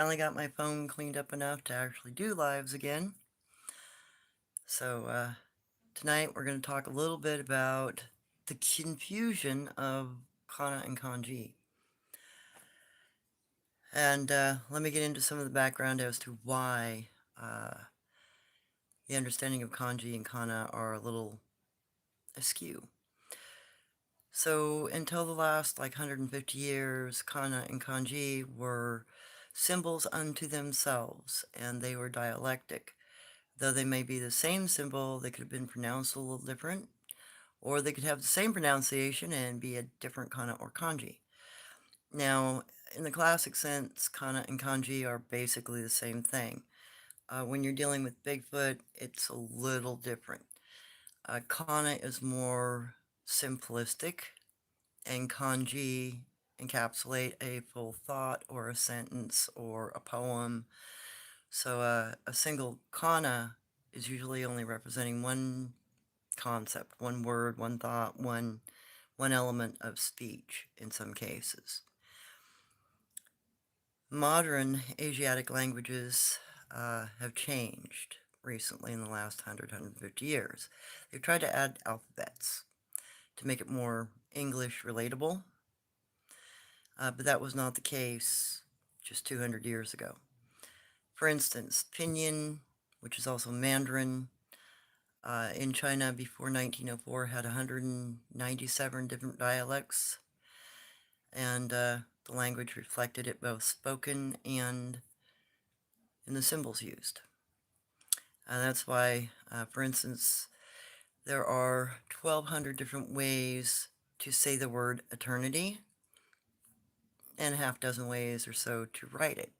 Finally got my phone cleaned up enough to actually do lives again. So tonight we're going to talk a little bit about the confusion of Kana and Kanji. And let me get into some of the background as to why the understanding of Kanji and Kana are a little askew. So until the last 150 years, Kana and Kanji were symbols unto themselves, and they were dialectic. Though they may be the same symbol, they could have been pronounced a little different, or they could have the same pronunciation and be a different kana or kanji. Now, in the classic sense, kana and kanji are basically the same thing. When you're dealing with Bigfoot, it's a little different. Kana is more simplistic, and kanji encapsulate a full thought or a sentence or a poem. So a single kana is usually only representing one concept, one word, one thought, one element of speech in some cases. Modern Asiatic languages have changed recently in the last 150 years. They've tried to add alphabets to make it more English relatable, but that was not the case just 200 years ago. For instance, Pinyin, which is also Mandarin, in China before 1904 had 197 different dialects, and the language reflected it both spoken and in the symbols used. That's why, for instance, there are 1,200 different ways to say the word eternity, and a half dozen ways or so to write it.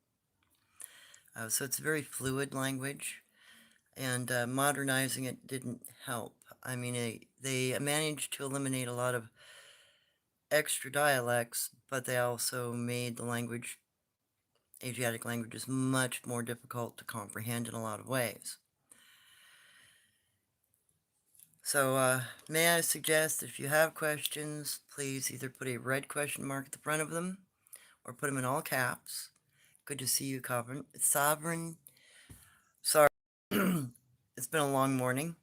So it's a very fluid language, and modernizing it didn't help. I mean, they managed to eliminate a lot of extra dialects, but they also made the language, Asiatic languages, much more difficult to comprehend in a lot of ways. So may I suggest that if you have questions, please either put a red question mark at the front of them or put them in all caps. Good to see you, Sovereign. Sorry, it's been a long morning.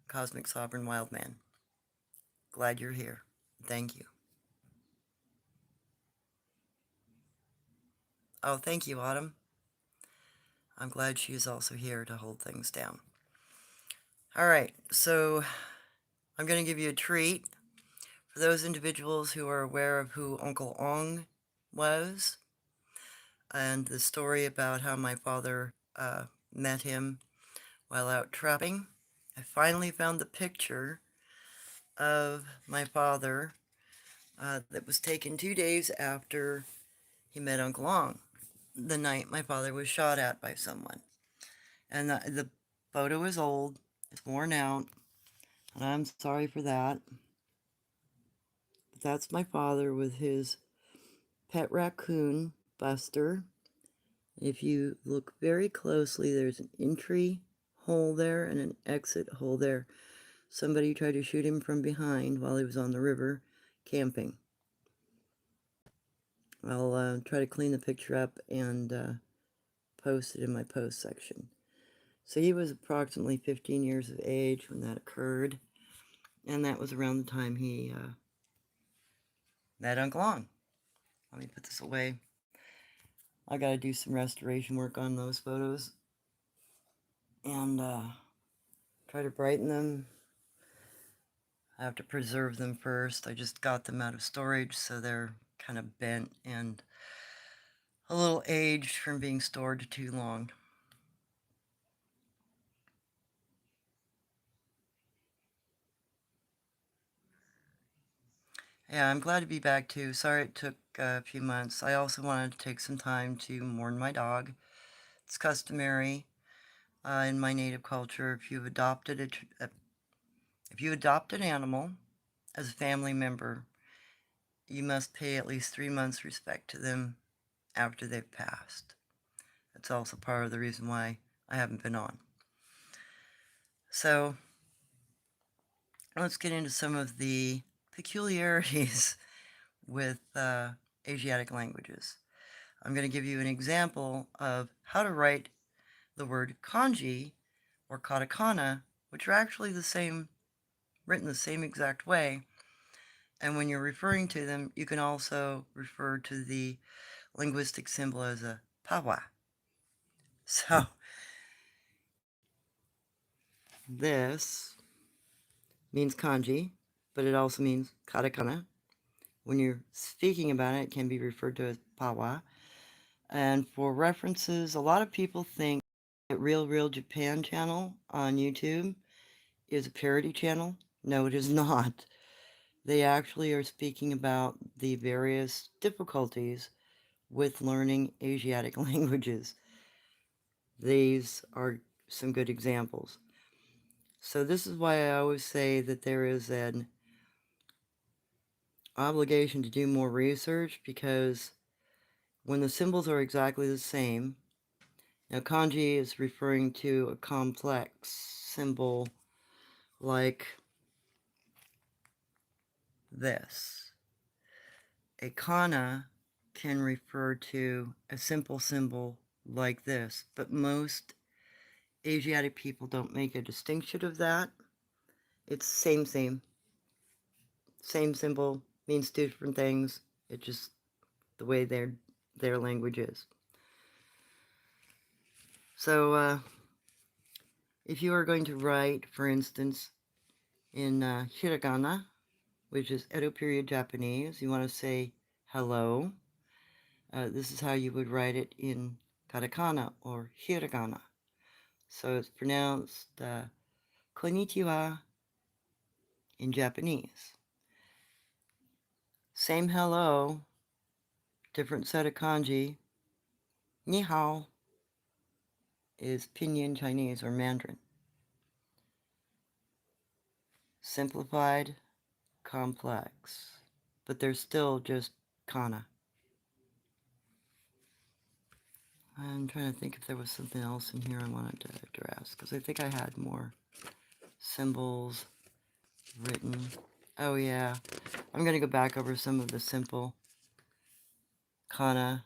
Cosmic Sovereign Wildman. Glad you're here. Thank you. Oh, thank you, Autumn. I'm glad she is also here to hold things down. All right, so I'm going to give you a treat. For those individuals who are aware of who Uncle Ong was, and the story about how my father met him while out trapping, I finally found the picture of my father that was taken 2 days after he met Uncle Ong, the night my father was shot at by someone. And the photo is old, it's worn out, and I'm sorry for that. But that's my father with his pet raccoon, Buster. If you look very closely, there's an entry hole there and an exit hole there. Somebody tried to shoot him from behind while he was on the river camping. I'll try to clean the picture up and post it in my post section. So he was approximately 15 years of age when that occurred, and that was around the time he met Uncle Ong. Let me put this away. I gotta do some restoration work on those photos and try to brighten them. I have to preserve them first. I just got them out of storage, so they're kind of bent and a little aged from being stored too long. Yeah, I'm glad to be back too. Sorry it took a few months. I also wanted to take some time to mourn my dog. It's customary in my native culture. If you've adopted if you adopt an animal as a family member, you must pay at least 3 months respect to them after they've passed. That's also part of the reason why I haven't been on. So let's get into some of the peculiarities with Asiatic languages. I'm going to give you an example of how to write the word kanji or katakana, which are actually the same, written the same exact way. And when you're referring to them, you can also refer to the linguistic symbol as a pawa. So this means kanji, but it also means katakana. When you're speaking about it, it can be referred to as pawa. And for references, a lot of people think that Real Japan channel on YouTube is a parody channel. No, it is not. They actually are speaking about the various difficulties with learning Asiatic languages. These are some good examples. So this is why I always say that there is an obligation to do more research, because when the symbols are exactly the same, now kanji is referring to a complex symbol like this. A kana can refer to a simple symbol like this, but most Asiatic people don't make a distinction of that. It's same symbol, means two different things. It's just the way their language is. So if you are going to write, for instance, in hiragana, which is Edo period Japanese, you want to say hello. This is how you would write it in katakana or hiragana. So it's pronounced konnichiwa in Japanese. Same hello, different set of kanji. Ni hao is Pinyin Chinese or Mandarin. Simplified, complex, but they're still just kana. I'm trying to think if there was something else in here I wanted to address, because I think I had more symbols written. Oh yeah, I'm going to go back over some of the simple kana.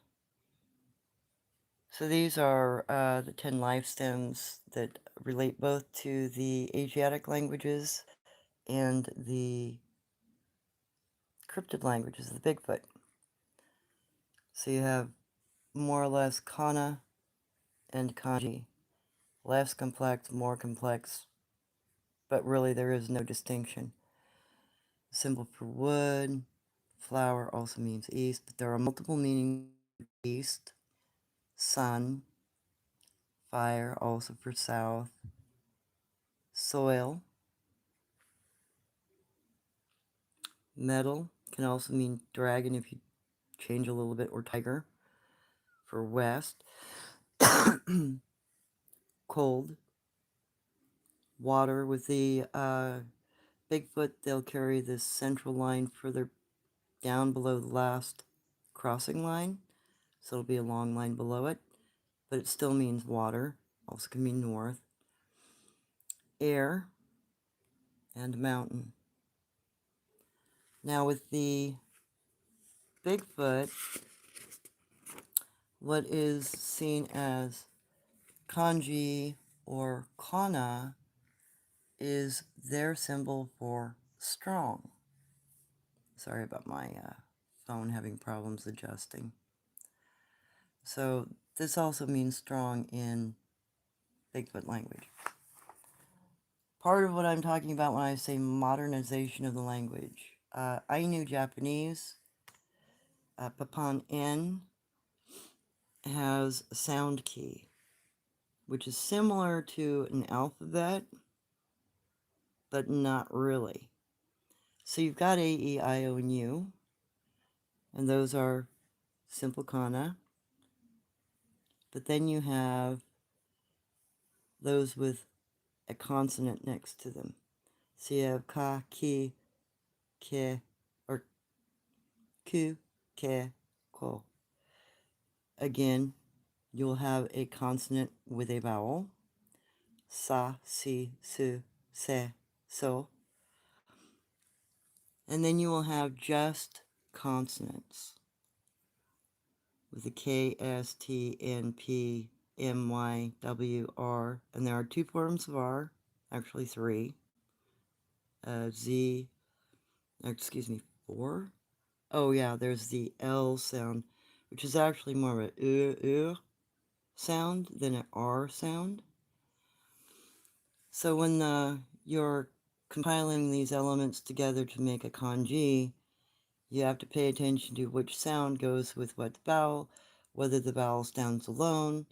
So these are the 10 life stems that relate both to the Asiatic languages and the cryptid languages of the Bigfoot. So you have more or less kana and kanji. Less complex, more complex, but really there is no distinction. The symbol for wood, flower also means east, but there are multiple meanings for east. Sun, fire also for south. Soil, metal can also mean dragon if you change a little bit, or tiger for west. Cold, water. With the Bigfoot, they'll carry this central line further down below the last crossing line, so it'll be a long line below it, but it still means water. Also can mean north. Air and mountain. Now with the Bigfoot, what is seen as kanji or kana is their symbol for strong. Sorry about my phone having problems adjusting. So this also means strong in Bigfoot language. Part of what I'm talking about when I say modernization of the language. Ainu Japanese, Papan N, has a sound key, which is similar to an alphabet, but not really. So you've got A, E, I, O, and U, and those are simple kana. But then you have those with a consonant next to them. So you have ka, ki, ke, or ku, ke, ko. Again, you'll have a consonant with a vowel. Sa, si, su, se, so. And then you will have just consonants. with the KSTNPMYWR, and there are two forms of R, actually three. Z, excuse me, four? Oh yeah, there's the L sound, which is actually more of a sound than an R sound. So when you're compiling these elements together to make a kanji, you have to pay attention to which sound goes with what vowel, whether the vowel stands alone,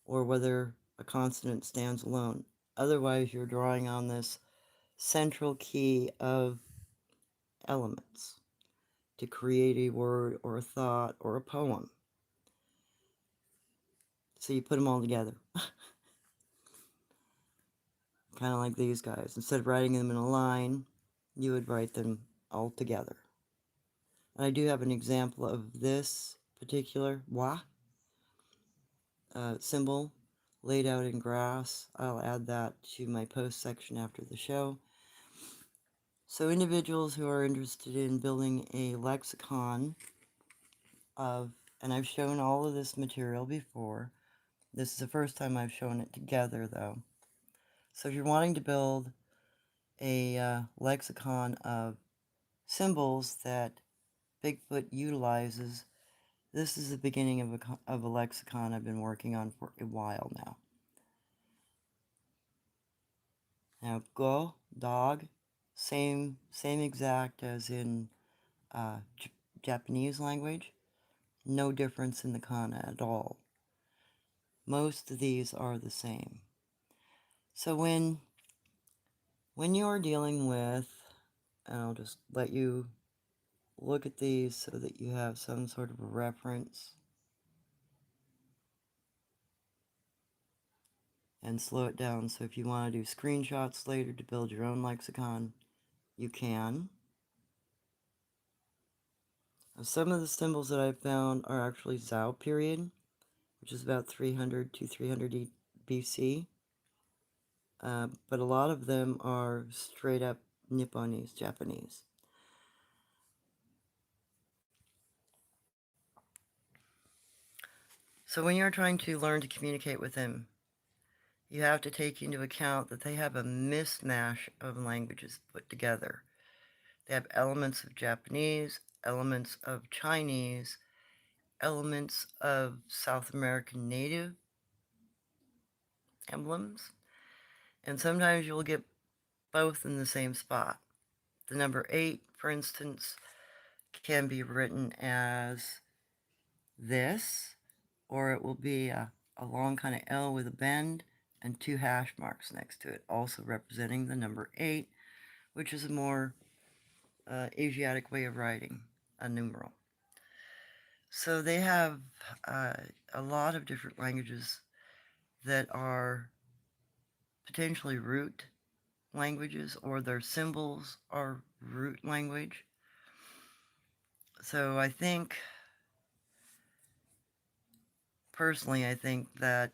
or whether a consonant stands alone. Otherwise, you're drawing on this central key of elements to create a word or a thought or a poem. So you put them all together. Kind of like these guys. Instead of writing them in a line, you would write them all together. And I do have an example of this particular wa symbol laid out in grass. I'll add that to my post section after the show. So individuals who are interested in building a lexicon of, and I've shown all of this material before. This is the first time I've shown it together though. So if you're wanting to build a lexicon of symbols that Bigfoot utilizes, this is the beginning of a lexicon I've been working on for a while now. Now, go, dog, same exact as in Japanese language. No difference in the kana at all. Most of these are the same. So when you're dealing with, and I'll just let you look at these so that you have some sort of a reference and slow it down. So if you want to do screenshots later to build your own lexicon, you can. Some of the symbols that I found are actually Zhao period, which is about 300 to 300 BC. But a lot of them are straight up Nipponese, Japanese. So when you're trying to learn to communicate with them, you have to take into account that they have a mishmash of languages put together. They have elements of Japanese, elements of Chinese, elements of South American native emblems, and sometimes you'll get both in the same spot. The number 8, for instance, can be written as this, or it will be a long kind of L with a bend and 2 hash marks next to it, also representing the number 8, which is a more Asiatic way of writing a numeral. So they have a lot of different languages that are potentially root languages, or their symbols are root language. So personally, I think that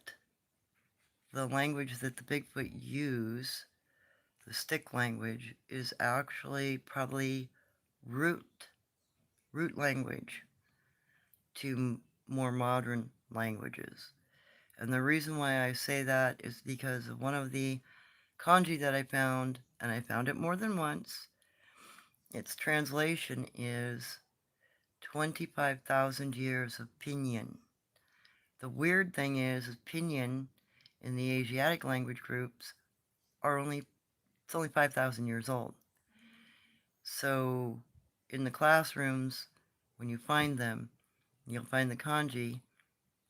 the language that the Bigfoot use, the stick language, is actually probably root language to more modern languages. And the reason why I say that is because of one of the kanji that I found, and I found it more than once. Its translation is 25,000 years of pinyin. The weird thing is pinyin in the Asiatic language groups it's only 5,000 years old. So in the classrooms, when you find them, you'll find the kanji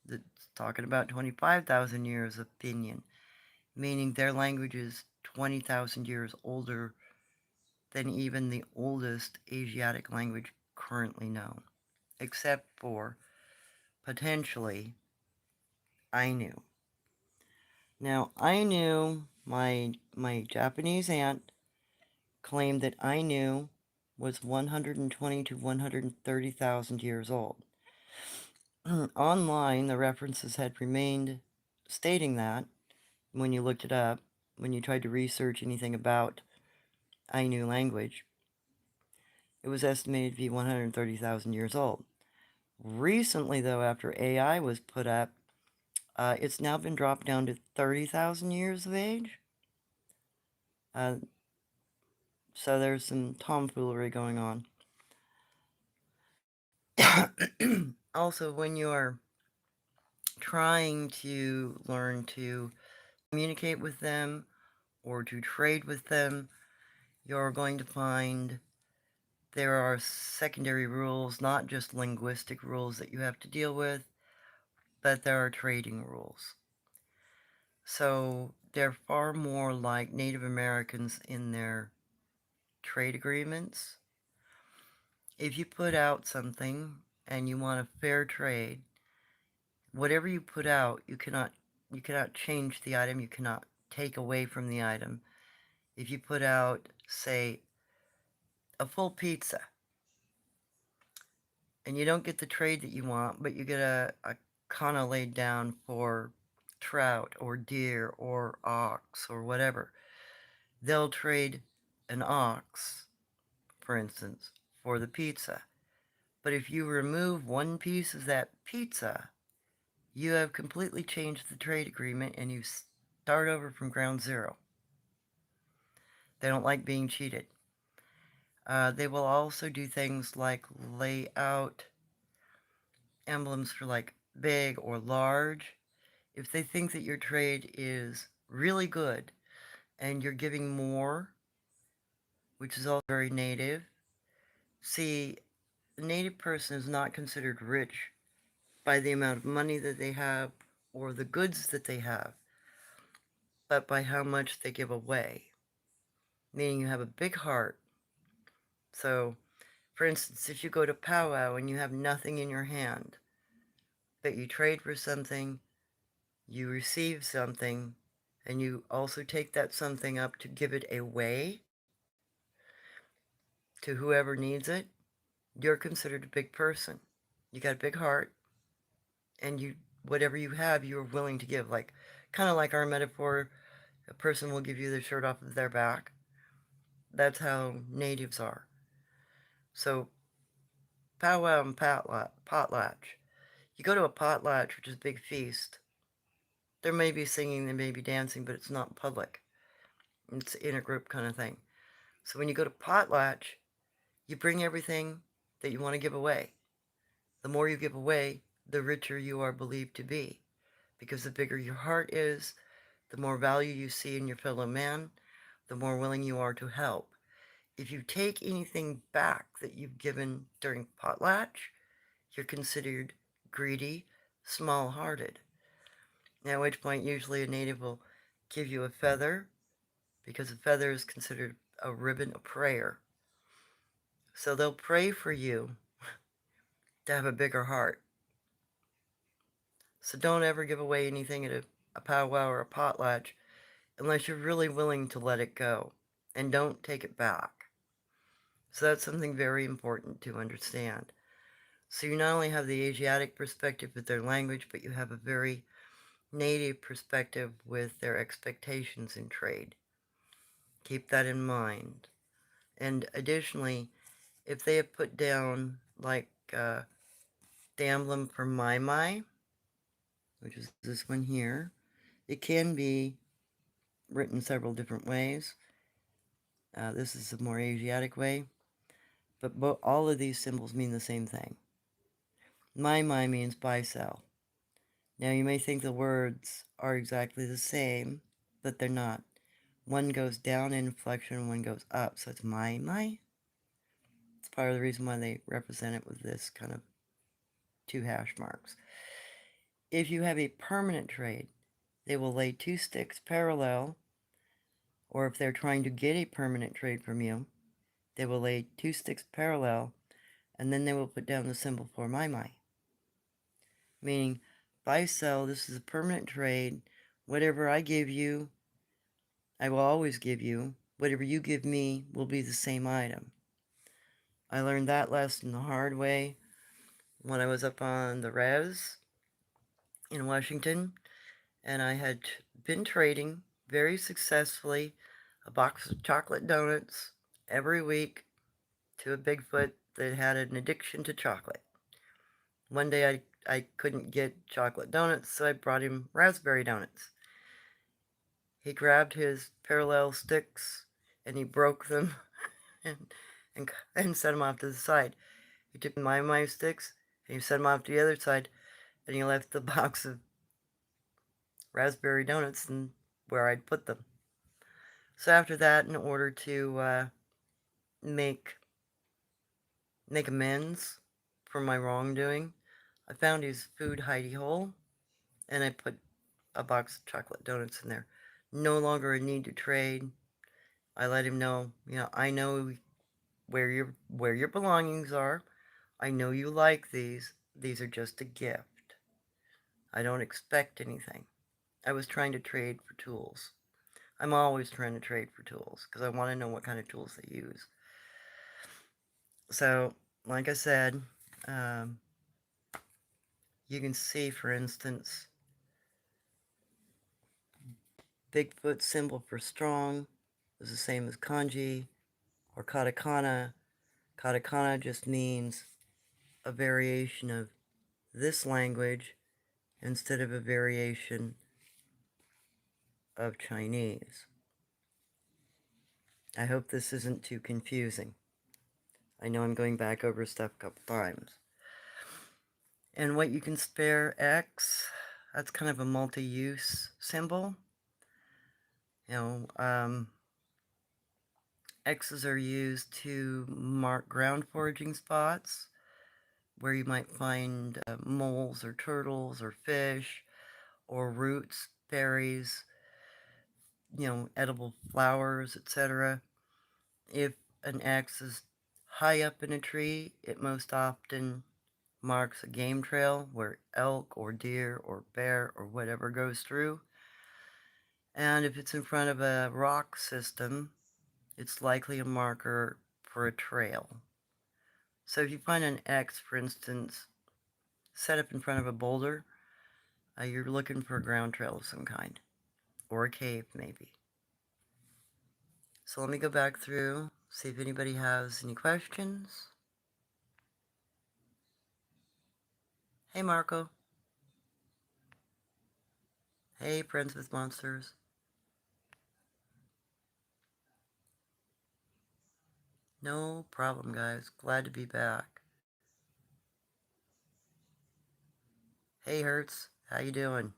that's talking about 25,000 years of pinyin, meaning their language is 20,000 years older than even the oldest Asiatic language currently known, except for potentially Ainu. Now, Ainu, my Japanese aunt claimed that Ainu was 120 to 130,000 years old. Online, the references had remained stating that when you looked it up, when you tried to research anything about Ainu language, it was estimated to be 130,000 years old. Recently, though, after AI was put up, it's now been dropped down to 30,000 years of age. Uh, so there's some tomfoolery going on. Also, when you're trying to learn to communicate with them or to trade with them, you're going to find there are secondary rules, not just linguistic rules that you have to deal with, but there are trading rules. So they're far more like Native Americans in their trade agreements. If you put out something and you want a fair trade, whatever you put out, you cannot change the item, you cannot take away from the item. If you put out, say, a full pizza, and you don't get the trade that you want, but you get a kana laid down for trout or deer or ox or whatever, they'll trade an ox, for instance, for the pizza. But if you remove one piece of that pizza, you have completely changed the trade agreement and you start over from ground zero. They don't like being cheated. They will also do things like lay out emblems for like big or large. If they think that your trade is really good and you're giving more, which is all very native. See, the native person is not considered rich by the amount of money that they have or the goods that they have, but by how much they give away. Meaning you have a big heart. So, for instance, if you go to powwow and you have nothing in your hand, but you trade for something, you receive something, and you also take that something up to give it away to whoever needs it, you're considered a big person. You got a big heart, and you whatever you have, you're willing to give. Like, kind of like our metaphor, a person will give you the shirt off of their back. That's how natives are. So, powwow and potlatch. You go to a potlatch, which is a big feast. There may be singing, there may be dancing, but it's not public. It's in a group kind of thing. So when you go to potlatch, you bring everything that you want to give away. The more you give away, the richer you are believed to be. Because the bigger your heart is, the more value you see in your fellow man, the more willing you are to help. If you take anything back that you've given during potlatch, you're considered greedy, small-hearted. At which point, usually a native will give you a feather, because a feather is considered a ribbon of prayer. So they'll pray for you to have a bigger heart. So don't ever give away anything at a powwow or a potlatch unless you're really willing to let it go. And don't take it back. So that's something very important to understand. So you not only have the Asiatic perspective with their language, but you have a very native perspective with their expectations in trade. Keep that in mind. And additionally, if they have put down, like, the emblem for my, which is this one here, it can be written several different ways. This is a more Asiatic way, but all of these symbols mean the same thing. My means buy, sell. Now you may think the words are exactly the same, but they're not. One goes down in inflection, one goes up, so it's my. It's part of the reason why they represent it with this kind of two hash marks. If you have a permanent trade, they will lay two sticks parallel, or if they're trying to get a permanent trade from you, they will lay two sticks parallel, and then they will put down the symbol for my. Meaning, buy, sell, this is a permanent trade. Whatever I give you, I will always give you. Whatever you give me will be the same item. I learned that lesson the hard way when I was up on the res in Washington, and I had been trading very successfully a box of chocolate donuts every week to a Bigfoot that had an addiction to chocolate. One day I couldn't get chocolate donuts, so I brought him raspberry donuts. He grabbed his parallel sticks and he broke them and, and set them off to the side. He took my sticks and he set them off to the other side, and he left the box of raspberry donuts and where I'd put them. So after that, in order to make amends for my wrongdoing, I found his food hidey hole and I put a box of chocolate donuts in there. No longer a need to trade. I let him know, I know where your belongings are. I know you like these. These are just a gift. I don't expect anything. I was trying to trade for tools. I'm always trying to trade for tools because I want to know what kind of tools they use. So, like I said, um, you can see, for instance, Bigfoot symbol for strong is the same as kanji or katakana. Katakana just means a variation of this language instead of a variation of Chinese. I hope this isn't too confusing. I know I'm going back over stuff a couple times. And what you can spare X, that's kind of a multi-use symbol. X's are used to mark ground foraging spots where you might find moles or turtles or fish or roots, berries, edible flowers, etc. If an X is high up in a tree, it most often marks a game trail where elk or deer or bear or whatever goes through. And if it's in front of a rock system, it's likely a marker for a trail. So if you find an X, for instance, set up in front of a boulder, you're looking for a ground trail of some kind, or a cave maybe. So let me go back through, see if anybody has any questions. Hey Marco. Hey Friends with Monsters. No problem, guys. Glad to be back. Hey Hertz, how you doing?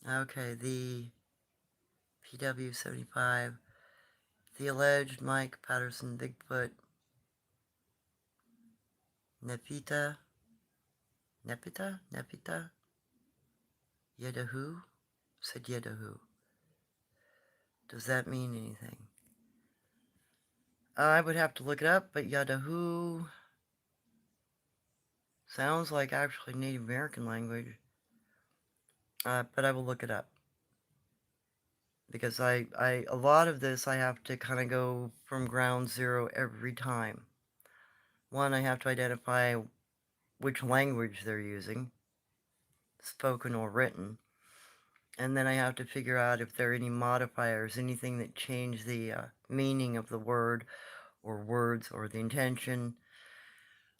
Okay, the PW75, the alleged Mike Patterson Bigfoot, Nepita, Yedahu? Said Yedahu. Does that mean anything? I would have to look it up, but Yadahu sounds like actually Native American language. But I will look it up. Because a lot of this I have to kind of go from ground zero every time. One, I have to identify which language they're using, spoken or written. And then I have to figure out if there are any modifiers, anything that change the meaning of the word or words or the intention.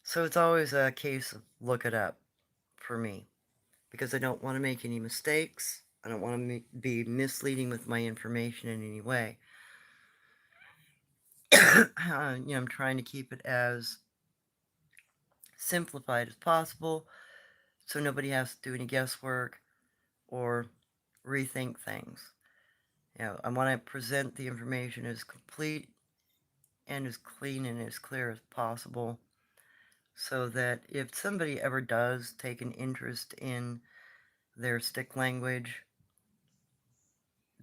So it's always a case of look it up for me, because I don't want to make any mistakes. I don't want to be misleading with my information in any way. I'm trying to keep it as simplified as possible so nobody has to do any guesswork or rethink things. I want to present the information as complete and as clean and as clear as possible so that if somebody ever does take an interest in their stick language,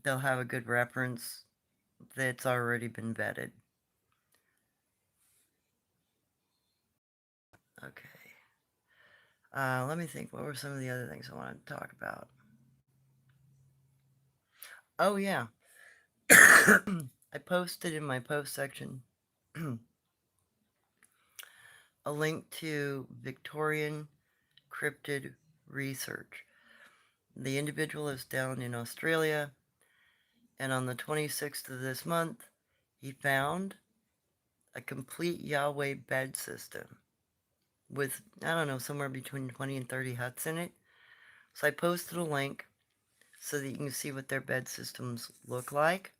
they'll have a good reference that's already been vetted. Okay. Let me think. What were some of the other things I wanted to talk about? Oh, yeah. I posted in my post section a link to Victorian cryptid research. The individual is down in Australia, and on the 26th of this month, he found a complete Yahweh bed system with, I don't know, somewhere between 20 and 30 huts in it. So I posted a link so that you can see what their bed systems look like.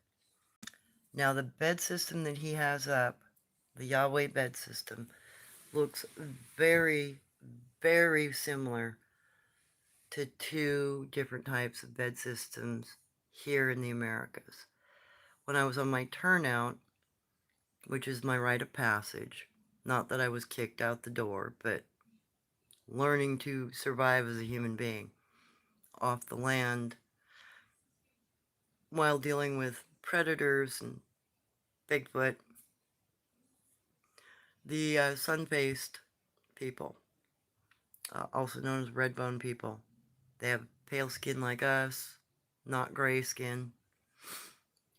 Now, the bed system that he has up, the Yahweh bed system, looks very, very similar to two different types of bed systems here in the Americas. When I was on my turnout, which is my rite of passage, not that I was kicked out the door, but learning to survive as a human being off the land while dealing with predators and Bigfoot, the sun-faced people, also known as red-bone people. They have pale skin like us, not gray skin.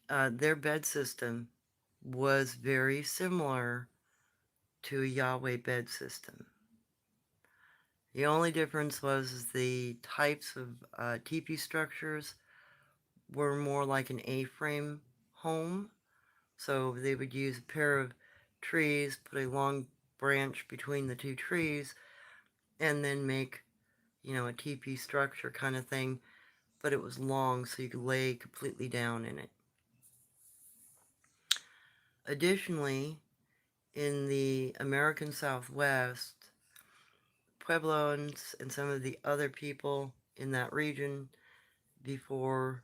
Their bed system was very similar to a Yahweh bed system. The only difference was the types of teepee structures were more like an A-frame home. So they would use a pair of trees, put a long branch between the two trees, and then make, a teepee structure kind of thing. But it was long, so you could lay completely down in it. Additionally, in the American Southwest, Puebloans and some of the other people in that region before,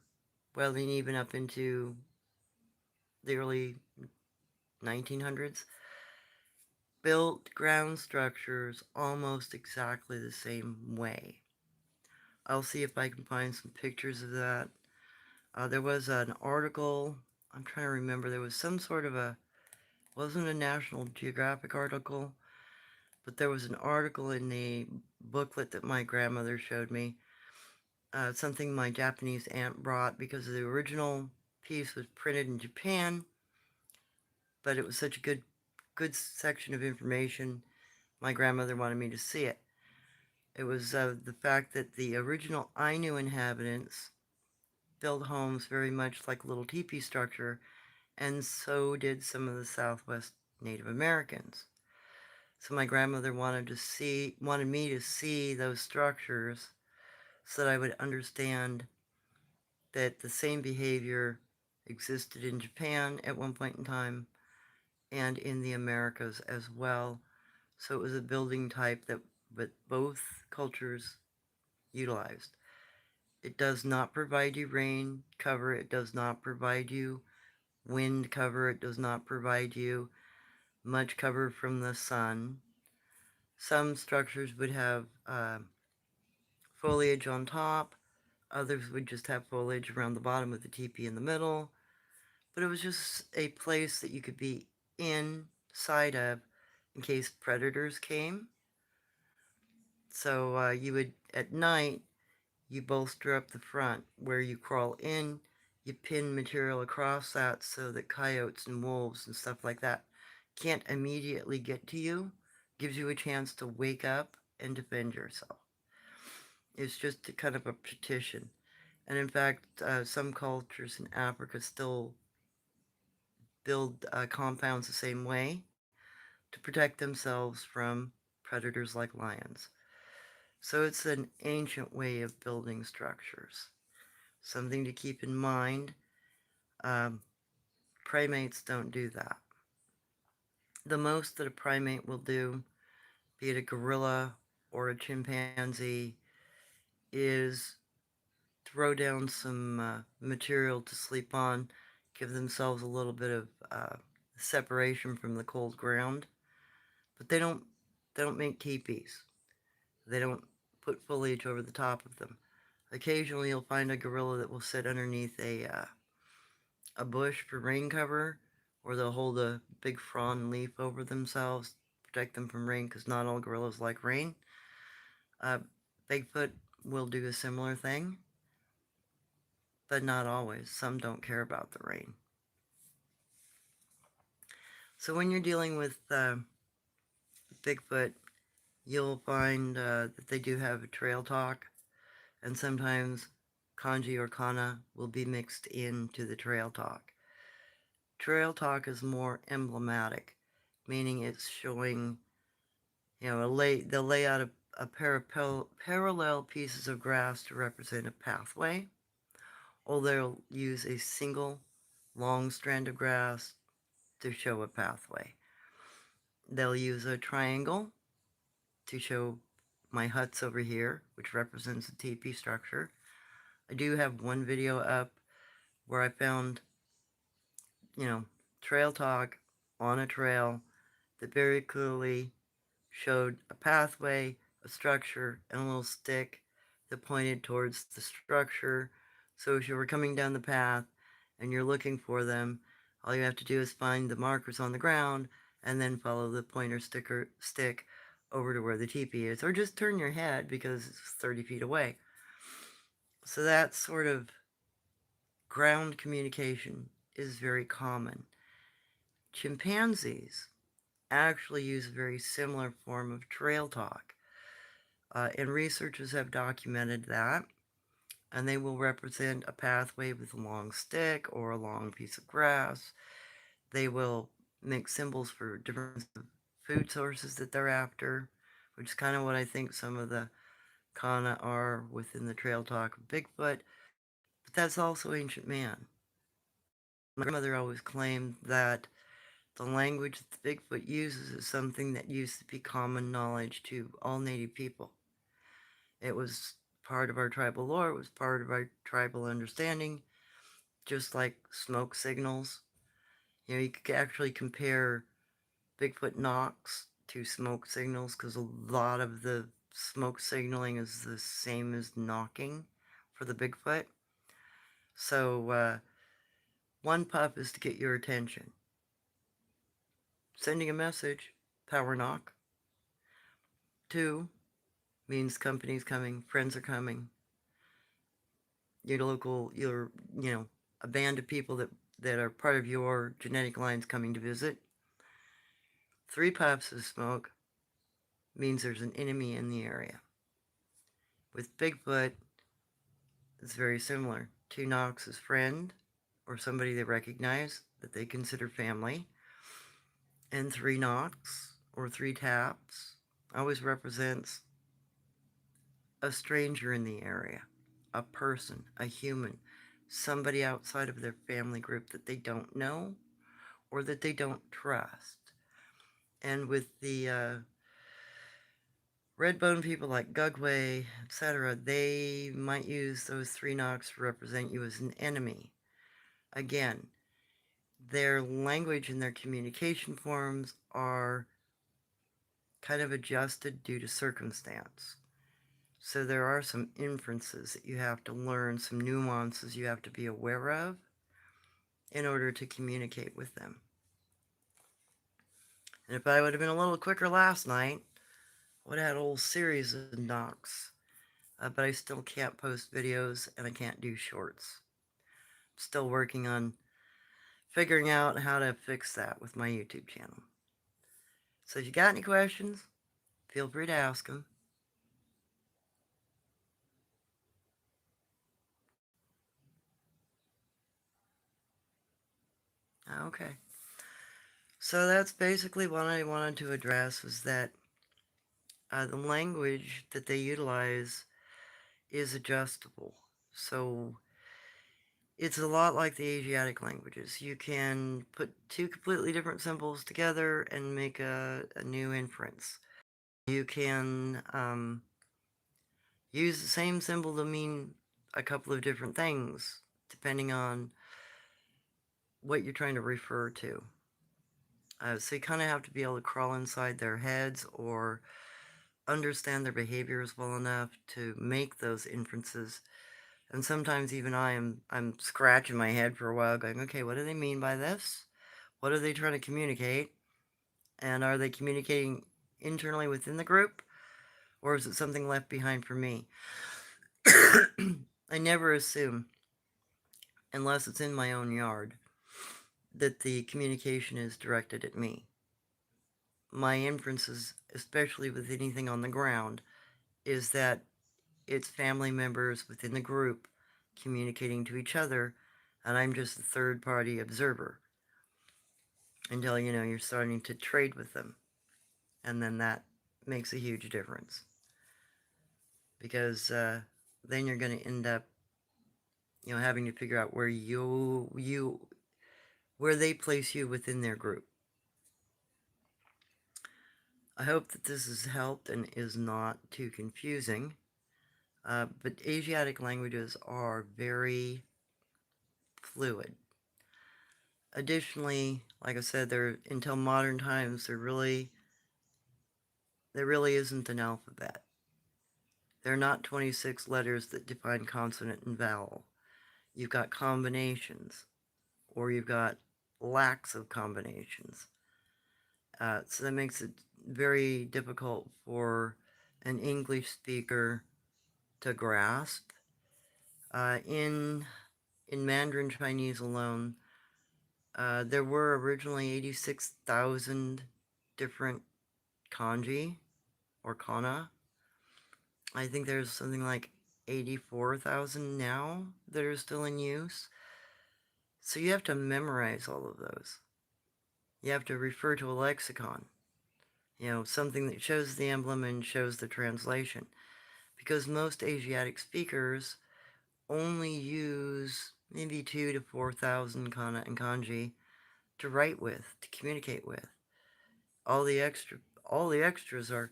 well, and even up into the early 1900s, built ground structures almost exactly the same way. I'll see if I can find some pictures of that. There was an article, I'm trying to remember, there was some sort of wasn't a National Geographic article, but there was an article in the booklet that my grandmother showed me, something my Japanese aunt brought because the original piece was printed in Japan, but it was such a good section of information, my grandmother wanted me to see it. It was the fact that the original Ainu inhabitants built homes very much like a little teepee structure, and so did some of the Southwest Native Americans. So my grandmother wanted me to see those structures so that I would understand that the same behavior existed in Japan at one point in time and in the Americas as well. So it was a building type that both cultures utilized. It does not provide you rain cover. It does not provide you wind cover. It does not provide you much cover from the sun. Some structures would have foliage on top. Others would just have foliage around the bottom with the teepee in the middle. But it was just a place that you could be inside of in case predators came. So you would, at night, you bolster up the front. Where you crawl in, you pin material across that so that coyotes and wolves and stuff like that can't immediately get to you. Gives you a chance to wake up and defend yourself. It's just a kind of a petition. And in fact, some cultures in Africa still build compounds the same way to protect themselves from predators like lions. So it's an ancient way of building structures. Something to keep in mind. Um, Primates don't do that. The most that a primate will do, be it a gorilla or a chimpanzee, is throw down some material to sleep on, give themselves a little bit of separation from the cold ground. But they don't make teepees. They don't put foliage over the top of them. Occasionally you'll find a gorilla that will sit underneath a bush for rain cover, or they'll hold a big frond leaf over themselves, protect them from rain, because not all gorillas like rain. Uh, Bigfoot will do a similar thing, but not always. Some don't care about the rain. So when you're dealing with Bigfoot, you'll find that they do have a trail talk, and sometimes Kanji or Kana will be mixed into the trail talk. Trail talk is more emblematic. meaning it's showing, they'll lay out a pair of parallel pieces of grass to represent a pathway, or they'll use a single long strand of grass to show a pathway. They'll use a triangle to show my huts over here, which represents a teepee structure. I do have one video up where I found, trail talk on a trail that very clearly showed a pathway, a structure, and a little stick that pointed towards the structure. So if you were coming down the path and you're looking for them, all you have to do is find the markers on the ground and then follow the pointer stick over to where the teepee is, or just turn your head because it's 30 feet away. So that sort of ground communication is very common. Chimpanzees actually use a very similar form of trail talk. And researchers have documented that, and they will represent a pathway with a long stick or a long piece of grass. They will make symbols for different food sources that they're after, which is kind of what I think some of the Kana are within the trail talk of Bigfoot, but that's also ancient man. My grandmother always claimed that the language that the Bigfoot uses is something that used to be common knowledge to all Native people. It was part of our tribal lore, it was part of our tribal understanding, just like smoke signals. You could actually compare Bigfoot knocks to smoke signals because a lot of the smoke signaling is the same as knocking for the Bigfoot. So, one puff is to get your attention. Sending a message, power knock. Two means company's coming, friends are coming. A band of people that are part of your genetic lines coming to visit. 3 puffs of smoke means there's an enemy in the area. With Bigfoot, it's very similar. 2 knocks is friend, or somebody they recognize that they consider family. And 3 knocks, or 3 taps, always represents a stranger in the area, a person, a human, somebody outside of their family group that they don't know or that they don't trust. And with the red bone people like Gugway, etc., they might use those 3 knocks to represent you as an enemy. Again, their language and their communication forms are kind of adjusted due to circumstance. So there are some inferences that you have to learn, some nuances you have to be aware of in order to communicate with them. And if I would have been a little quicker last night, I would have had a whole series of knocks. But I still can't post videos and I can't do shorts. I'm still working on figuring out how to fix that with my YouTube channel. So if you got any questions, feel free to ask them. Okay. So that's basically what I wanted to address, was that the language that they utilize is adjustable. So it's a lot like the Asiatic languages. You can put 2 completely different symbols together and make a new inference. You can use the same symbol to mean a couple of different things, depending on what you're trying to refer to. So you kind of have to be able to crawl inside their heads or understand their behaviors well enough to make those inferences. And sometimes even I'm scratching my head for a while going, okay, what do they mean by this? What are they trying to communicate? And are they communicating internally within the group? Or is it something left behind for me? I never assume, unless it's in my own yard, that the communication is directed at me. My inferences, especially with anything on the ground, is that it's family members within the group communicating to each other, and I'm just a third-party observer. until you're starting to trade with them, and then that makes a huge difference because then you're going to end up having to figure out where they place you within their group. I hope that this has helped and is not too confusing. But Asiatic languages are very fluid. Additionally, like I said, until modern times there really isn't an alphabet. There are not 26 letters that define consonant and vowel. You've got combinations, or you've got lacks of combinations. So that makes it very difficult for an English speaker to grasp. In Mandarin Chinese alone, there were originally 86,000 different kanji or kana. I think there's something like 84,000 now that are still in use. So you have to memorize all of those. You have to refer to a lexicon, something that shows the emblem and shows the translation. Because most Asiatic speakers only use maybe 2 to 4,000 kana and kanji to write with, to communicate with. All the extras are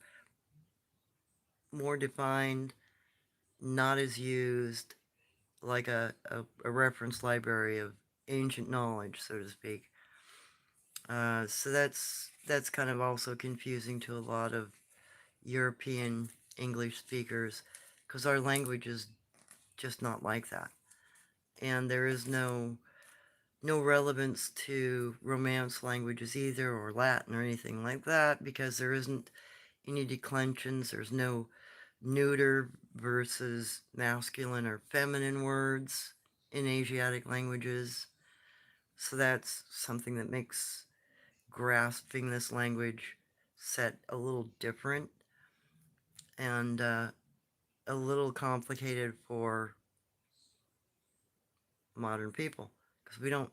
more defined, not as used, like a reference library of ancient knowledge, so to speak. So that's kind of also confusing to a lot of European English speakers because our language is just not like that. And there is no relevance to Romance languages either, or Latin or anything like that, because there isn't any declensions. There's no neuter versus masculine or feminine words in Asiatic languages. So that's something that makes grasping this language set a little different and a little complicated for modern people because we don't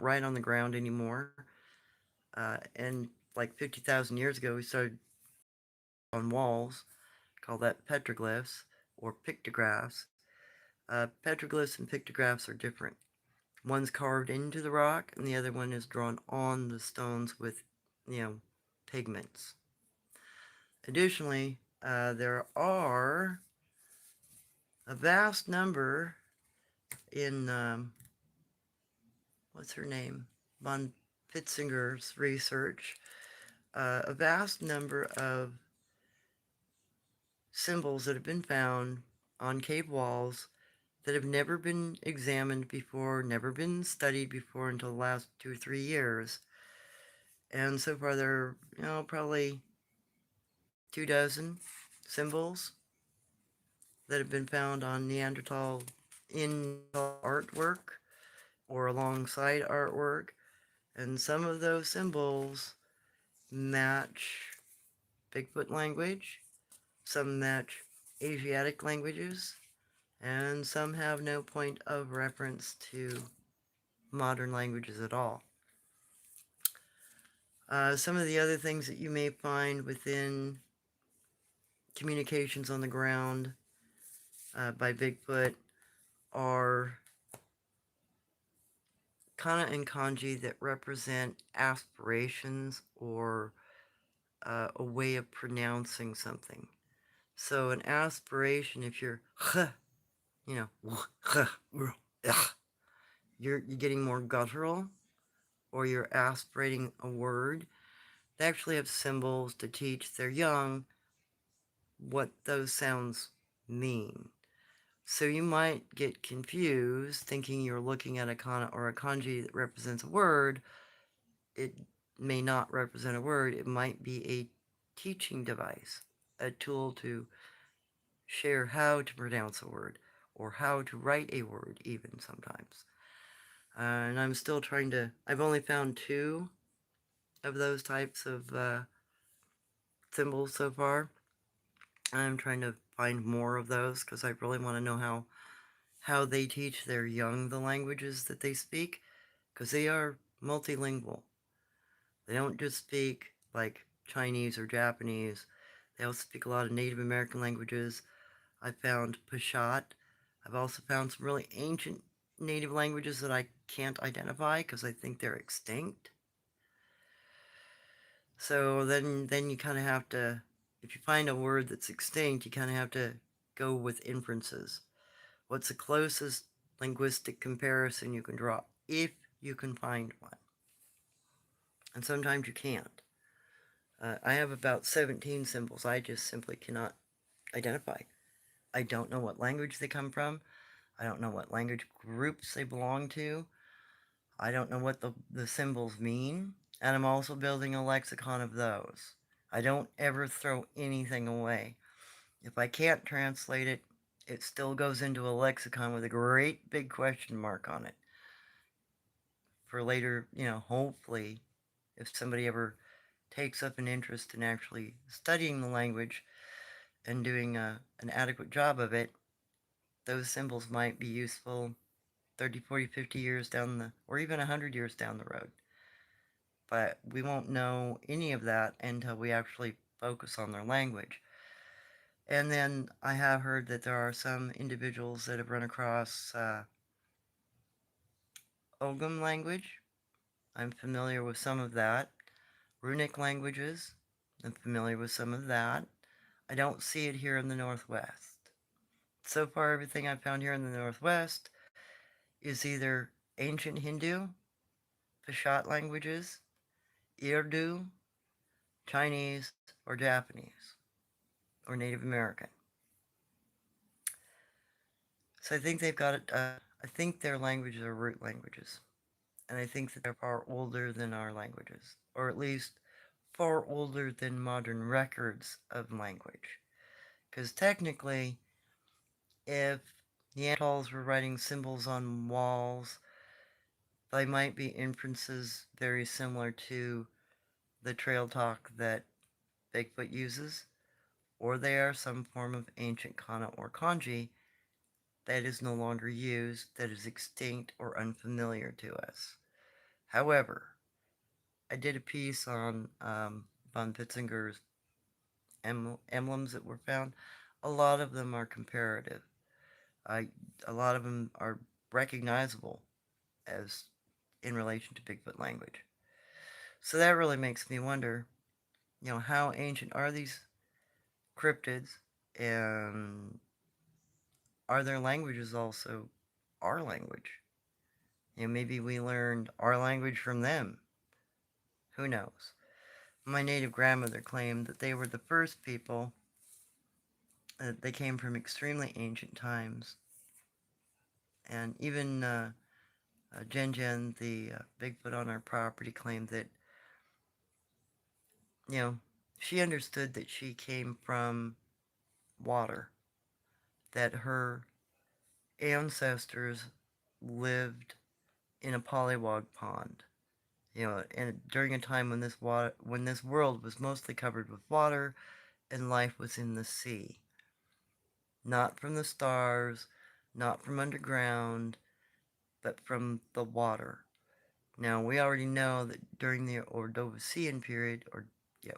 write on the ground anymore. And like 50,000 years ago, we started on walls, call that petroglyphs or pictographs. Petroglyphs and pictographs are different. One's carved into the rock, and the other one is drawn on the stones with, pigments. Additionally, there are a vast number in, what's her name? Von Fitzinger's research, a vast number of symbols that have been found on cave walls that have never been examined before, never been studied before until the last 2 or 3 years. And so far there are, probably 2 dozen symbols that have been found on Neanderthal in artwork or alongside artwork. And some of those symbols match Bigfoot language, some match Asiatic languages, and some have no point of reference to modern languages at all. Some of the other things that you may find within communications on the ground by Bigfoot are Kana and Kanji that represent aspirations or a way of pronouncing something. So an aspiration, if you're you're getting more guttural, or you're aspirating a word. They actually have symbols to teach their young what those sounds mean. So you might get confused thinking you're looking at a kana or a kanji that represents a word. It may not represent a word. It might be a teaching device, a tool to share how to pronounce a word or how to write a word even sometimes. And I'm still I've only found 2 of those types of symbols so far. I'm trying to find more of those because I really want to know how they teach their young the languages that they speak, because they are multilingual. They don't just speak like Chinese or Japanese. They also speak a lot of Native American languages. I found Peshat. I've also found some really ancient native languages that I can't identify because I think they're extinct. So then you kind of have to, if you find a word that's extinct, you kind of have to go with inferences. What's the closest linguistic comparison you can draw, if you can find one? And sometimes you can't. I have about 17 symbols I just simply cannot identify. I don't know what language they come from. I don't know what language groups they belong to. I don't know what the symbols mean. And I'm also building a lexicon of those. I don't ever throw anything away. If I can't translate it, it still goes into a lexicon with a great big question mark on it. For later, hopefully, if somebody ever takes up an interest in actually studying the language and doing an adequate job of it, those symbols might be useful 30, 40, 50 years down the, or even 100 years down the road. But we won't know any of that until we actually focus on their language. And then I have heard that there are some individuals that have run across Ogham language. I'm familiar with some of that. Runic languages. I'm familiar with some of that. I don't see it here in the Northwest. So far, everything I've found here in the Northwest is either ancient Hindu, Peshat languages, Urdu, Chinese, or Japanese, or Native American. So I think they've got it. I think their languages are root languages. And I think that they're far older than our languages, or at least far older than modern records of language. Because technically, if Neanderthals were writing symbols on walls, they might be inferences very similar to the trail talk that Bigfoot uses, or they are some form of ancient Kana or Kanji that is no longer used, that is extinct or unfamiliar to us. However, I did a piece on von Pitzinger's emblems that were found. A lot of them are comparative. A lot of them are recognizable as in relation to Bigfoot language. So that really makes me wonder, how ancient are these cryptids, and are their languages also our language? Maybe we learned our language from them. Who knows? My native grandmother claimed that they were the first people, that they came from extremely ancient times. And even Jen Jen, the Bigfoot on our property, claimed that, you know, she understood that she came from water, that her ancestors lived in a polywog pond. And during a time when this world was mostly covered with water and life was in the sea. Not from the stars, not from underground, but from the water. Now, we already know that during the Ordovician period,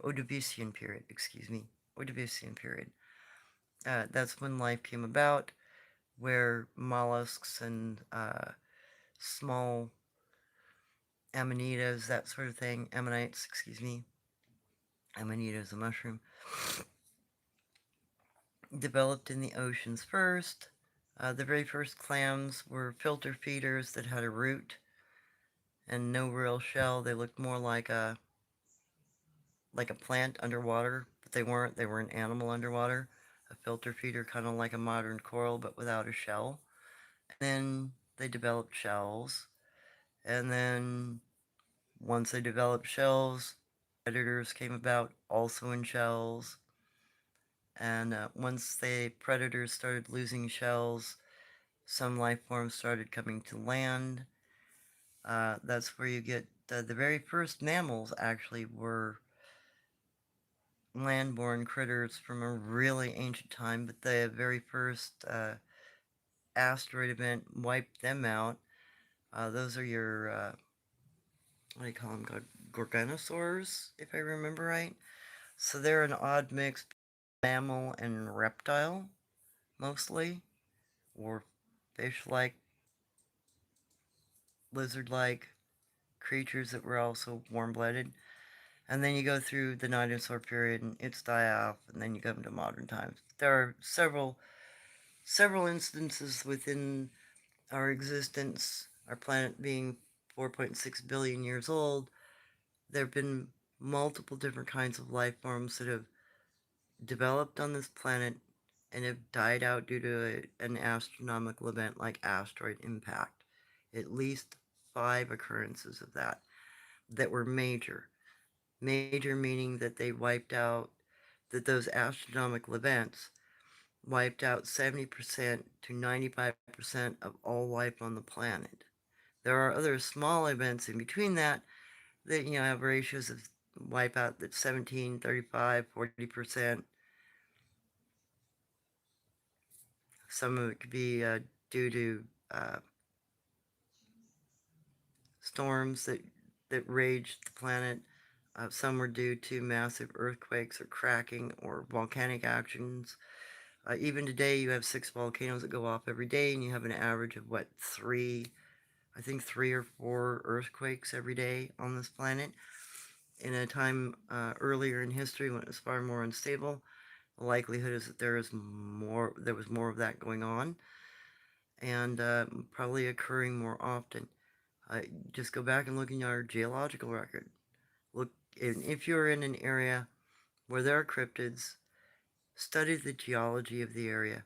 Ordovician period, Ordovician period, that's when life came about, where mollusks and small amanitas, that sort of thing, ammonites, amanita is a mushroom, developed in the oceans first. The very first clams were filter feeders that had a root and no real shell. They looked more like a plant underwater, but they weren't. They were an animal underwater. A filter feeder, kind of like a modern coral, but without a shell. And then they developed shells. And then once they developed shells, predators came about, also in shells. And once the predators started losing shells, some life forms started coming to land. That's where you get the very first mammals actually were landborne critters from a really ancient time, but the very first asteroid event wiped them out. Those are your, what do you call them? gorgonosaurs, if I remember right. So they're an odd mix, mammal and reptile, mostly, or fish-like, lizard-like creatures that were also warm-blooded. And then you go through the dinosaur period and its die-off, and then you come to modern times. There are several instances within our existence, our planet being 4.6 billion years old. There have been multiple different kinds of life forms that have developed on this planet and have died out due to an astronomical event like asteroid impact. At least 5 occurrences of that were major. Major meaning that they wiped out, that those astronomical events wiped out 70% to 95% of all life on the planet. There are other small events in between that have ratios of wipeout that's 17, 35, 40%. Some of it could be due to uh, storms that raged the planet. Some were due to massive earthquakes or cracking or volcanic actions. Even today, you have 6 volcanoes that go off every day, and you have an average of what, I think 3 or 4 earthquakes every day on this planet. In a time earlier in history when it was far more unstable, the likelihood is that there was more of that going on, and probably occurring more often. Just go back and look in our geological record. Look, if you're in an area where there are cryptids, study the geology of the area.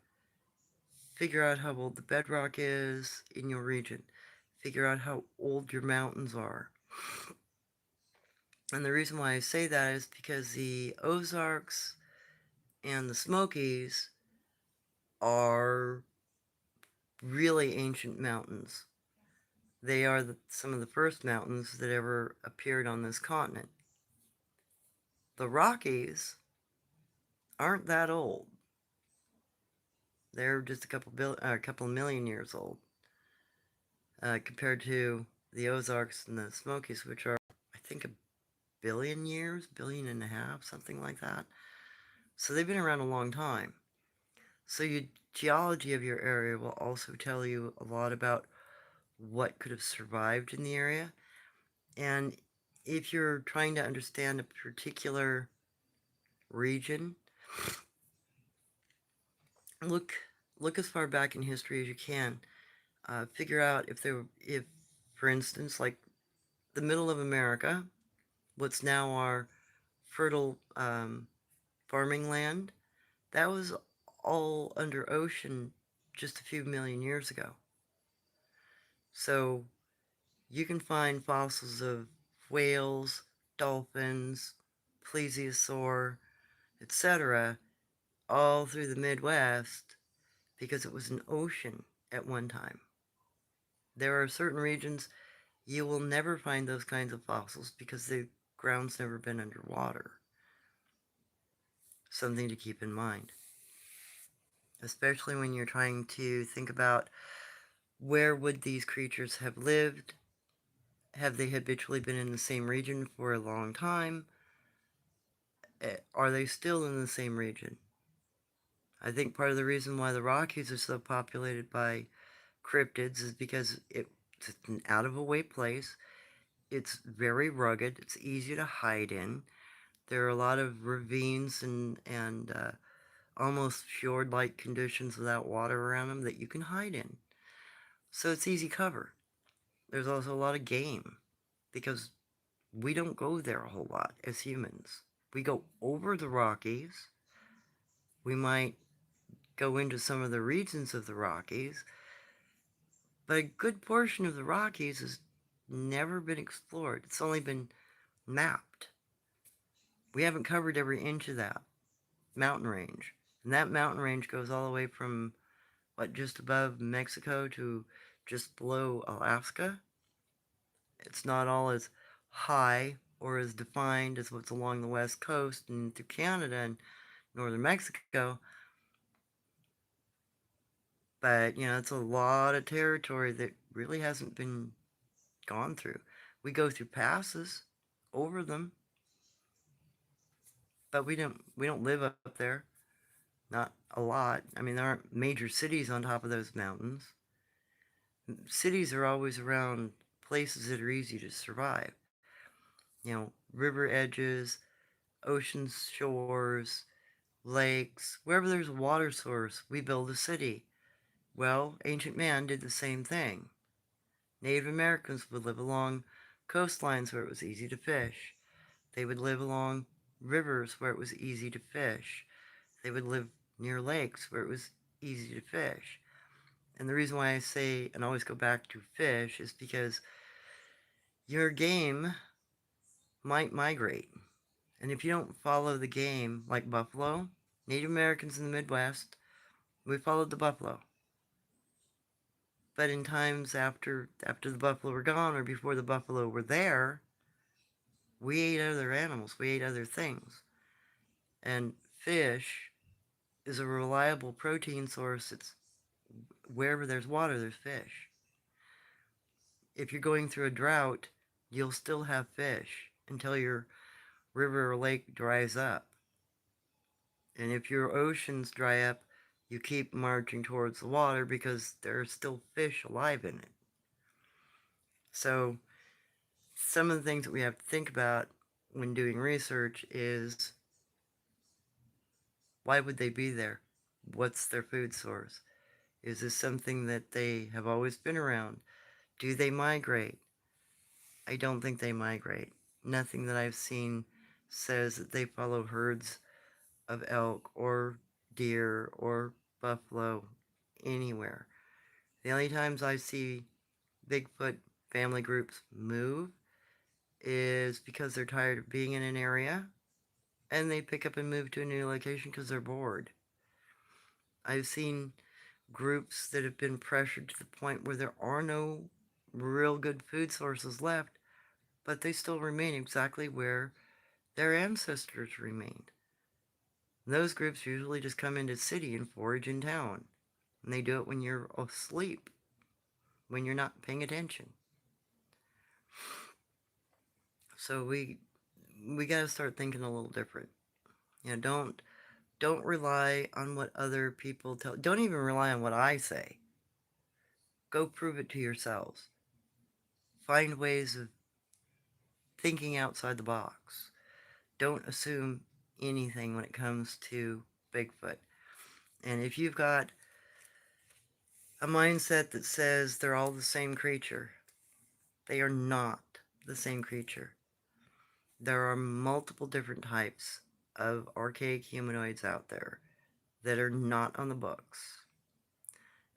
Figure out how old the bedrock is in your region. Figure out how old your mountains are. And the reason why I say that is because the Ozarks and the Smokies are really ancient mountains. They are some of the first mountains that ever appeared on this continent. The Rockies aren't that old. They're just a couple million years old compared to the Ozarks and the Smokies, which are, I think, a billion years, billion and a half, something like that. So they've been around a long time. So your geology of your area will also tell you a lot about what could have survived in the area. And if you're trying to understand a particular region, look look as far back in history as you can. Figure out if, for instance, like the middle of America, what's now our fertile farming land, that was all under ocean just a few million years ago. So you can find fossils of whales, dolphins, plesiosaur, etc., all through the Midwest because it was an ocean at one time. There are certain regions you will never find those kinds of fossils because the ground's never been underwater. Something to keep in mind, especially when you're trying to think about where would these creatures have lived. Have they habitually been in the same region for a long time? Are they still in the same region? I think part of the reason why the Rockies are so populated by cryptids is because it's an out-of-the-way place. It's very rugged. It's easy to hide in. There are a lot of ravines and almost fjord-like conditions without water around them that you can hide in. So it's easy cover. There's also a lot of game because we don't go there a whole lot as humans. We go over the Rockies. We might go into some of the regions of the Rockies, but a good portion of the Rockies has never been explored. It's only been mapped. We haven't covered every inch of that mountain range. And that mountain range goes all the way from, just above Mexico to just below Alaska. It's not all as high or as defined as what's along the west coast and through Canada and northern Mexico. But, it's a lot of territory that really hasn't been gone through. We go through passes over them, but we don't live up there. Not a lot. I mean, there aren't major cities on top of those mountains. Cities are always around places that are easy to survive. River edges, ocean shores, lakes, wherever there's a water source, we build a city. Well, ancient man did the same thing. Native Americans would live along coastlines where it was easy to fish. They would live along rivers where it was easy to fish. They would live near lakes where it was easy to fish. And the reason why I say and always go back to fish is because your game might migrate. And if you don't follow the game, like buffalo, Native Americans in the Midwest, we followed the buffalo. But in times after the buffalo were gone or before the buffalo were there, we ate other animals, we ate other things. And fish is a reliable protein source. It's wherever there's water, there's fish. If you're going through a drought, you'll still have fish until your river or lake dries up. And if your oceans dry up, you keep marching towards the water because there are still fish alive in it. So some of the things that we have to think about when doing research is, why would they be there? What's their food source? Is this something that they have always been around? Do they migrate? I don't think they migrate. Nothing that I've seen says that they follow herds of elk or deer or buffalo anywhere. The only times I see Bigfoot family groups move is because they're tired of being in an area and they pick up and move to a new location because they're bored. I've seen groups that have been pressured to the point where there are no real good food sources left, but they still remain exactly where their ancestors remained. Those groups usually just come into the city and forage in town. And they do it when you're asleep, when you're not paying attention. So we got to start thinking a little different. Don't rely on what other people tell. Don't even rely on what I say. Go prove it to yourselves. Find ways of thinking outside the box. Don't assume anything when it comes to Bigfoot. And if you've got a mindset that says they're all the same creature, they are not the same creature. There are multiple different types of archaic humanoids out there that are not on the books.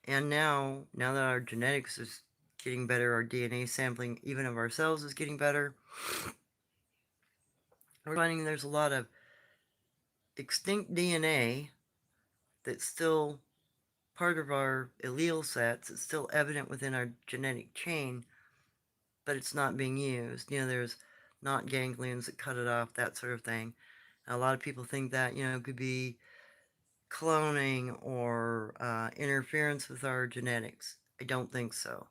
And now that our genetics is getting better, our DNA sampling, even of ourselves, is getting better, we're finding there's a lot of extinct DNA that's still part of our allele sets. It's still evident within our genetic chain, but it's not being used. There's not ganglions that cut it off, that sort of thing. And a lot of people think that, could be cloning or interference with our genetics. I don't think so.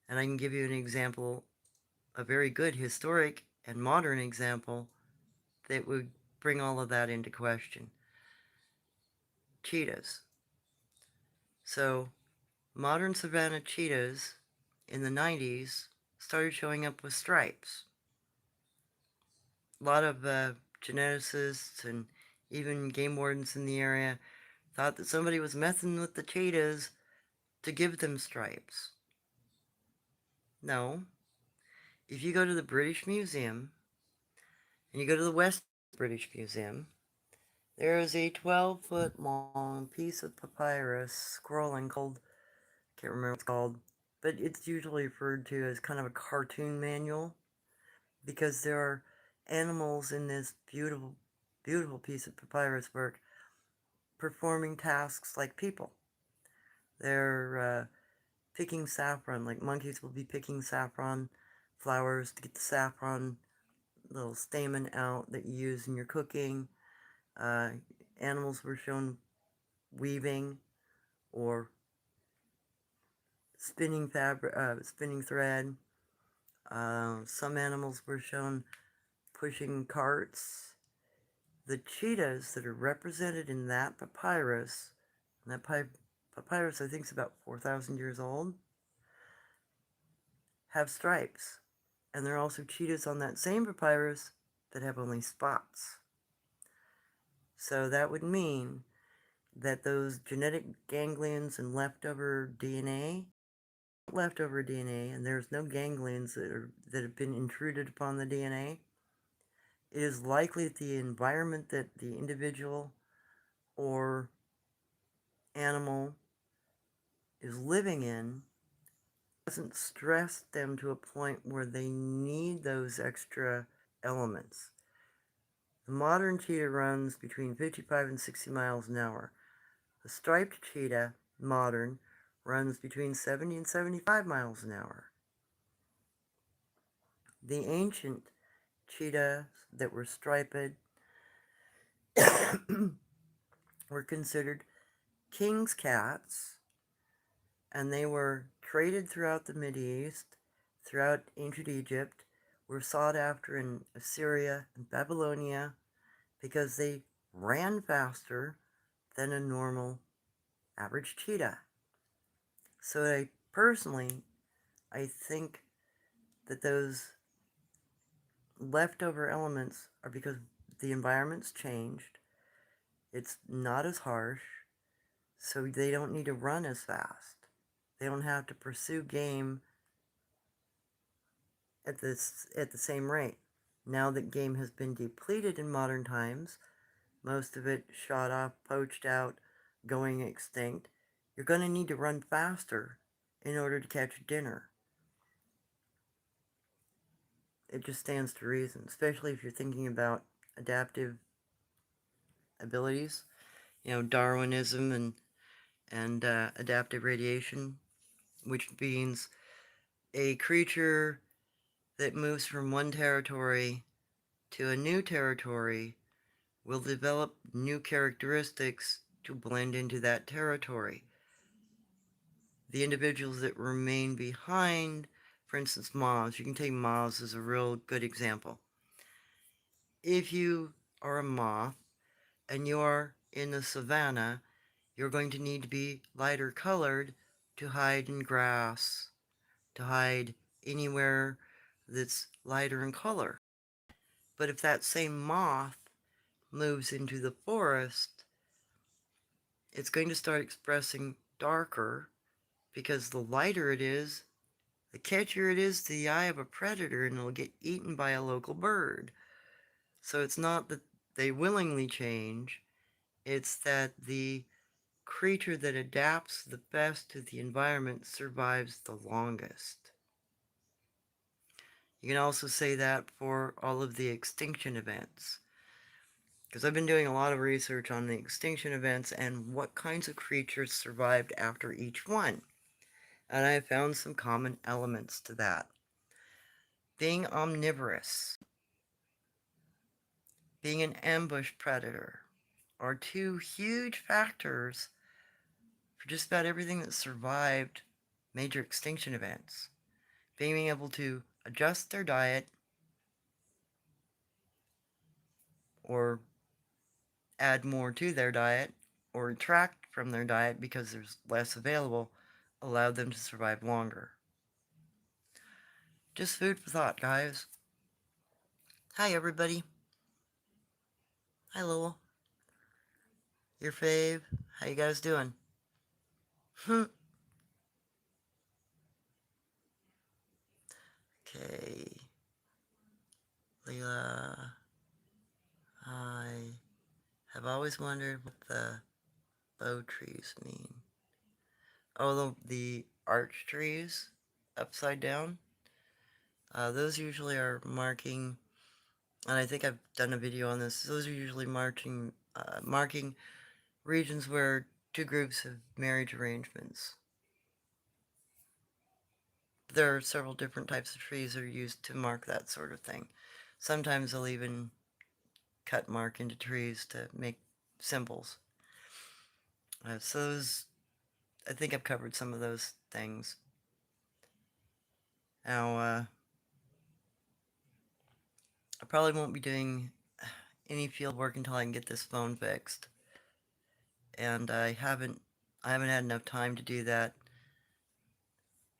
And I can give you an example, a very good historic and modern example that would bring all of that into question. Cheetahs. So, modern savanna cheetahs in the 90s started showing up with stripes. A lot of geneticists and even game wardens in the area thought that somebody was messing with the cheetahs to give them stripes. No. If you go to the British Museum, and you go to the West British Museum, there is a 12-foot long piece of papyrus scrolling called, can't remember what it's called, but it's usually referred to as kind of a cartoon manual, because there are animals in this beautiful, beautiful piece of papyrus work performing tasks like people. They're picking saffron, like monkeys will be picking saffron flowers to get the saffron little stamen out that you use in your cooking. Animals were shown weaving or spinning fabric, spinning thread. Some animals were shown pushing carts. The cheetahs that are represented in that papyrus, and that papyrus I think is about 4,000 years old, have stripes. And there are also cheetahs on that same papyrus that have only spots. So that would mean that those genetic ganglions and leftover DNA, and there's no ganglions that have been intruded upon the DNA, it is likely that the environment that the individual or animal is living in doesn't stress them to a point where they need those extra elements. The modern cheetah runs between 55 and 60 miles an hour. The striped cheetah, modern, runs between 70 and 75 miles an hour. The ancient cheetahs that were striped were considered king's cats, and they were traded throughout the Mideast, throughout ancient Egypt, were sought after in Assyria and Babylonia because they ran faster than a normal average cheetah. So I think that those leftover elements are because the environment's changed. It's not as harsh, so they don't need to run as fast. They don't have to pursue game at the same rate. Now that game has been depleted in modern times, most of it shot off, poached out, going extinct, you're going to need to run faster in order to catch dinner. It just stands to reason, especially if you're thinking about adaptive abilities, Darwinism and adaptive radiation, which means a creature that moves from one territory to a new territory will develop new characteristics to blend into that territory. The individuals that remain behind, for instance, moths, you can take moths as a real good example. If you are a moth and you are in the savannah, you're going to need to be lighter colored to hide in grass, to hide anywhere that's lighter in color. But if that same moth moves into the forest, it's going to start expressing darker because the lighter it is, the catchier it is to the eye of a predator, and it'll get eaten by a local bird. So it's not that they willingly change, it's that the creature that adapts the best to the environment survives the longest. You can also say that for all of the extinction events, because I've been doing a lot of research on the extinction events and what kinds of creatures survived after each one. And I found some common elements to that. Being omnivorous, being an ambush predator, are two huge factors for just about everything that survived major extinction events. Being able to adjust their diet or add more to their diet or retract from their diet because there's less available allowed them to survive longer. Just food for thought, guys. Hi, everybody. Hi, Lowell. Your fave. How you guys doing? Okay. Leela, I have always wondered what the bow trees mean. Oh, the arch trees upside down. Those usually are marking, and I think I've done a video on this. Those are usually marking regions where two groups have marriage arrangements. There are several different types of trees that are used to mark that sort of thing. Sometimes they'll even cut mark into trees to make symbols. So those, I think I've covered some of those things. Now, I probably won't be doing any field work until I can get this phone fixed. And I haven't had enough time to do that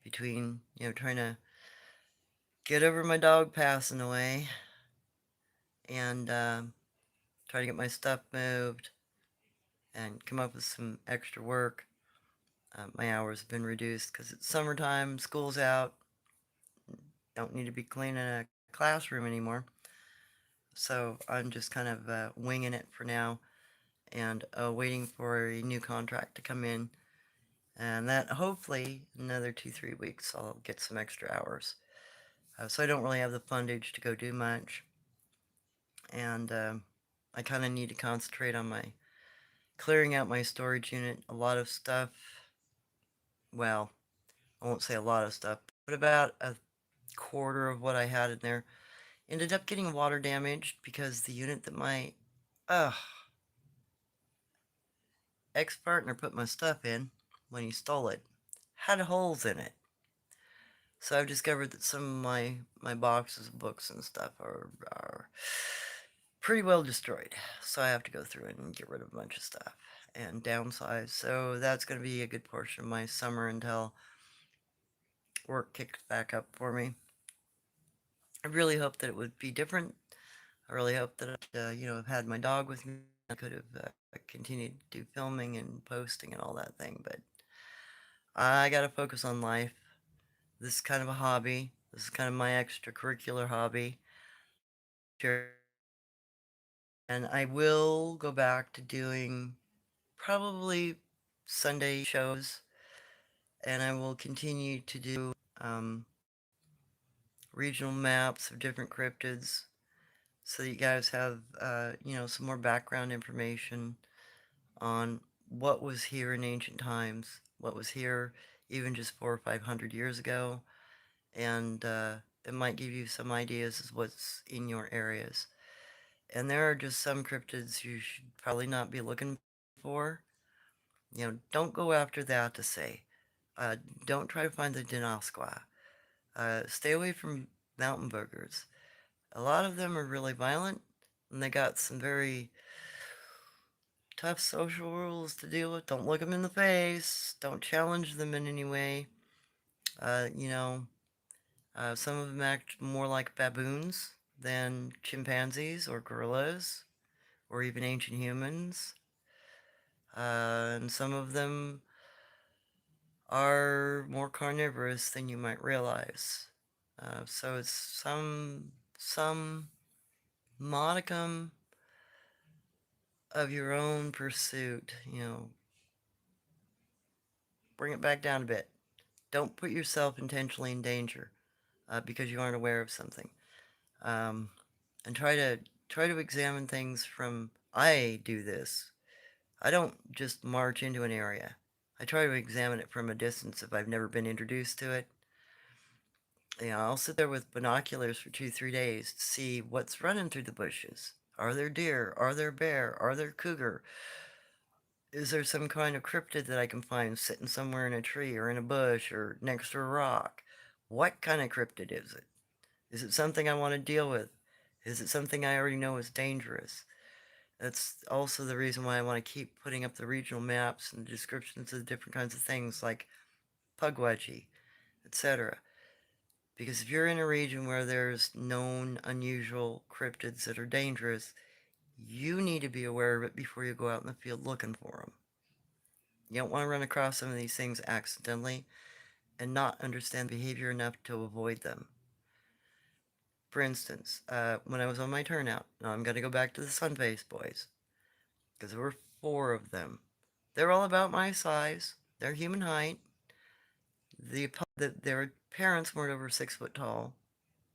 between, trying to get over my dog passing away and try to get my stuff moved and come up with some extra work. My hours have been reduced because it's summertime, school's out, don't need to be cleaning a classroom anymore. So I'm just kind of winging it for now and waiting for a new contract to come in. And that hopefully another 2, 3 weeks I'll get some extra hours. So I don't really have the fundage to go do much. And I kind of need to concentrate on my clearing out my storage unit. A lot of stuff, well, I won't say a lot of stuff, but about a quarter of what I had in there ended up getting water damaged because the unit that my uh, ex-partner put my stuff in when he stole it had holes in it. So I've discovered that some of my boxes of books and stuff are pretty well destroyed. So I have to go through and get rid of a bunch of stuff and downsize. So that's going to be a good portion of my summer until work kicks back up for me. I really hope that it would be different. I really hope that I've had my dog with me. I could have continued to do filming and posting and all that thing, but I got to focus on life. This is kind of a hobby. This is kind of my extracurricular hobby. Sure. And I will go back to doing probably Sunday shows, and I will continue to do regional maps of different cryptids so that you guys have, some more background information on what was here in ancient times, what was here even just 400 or 500 years ago, and it might give you some ideas as what's in your areas. And there are just some cryptids you should probably not be looking for. Don't go after that to say. Uh, don't try to find the Dinosqua. Stay away from mountain boogers. A lot of them are really violent, and they got some very tough social rules to deal with. Don't look them in the face. Don't challenge them in any way. Uh, you know, some of them act more like baboons than chimpanzees or gorillas or even ancient humans. And some of them are more carnivorous than you might realize. So it's some modicum of your own pursuit. Bring it back down a bit. Don't put yourself intentionally in danger because you aren't aware of something. Um, and try to examine things from. I do this. I don't just march into an area. I try to examine it from a distance if I've never been introduced to it. I'll sit there with binoculars for 2, 3 days to see what's running through the bushes. Are there deer? Are there bear? Are there cougar? Is there some kind of cryptid that I can find sitting somewhere in a tree or in a bush or next to a rock? What kind of cryptid is it? Is it something I want to deal with? Is it something I already know is dangerous? That's also the reason why I want to keep putting up the regional maps and the descriptions of the different kinds of things like pugwudgie, etc. Because if you're in a region where there's known unusual cryptids that are dangerous, you need to be aware of it before you go out in the field looking for them. You don't want to run across some of these things accidentally and not understand behavior enough to avoid them. For instance, when I was on my turnout, now I'm going to go back to the Sunface boys, because there were 4 of them. They're all about my size. They're human height. Their parents weren't over 6 foot tall.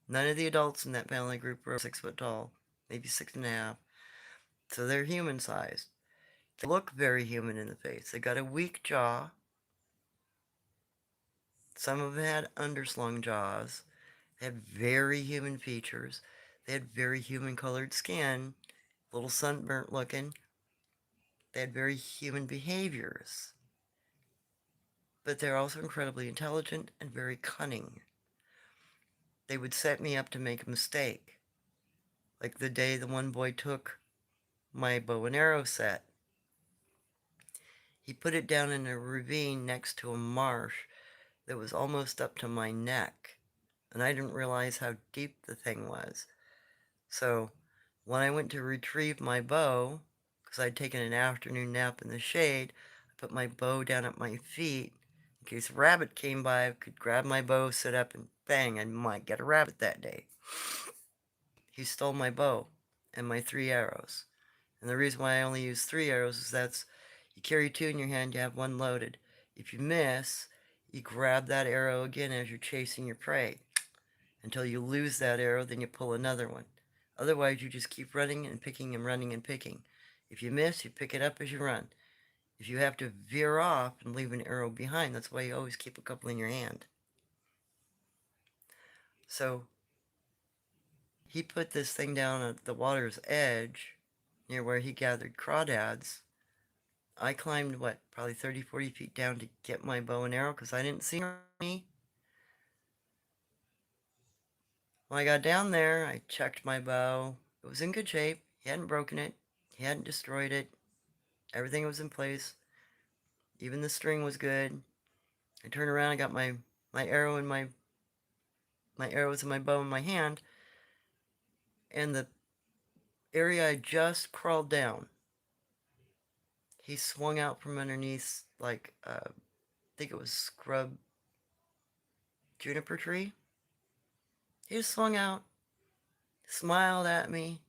None of the adults in that family group were over 6 foot tall, maybe 6.5. So they're human sized. They look very human in the face. They got a weak jaw. Some of them had underslung jaws. They had very human features. They had very human colored skin, a little sunburnt looking. They had very human behaviors. But they're also incredibly intelligent and very cunning. They would set me up to make a mistake. Like the day the one boy took my bow and arrow set. He put it down in a ravine next to a marsh that was almost up to my neck, and I didn't realize how deep the thing was. So when I went to retrieve my bow, because I'd taken an afternoon nap in the shade, I put my bow down at my feet in case a rabbit came by. I could grab my bow, sit up, and bang, I might get a rabbit that day. He stole my bow and my 3 arrows. And the reason why I only use 3 arrows is that's you carry two in your hand, you have one loaded. If you miss, you grab that arrow again as you're chasing your prey until you lose that arrow, then you pull another one. Otherwise, you just keep running and picking and running and picking. If you miss, you pick it up as you run. If you have to veer off and leave an arrow behind, that's why you always keep a couple in your hand. So he put this thing down at the water's edge near where he gathered crawdads. I climbed, what, probably 30, 40 feet down to get my bow and arrow because I didn't see me. When I got down there, I checked my bow. It was in good shape. He hadn't broken it. He hadn't destroyed it. Everything was in place. Even the string was good. I turned around, I got my arrow in my arrows and my bow in my hand, and the area I just crawled down, he swung out from underneath like I think it was scrub juniper tree. He just swung out, smiled at me,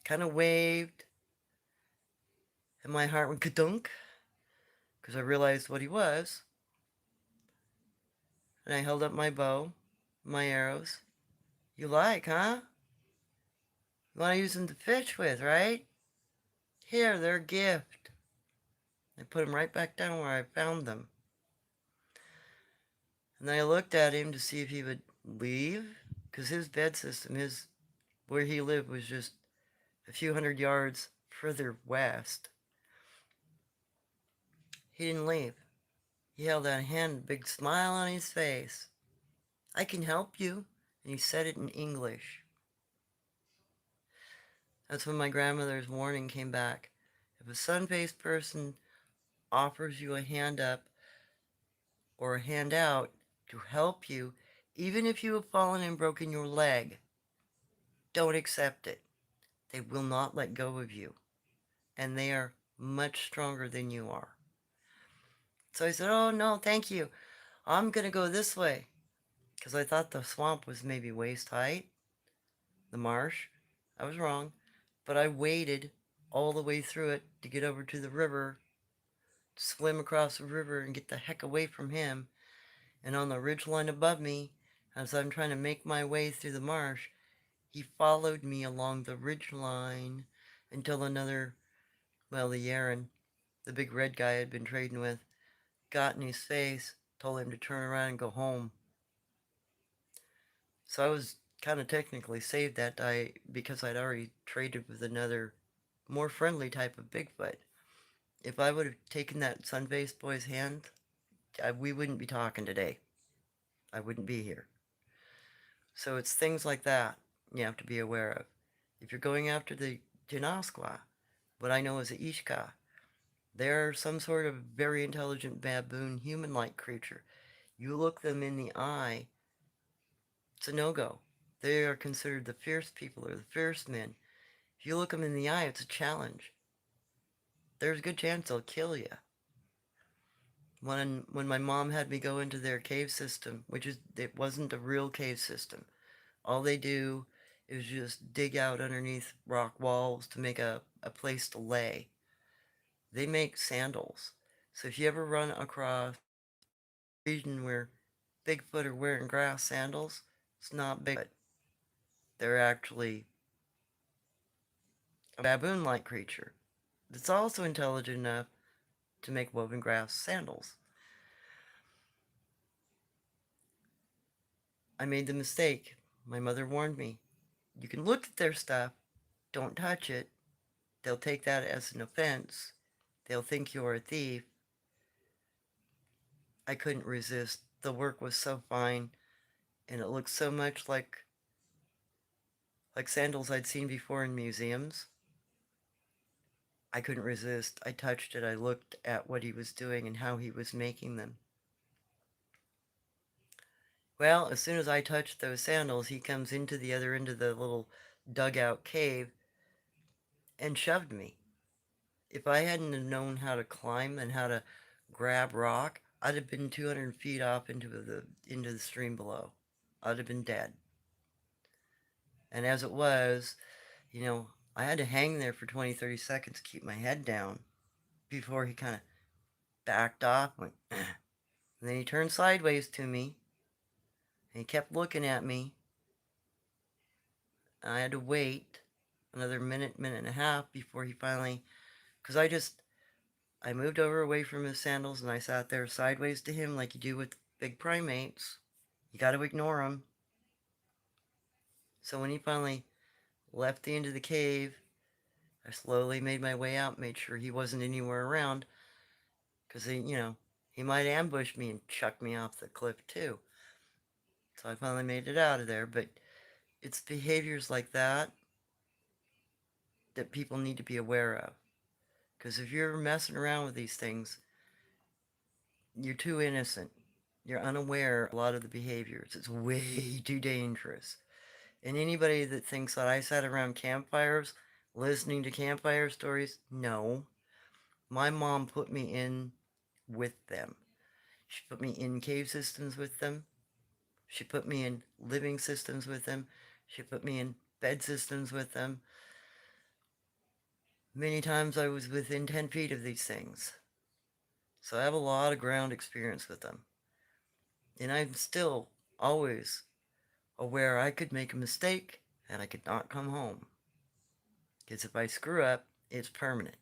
kind of waved, and my heart went kadunk because I realized what he was. And I held up my bow, my arrows. You like, huh? You want to use them to fish with, right? Here, they're a gift. I put them right back down where I found them. And then I looked at him to see if he would leave, because his bed system, where he lived was just a few hundred yards further west. He didn't leave. He held out a hand, a big smile on his face. I can help you. And he said it in English. That's when my grandmother's warning came back. If a sun-faced person offers you a hand up or a hand out to help you, even if you have fallen and broken your leg, don't accept it. They will not let go of you. And they are much stronger than you are. So I said, oh no, thank you. I'm going to go this way. Because I thought the swamp was maybe waist height, the marsh. I was wrong. But I waded all the way through it to get over to the river, swim across the river and get the heck away from him. And on the ridgeline above me, as I'm trying to make my way through the marsh, he followed me along the ridgeline until another, well, the Yaren, the big red guy I'd been trading with, got in his face, told him to turn around and go home. So I was kind of technically saved that day because I'd already traded with another, more friendly type of Bigfoot. If I would have taken that sun-faced boy's hand, we wouldn't be talking today. I wouldn't be here. So it's things like that you have to be aware of. If you're going after the Jinaskwa, what I know is a Ishka, they're some sort of very intelligent baboon, human-like creature. You look them in the eye, it's a no-go. They are considered the fierce people or the fierce men. If you look them in the eye, it's a challenge. There's a good chance they'll kill you. When my mom had me go into their cave system, it wasn't a real cave system. All they do is just dig out underneath rock walls to make a place to lay. They make sandals. So if you ever run across a region where Bigfoot are wearing grass sandals, it's not Bigfoot. They're actually a baboon-like creature that's also intelligent enough to make woven grass sandals. I made the mistake. My mother warned me. You can look at their stuff, don't touch it. They'll take that as an offense. They'll think you're a thief. I couldn't resist. The work was so fine, and it looked so much like like sandals I'd seen before in museums. I couldn't resist. I touched it. I looked at what he was doing and how he was making them. Well, as soon as I touched those sandals, he comes into the other end of the little dugout cave and shoved me. If I hadn't have known how to climb and how to grab rock, I'd have been 200 feet off into the stream below. I'd have been dead. And as it was, you know, I had to hang there for 20, 30 seconds to keep my head down before he kind of backed off, went, and then he turned sideways to me, and he kept looking at me. And I had to wait another minute, minute and a half before he finally, because I moved over away from his sandals and I sat there sideways to him like you do with big primates. You got to ignore him. So when he finally left the end of the cave, I slowly made my way out, made sure he wasn't anywhere around, because he might ambush me and chuck me off the cliff too. So I finally made it out of there, but it's behaviors like that that people need to be aware of. Because if you're messing around with these things, you're too innocent. You're unaware of a lot of the behaviors. It's way too dangerous. And anybody that thinks that I sat around campfires listening to campfire stories, no. My mom put me in with them. She put me in cave systems with them. She put me in living systems with them. She put me in bed systems with them. Many times I was within 10 feet of these things. So I have a lot of ground experience with them. And I'm still always aware I could make a mistake and I could not come home. Because if I screw up, it's permanent.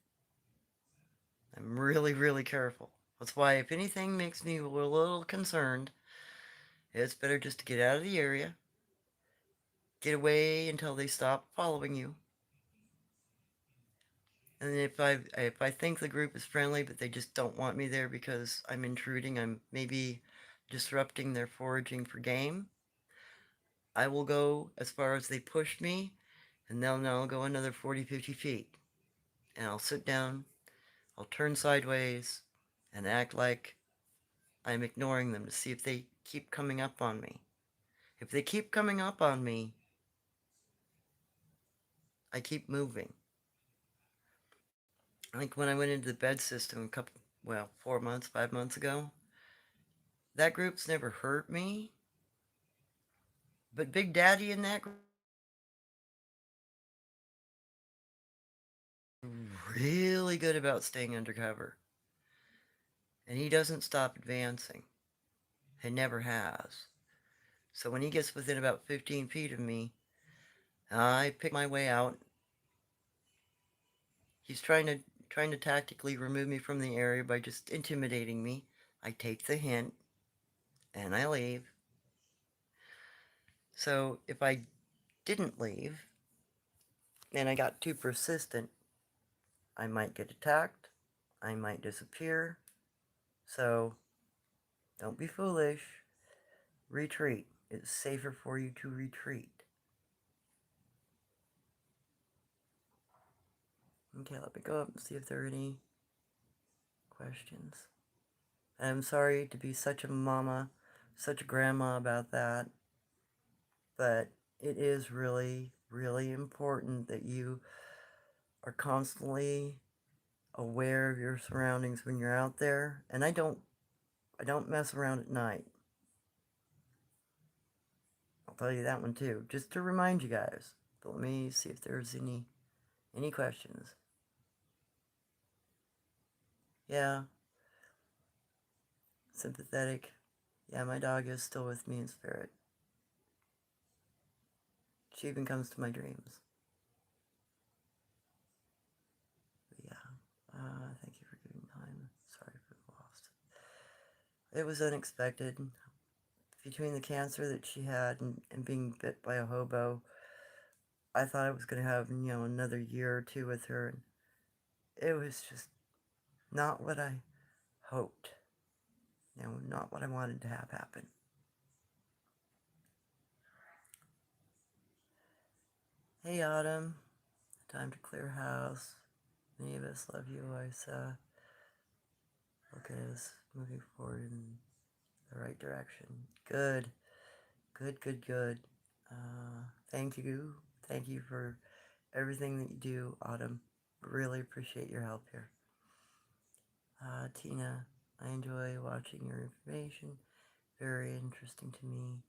I'm really, really careful. That's why if anything makes me a little concerned, it's better just to get out of the area, get away until they stop following you. And if I think the group is friendly, but they just don't want me there because I'm intruding, I'm maybe disrupting their foraging for game, I will go as far as they push me, and then I'll go another 40, 50 feet. And I'll sit down, I'll turn sideways, and act like I'm ignoring them to see if they keep coming up on me. If they keep coming up on me, I keep moving. Like when I went into the bed system 4 months, 5 months ago, that group's never hurt me. But Big Daddy in that group really good about staying undercover. And he doesn't stop advancing. He never has. So when he gets within about 15 feet of me, I pick my way out. He's trying to tactically remove me from the area by just intimidating me. I take the hint and I leave. So if I didn't leave and I got too persistent, I might get attacked. I might disappear. So don't be foolish. Retreat. It's safer for you to retreat. Okay, let me go up and see if there are any questions. I'm sorry to be such a mama, such a grandma about that, but it is really, really important that you are constantly aware of your surroundings when you're out there. And I don't mess around at night. I'll tell you that one too, just to remind you guys. But let me see if there's any questions. Yeah. Sympathetic. Yeah, my dog is still with me in spirit. She even comes to my dreams. But yeah. Thank you for giving time. Sorry for the loss. It was unexpected. Between the cancer that she had and being bit by a hobo, I thought I was going to have, another year or two with her. And it was just not what I hoped. Not what I wanted to have happen. Hey, Autumn. Time to clear house. Many of us love you. Always look at us moving forward in the right direction. Good. Good, good, good. Thank you. Thank you for everything that you do, Autumn. Really appreciate your help here. Tina, I enjoy watching your information. Very interesting to me.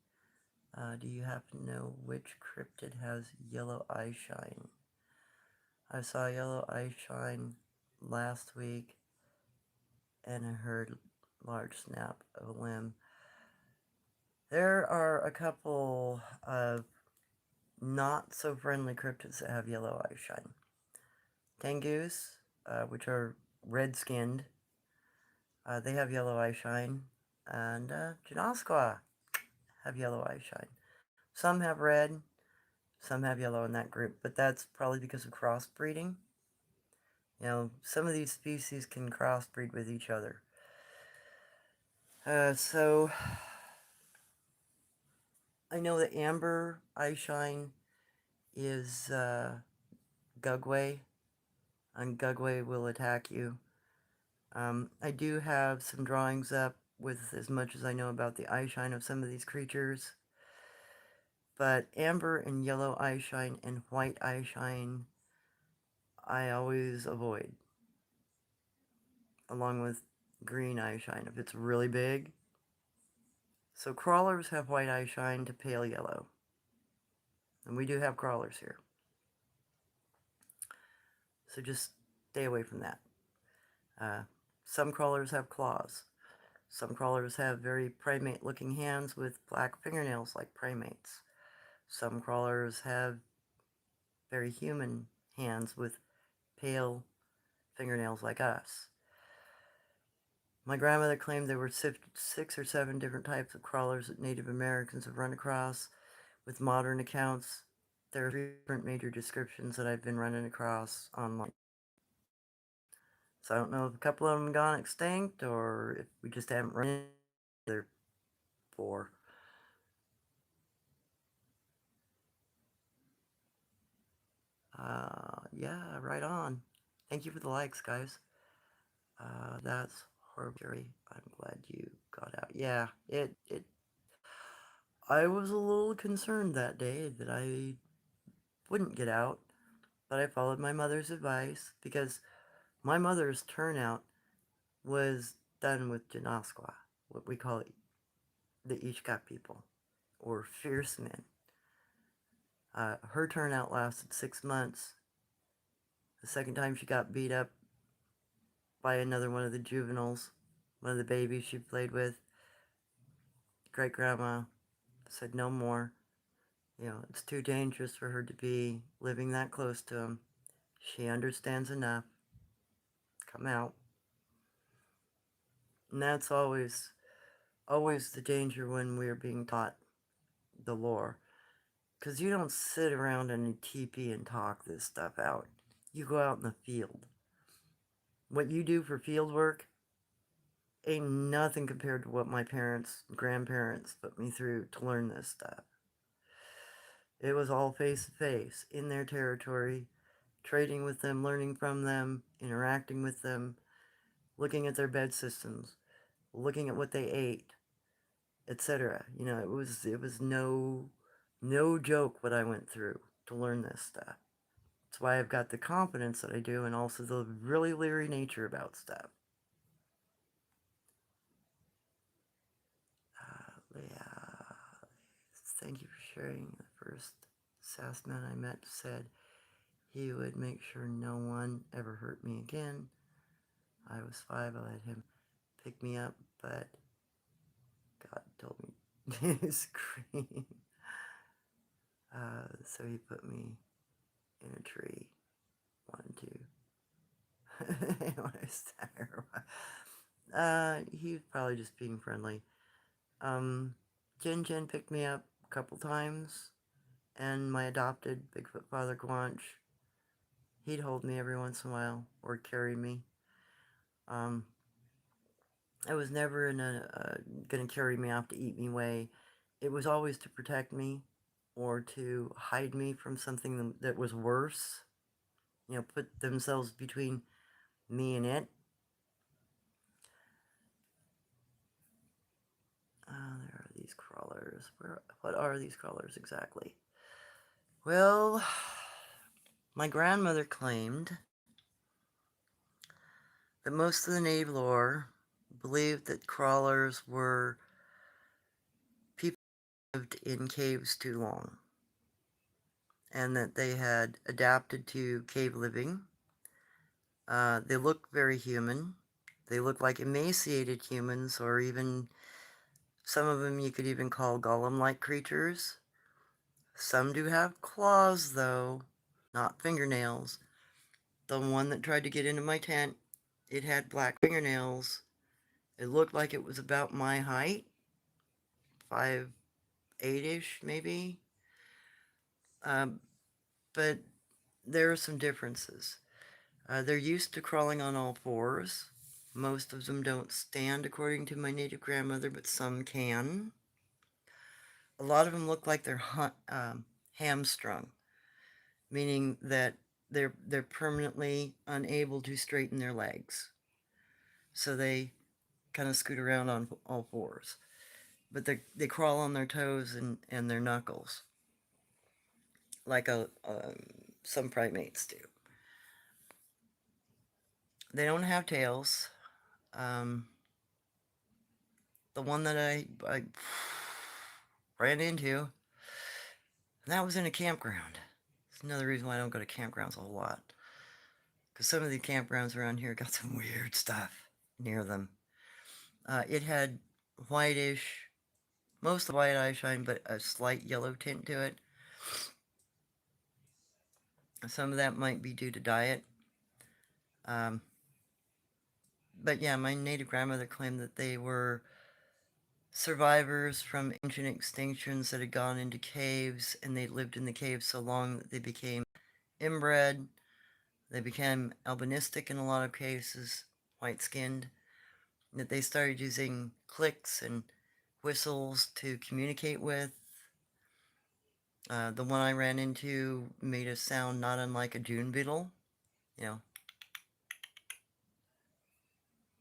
Do you happen to know which cryptid has yellow eye shine? I saw yellow eye shine last week and I heard large snap of a limb. There are a couple of not so friendly cryptids that have yellow eye shine. Tengus, which are red skinned, they have yellow eye shine. And Janosqua have yellow eye shine. Some have red, some have yellow in that group, but that's probably because of crossbreeding. You know, some of these species can crossbreed with each other. So I know that amber eyeshine is Gugway, and Gugway will attack you. I do have some drawings up with as much as I know about the eyeshine of some of these creatures. But amber and yellow eyeshine and white eyeshine, I always avoid, along with green eyeshine if it's really big. So crawlers have white eyeshine to pale yellow. And we do have crawlers here. So just stay away from that. Some crawlers have claws. Some crawlers have very primate-looking hands with black fingernails like primates. Some crawlers have very human hands with pale fingernails like us. My grandmother claimed there were 6 or 7 different types of crawlers that Native Americans have run across. With modern accounts, there are 3 different major descriptions that I've been running across online. So I don't know if a couple of them gone extinct or if we just haven't run into their 4. Yeah, right on. Thank you for the likes, guys. That's horrible. I'm glad you got out. Yeah, I was a little concerned that day that I wouldn't get out, but I followed my mother's advice because my mother's turnout was done with Janasqua, what we call it, the Ishka people, or fierce men. Her turnout lasted 6 months. The second time she got beat up by another one of the juveniles, one of the babies she played with. Great grandma said no more. You know, it's too dangerous for her to be living that close to him. She understands enough. Come out. And that's always the danger when we're being taught the lore. Because you don't sit around in a teepee and talk this stuff out. You go out in the field. What you do for field work ain't nothing compared to what my parents, grandparents put me through to learn this stuff. It was all face to face, in their territory, trading with them, learning from them, interacting with them, looking at their bed systems, looking at what they ate, etc. You know, it was no joke what I went through to learn this stuff. That's why I've got the confidence that I do and also the really leery nature about stuff. Leah, thank you for sharing. The first SAS man I met said he would make sure no one ever hurt me again. I was 5, I let him pick me up, but God told me to scream. So he put me in a tree. 1, 2. He was probably just being friendly. Jin picked me up a couple times, and my adopted Bigfoot father, Guanch, he'd hold me every once in a while, or carry me. I was never in a gonna carry me off to eat me way. It was always to protect me. or to hide me from something that was worse, put themselves between me and it. There are these crawlers. What are these crawlers exactly? Well, my grandmother claimed that most of the native lore believed that crawlers were people who lived in caves too long, and that they had adapted to cave living. They look very human. They look like emaciated humans, or even some of them you could even call golem-like creatures. Some do have claws, though, not fingernails. The one that tried to get into my tent, it had black fingernails. It looked like it was about my height, 5'8" maybe. Um, but there are some differences. They're used to crawling on all fours. Most of them don't stand, according to my native grandmother, but some can. A lot of them look like they're hamstrung, meaning that they're permanently unable to straighten their legs. So they kind of scoot around on all fours. But they crawl on their toes and their knuckles, like some primates do. They don't have tails. Um, the one that I ran into, and that was in a campground. It's another reason why I don't go to campgrounds a whole lot. Because some of the campgrounds around here got some weird stuff near them. It had whitish, mostly white eye shine, but a slight yellow tint to it. Some of that might be due to diet. Um, but yeah, my native grandmother claimed that they were survivors from ancient extinctions that had gone into caves, and they lived in the caves so long that they became inbred. They became albinistic in a lot of cases, white-skinned. That they started using clicks and whistles to communicate with. The one I ran into made a sound not unlike a June beetle, you know.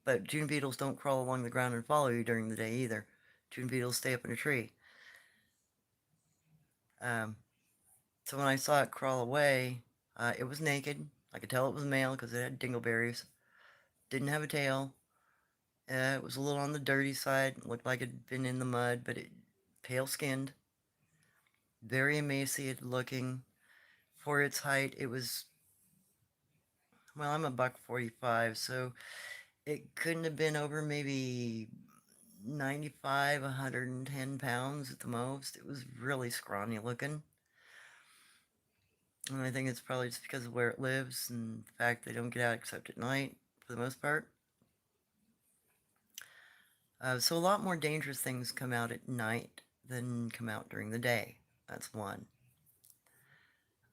But June beetles don't crawl along the ground and follow you during the day either. June beetles stay up in a tree. So when I saw it crawl away, it was naked. I could tell it was male because it had dingleberries. Didn't have a tail. It was a little on the dirty side. Looked like it had been in the mud, but it pale skinned. Very emaciated looking. For its height, it was, well, I'm a buck 45, so it couldn't have been over maybe 95, 110 pounds at the most. It was really scrawny looking. And I think it's probably just because of where it lives and the fact they don't get out except at night, for the most part. So a lot more dangerous things come out at night than come out during the day. That's one.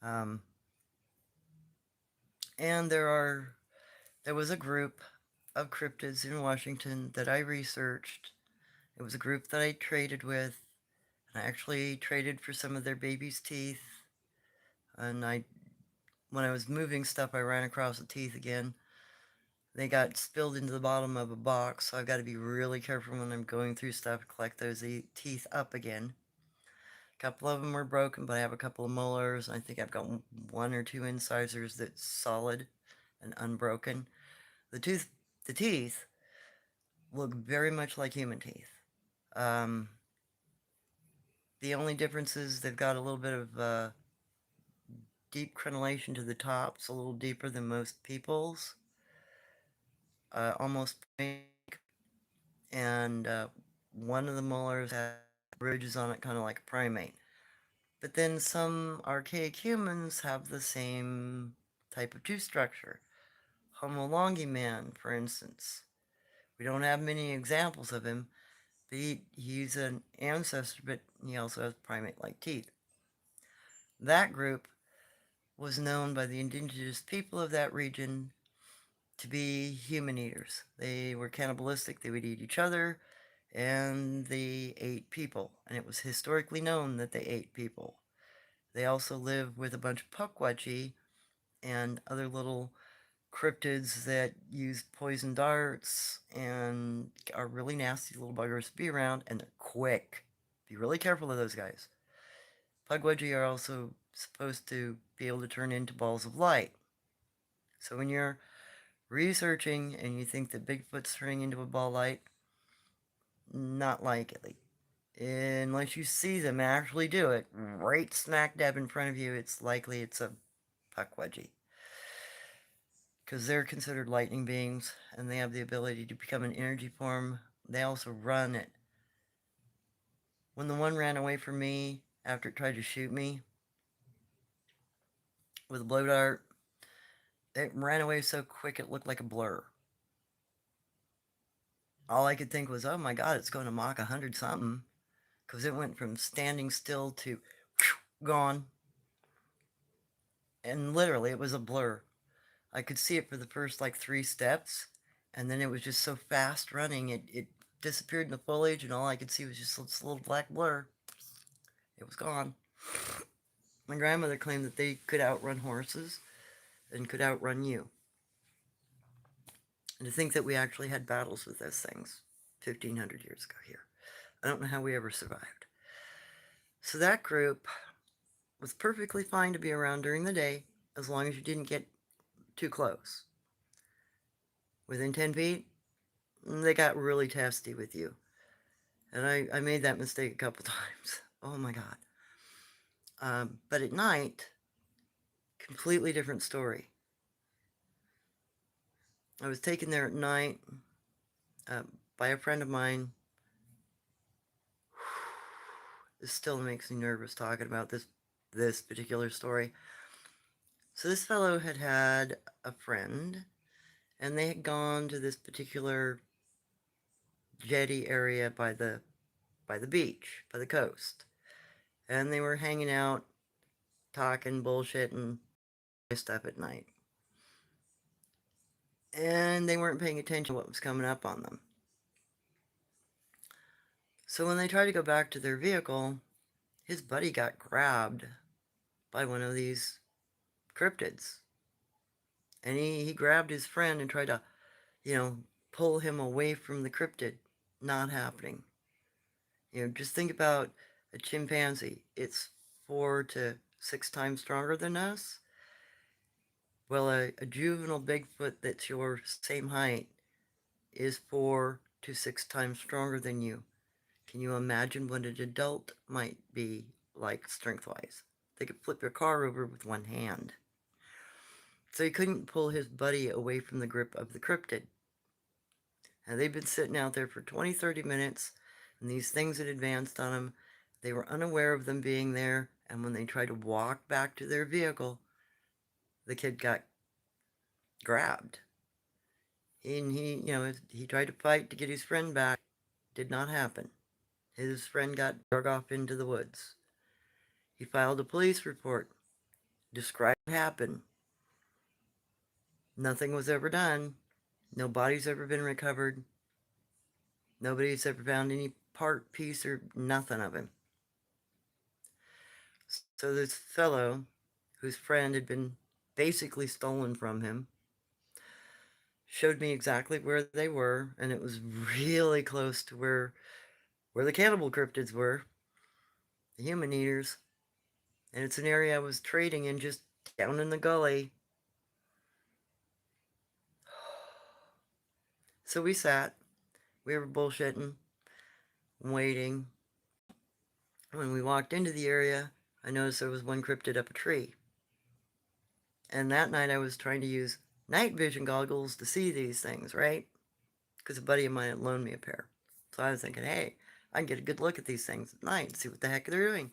And there was a group of cryptids in Washington that I researched. It was a group that I traded with, and I actually traded for some of their babies' teeth. And when I was moving stuff, I ran across the teeth again. They got spilled into the bottom of a box, so I've got to be really careful when I'm going through stuff to collect those teeth up again. A couple of them were broken, but I have a couple of molars. I think I've got one or two incisors that's solid and unbroken. The teeth look very much like human teeth. The only difference is they've got a little bit of deep crenellation to the tops, a little deeper than most people's. Almost pink. And one of the molars has ridges on it, kind of like a primate. But then some archaic humans have the same type of tooth structure. Homo longi man, for instance. We don't have many examples of him, but he's an ancestor, but he also has primate-like teeth. That group was known by the indigenous people of that region to be human eaters. They were cannibalistic, they would eat each other, and they ate people. And it was historically known that they ate people. They also live with a bunch of pukwudgie and other little cryptids that use poison darts and are really nasty little buggers to be around, and they're quick. Be really careful of those guys. Pukwudgie are also supposed to be able to turn into balls of light. So when you're researching and you think that Bigfoot's turning into a ball of light, not likely. Unless you see them actually do it right smack dab in front of you, it's likely it's a pukwudgie. Because they're considered lightning beings and they have the ability to become an energy form. They also run it. When the one ran away from me after it tried to shoot me with a blow dart, it ran away so quick it looked like a blur. All I could think was, oh my god, it's going to Mach 100 something. Because it went from standing still to gone. And literally, it was a blur. I could see it for the first like 3 steps, and then it was just so fast running, it disappeared in the foliage, and all I could see was just this little black blur. It was gone. My grandmother claimed that they could outrun horses and could outrun you. And to think that we actually had battles with those things 1,500 years ago here. I don't know how we ever survived. So that group was perfectly fine to be around during the day as long as you didn't get too close. Within 10 feet, they got really testy with you. And I made that mistake a couple times. Oh my God. But at night, completely different story. I was taken there at night uh, by a friend of mine. This still makes me nervous talking about this particular story. So this fellow had had a friend, and they had gone to this particular jetty area by the beach, by the coast. And they were hanging out, talking bullshit and stuff at night. And they weren't paying attention to what was coming up on them. So when they tried to go back to their vehicle, his buddy got grabbed by one of these cryptids. And he grabbed his friend and tried to, pull him away from the cryptid. Not happening. Just think about a chimpanzee. It's 4 to 6 times stronger than us. Well, a juvenile Bigfoot that's your same height is 4 to 6 times stronger than you. Can you imagine what an adult might be like strength-wise? They could flip your car over with one hand. So he couldn't pull his buddy away from the grip of the cryptid. And they'd been sitting out there for 20, 30 minutes, and these things had advanced on them. They were unaware of them being there, and when they tried to walk back to their vehicle, the kid got grabbed. And he tried to fight to get his friend back. Did not happen. His friend got drug off into the woods. He filed a police report, described what happened. Nothing was ever done. No body's ever been recovered. Nobody's ever found any part, piece, or nothing of him. So this fellow, whose friend had been basically stolen from him, showed me exactly where they were, and it was really close to where the cannibal cryptids were, the human eaters. And it's an area I was trading in, just down in the gully. So we sat. We were bullshitting, waiting. When we walked into the area, I noticed there was one cryptid up a tree. And that night I was trying to use night vision goggles to see these things, right? Because a buddy of mine had loaned me a pair. So I was thinking, hey, I can get a good look at these things at night and see what the heck they're doing.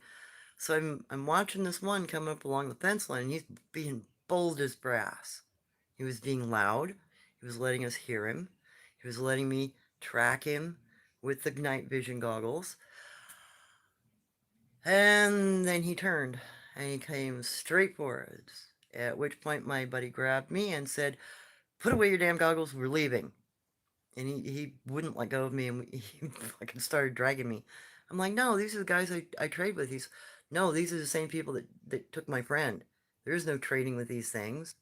So I'm watching this one come up along the fence line, and he's being bold as brass. He was being loud. He was letting us hear him. He was letting me track him with the night vision goggles. And then he turned, and he came straight for us. At which point my buddy grabbed me and said, "Put away your damn goggles, we're leaving." And he wouldn't let go of me, and he fucking started dragging me. I'm like, no, these are the guys I trade with. No, these are the same people that took my friend. There is no trading with these things.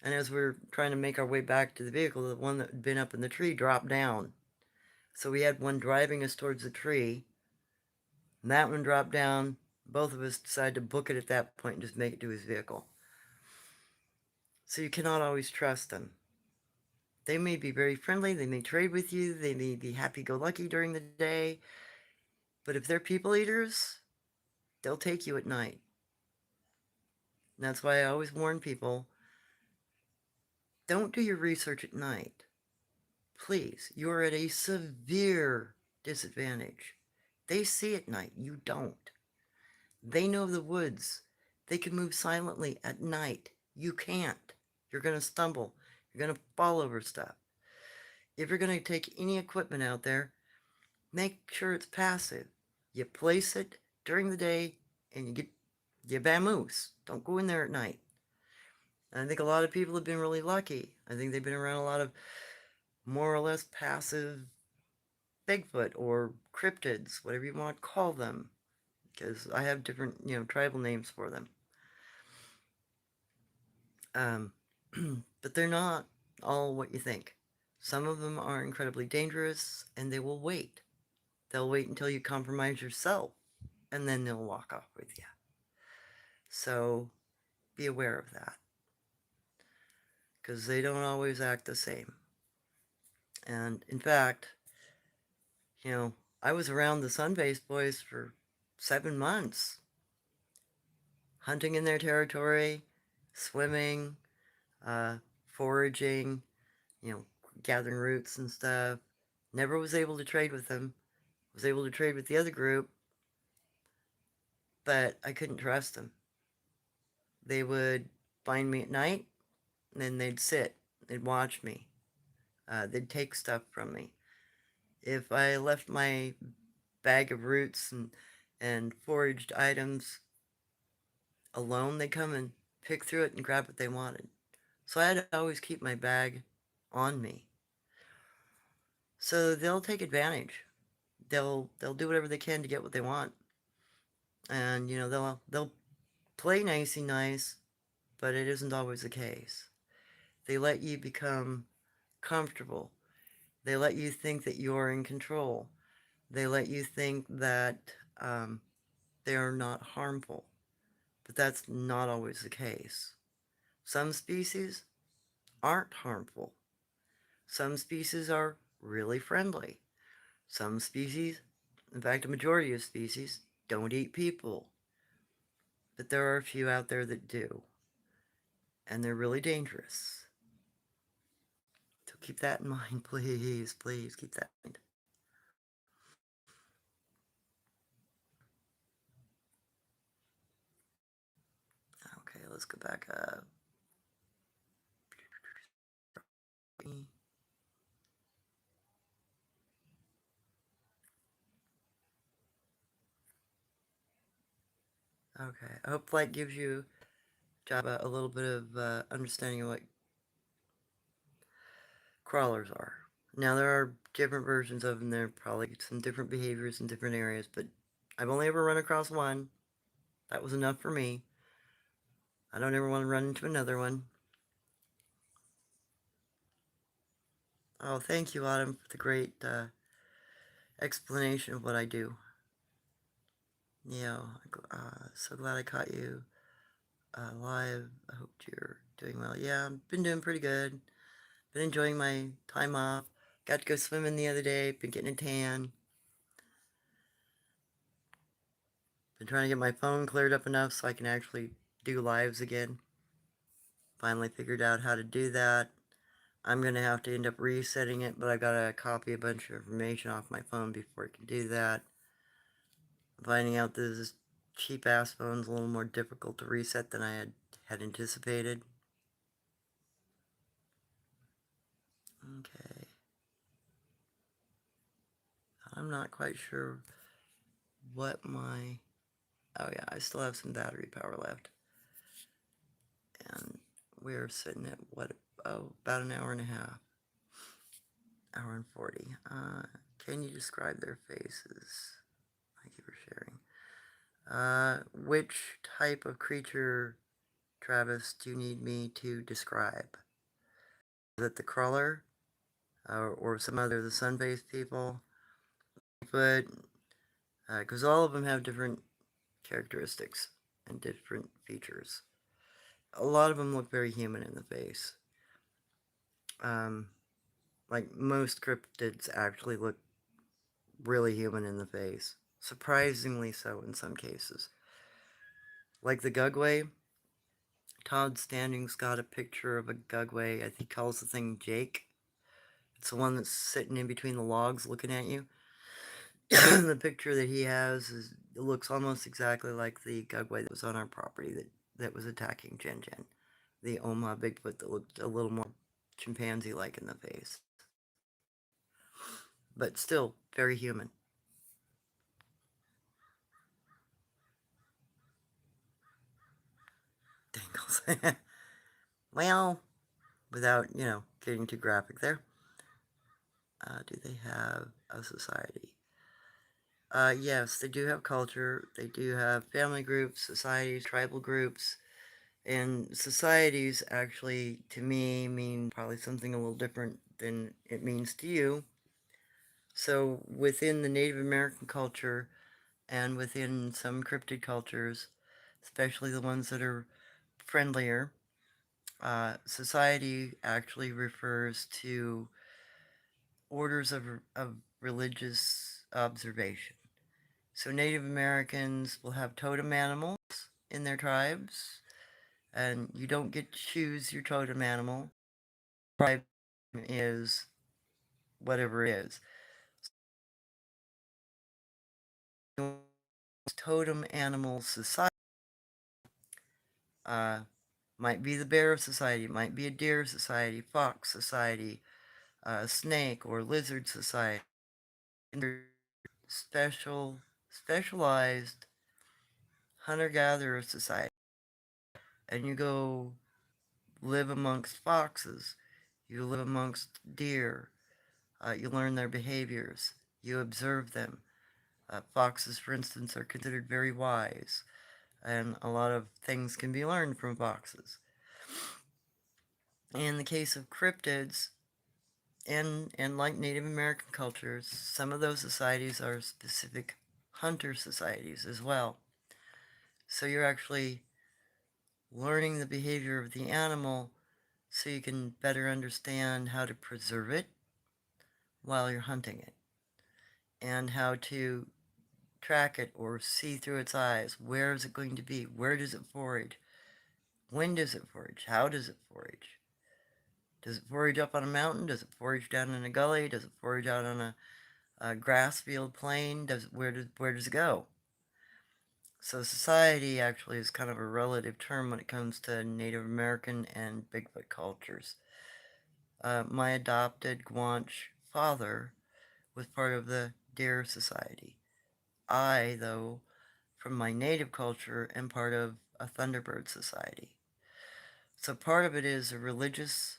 And as we were trying to make our way back to the vehicle, the one that had been up in the tree dropped down. So we had one driving us towards the tree, and that one dropped down. Both of us decided to book it at that point and just make it to his vehicle. So you cannot always trust them. They may be very friendly, they may trade with you, they may be happy-go-lucky during the day, but if they're people eaters, they'll take you at night. And that's why I always warn people, don't do your research at night. Please, you're at a severe disadvantage. They see at night, you don't. They know the woods. They can move silently at night. You can't. You're going to stumble. You're going to fall over stuff. If you're going to take any equipment out there, make sure it's passive. You place it during the day and you vamoose. Don't go in there at night. And I think a lot of people have been really lucky. I think they've been around a lot of more or less passive Bigfoot or cryptids, whatever you want to call them, because I have different, tribal names for them. But they're not all what you think. Some of them are incredibly dangerous, and they will wait. They'll wait until you compromise yourself, and then they'll walk off with you. So be aware of that, because they don't always act the same. And in fact, I was around the Sun-Based Boys for 7 months, hunting in their territory, swimming, foraging, gathering roots and stuff. Never was able to trade with them. Was able to trade with the other group, but I couldn't trust them. They would find me at night, and then they'd sit. They'd watch me. They'd take stuff from me. If I left my bag of roots and foraged items alone, they'd come and pick through it and grab what they wanted. So I had to always keep my bag on me. So they'll take advantage. They'll do whatever they can to get what they want. And they'll play nicey nice, but it isn't always the case. They let you become comfortable. They let you think that you're in control. They let you think that they are not harmful. But that's not always the case. Some species aren't harmful. Some species are really friendly. Some species, in fact, a majority of species, don't eat people. But there are a few out there that do. And they're really dangerous. So keep that in mind, please, please keep that in mind. Okay, let's go back up. Okay, I hope that gives you a little bit of understanding of what crawlers are. Now, there are different versions of them. There are probably some different behaviors in different areas, but I've only ever run across one. That was enough for me. I don't ever want to run into another one. Oh, thank you, Autumn, for the great explanation of what I do. So glad I caught you live. I hope you're doing well. Yeah, I've been doing pretty good. Been enjoying my time off. Got to go swimming the other day. Been getting a tan. Been trying to get my phone cleared up enough so I can actually do lives again. Finally figured out how to do that. I'm going to have to end up resetting it, but I got to copy a bunch of information off my phone before I can do that. Finding out this cheap-ass phone's a little more difficult to reset than I had anticipated. Okay. I'm not quite sure what my... Oh yeah, I still have some battery power left. And we're sitting at, about an hour and a half. Hour and 40. Can you describe their faces? Thank you for sharing. Which type of creature, Travis, do you need me to describe? Is it the crawler? Or some other the sun-based people? But, because all of them have different characteristics and different features. A lot of them look very human in the face. Um, like most cryptids actually look really human in the face. Surprisingly so in some cases. Like the Gugway, Todd Standing's got a picture of a Gugway. I think he calls the thing Jake. It's the one that's sitting in between the logs looking at you. The picture that he has it looks almost exactly like the Gugway that was on our property that was attacking Jen Jen. The Omaha Bigfoot that looked a little more chimpanzee-like in the face. But still very human. Dangles. Well, without, getting too graphic there. Do they have a society? Yes, they do have culture. They do have family groups, societies, tribal groups. And societies actually, to me, mean probably something a little different than it means to you. So within the Native American culture and within some cryptid cultures, especially the ones that are friendlier, society actually refers to orders of religious observation. So Native Americans will have totem animals in their tribes, and you don't get to choose your totem animal. Tribe is whatever it is. Totem animal society uh, might be the bear society, might be a deer society, fox society, snake or lizard society. Specialized hunter-gatherer society, and you go live amongst foxes, you live amongst deer, you learn their behaviors, you observe them. Foxes, for instance, are considered very wise, and a lot of things can be learned from foxes. In the case of cryptids, and like Native American cultures, some of those societies are specific hunter societies as well. So you're actually learning the behavior of the animal so you can better understand how to preserve it while you're hunting it, and how to track it or see through its eyes. Where is it going to be? Where does it forage? When does it forage? How does it forage? Does it forage up on a mountain? Does it forage down in a gully? Does it forage out on a grass field plain? Where does it go? So society actually is kind of a relative term when it comes to Native American and Bigfoot cultures. My adopted Guanche father was part of the Deer Society. I, though, from my native culture, am part of a Thunderbird Society. So part of it is a religious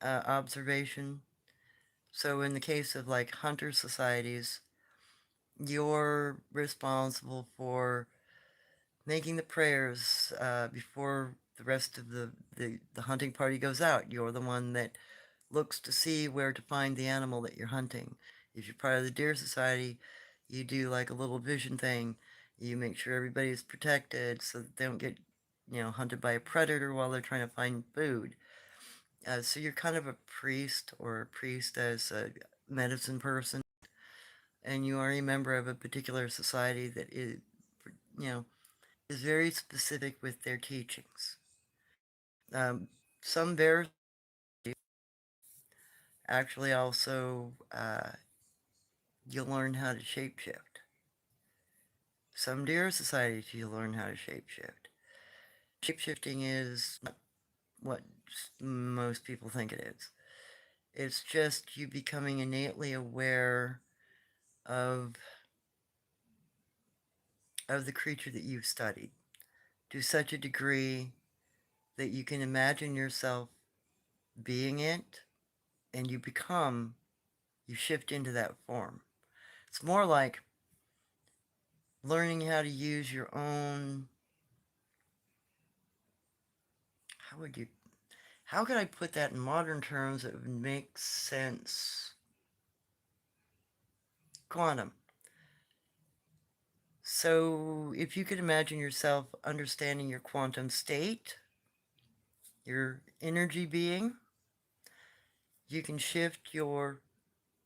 observation. So in the case of like hunter societies, you're responsible for making the prayers before the rest of the hunting party goes out. You're the one that looks to see where to find the animal that you're hunting. If you're part of the deer society, you do like a little vision thing. You make sure everybody's protected so that they don't get, hunted by a predator while they're trying to find food. So you're kind of a priest or a priestess, a medicine person, and you are a member of a particular society that you know, is very specific with their teachings. Um, some bears actually also you'll learn how to shapeshift. Some deer societies you learn how to shapeshift. Shapeshifting is not what most people think it is. It's just you becoming innately aware of the creature that you've studied to such a degree that you can imagine yourself being it, and you shift into that form. It's more like learning how to use your own, how would you, how could I put that in modern terms that would make sense? Quantum. So if you could imagine yourself understanding your quantum state, your energy being, you can shift your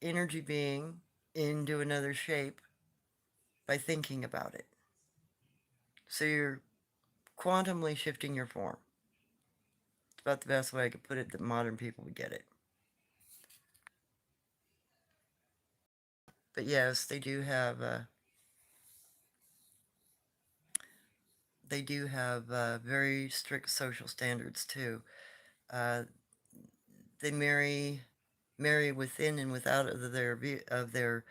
energy being into another shape by thinking about it. So you're quantumly shifting your form. It's about the best way I could put it that modern people would get it. But yes, they do have very strict social standards too. Uh, they marry within and without of their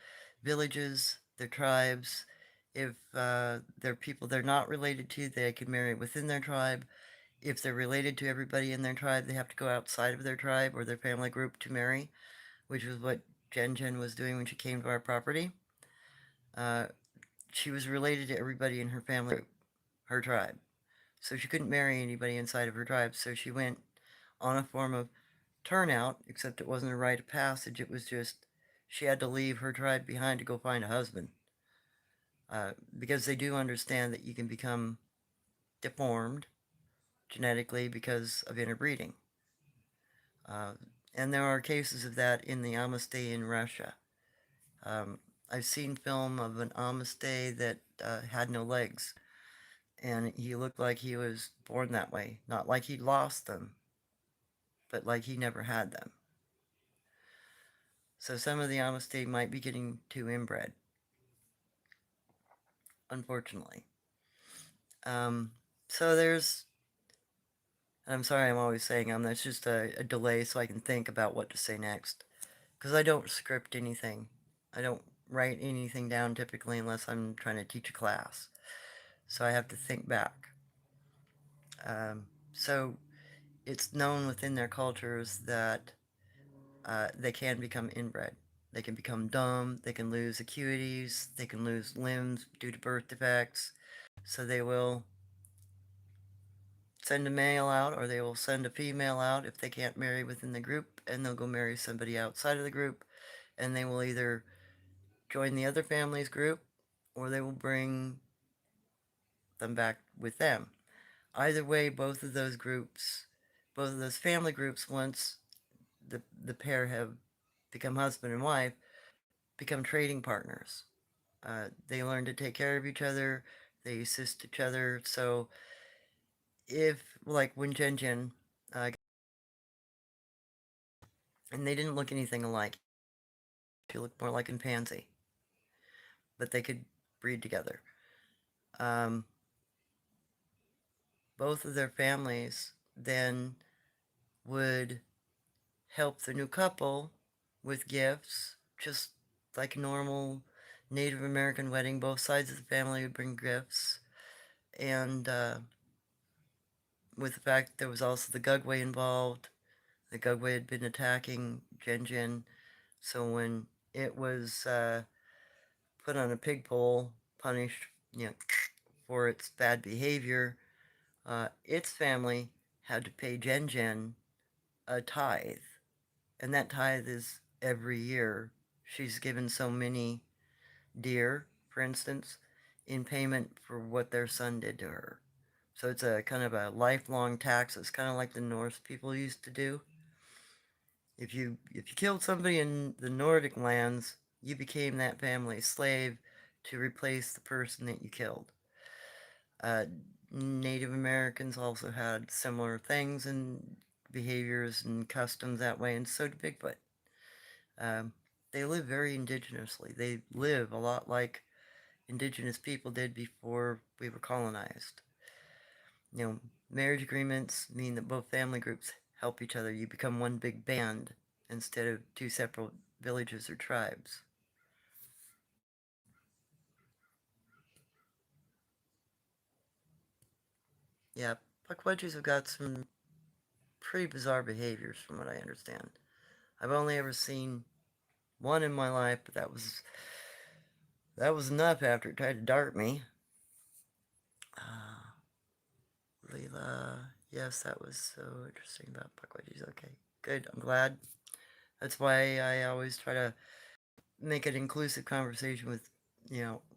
villages, their tribes. If they're people they're not related to, they can marry within their tribe. If they're related to everybody in their tribe, they have to go outside of their tribe or their family group to marry, which was what Jen Jen was doing when she came to our property. Uh, she was related to everybody in her family group, her tribe. So she couldn't marry anybody inside of her tribe, so she went on a form of turnout, except it wasn't a rite of passage. It was just she had to leave her tribe behind to go find a husband. Because they do understand that you can become deformed genetically because of interbreeding. Uh, and there are cases of that in the Amistay in Russia. Um, I've seen film of an Amistay that had no legs, and he looked like he was born that way. Not like he lost them, but like he never had them. So some of the Amistay might be getting too inbred, unfortunately. Um, so there's, I'm sorry I'm always saying that's just a delay so I can think about what to say next. Because I don't script anything. I don't write anything down typically unless I'm trying to teach a class. So I have to think back. So it's known within their cultures that they can become inbred. They can become dumb, they can lose acuities, they can lose limbs due to birth defects. So they will send a male out or they will send a female out if they can't marry within the group, and they'll go marry somebody outside of the group, and they will either join the other family's group or they will bring them back with them. Either way, both of those groups, both of those family groups, once the pair have become husband and wife, become trading partners. They learn to take care of each other, they assist each other. So if, like when Jen Jen, and they didn't look anything alike, she looked more like a pansy, but they could breed together. Um, both of their families then would help the new couple with gifts, just like a normal Native American wedding. Both sides of the family would bring gifts. And with the fact that there was also the Gugway involved, the Gugway had been attacking Jen Jen. So when it was put on a pig pole, punished, for its bad behavior, its family had to pay Jen Jen a tithe. And that tithe is every year. She's given so many deer, for instance, in payment for what their son did to her. So it's a kind of a lifelong tax. It's kind of like the Norse people used to do. If you killed somebody in the Nordic lands, you became that family's slave to replace the person that you killed. Native Americans also had similar things and behaviors and customs that way, and so did Bigfoot. Um, they live very indigenously. They live a lot like indigenous people did before we were colonized. Marriage agreements mean that both family groups help each other. You become one big band instead of two separate villages or tribes. Yeah, Pukwudgies have got some pretty bizarre behaviors from what I understand. I've only ever seen one in my life, but That was enough after it tried to dart me. Leela, yes, that was so interesting about Puckwudgies. Okay, good. I'm glad. That's why I always try to make an inclusive conversation with,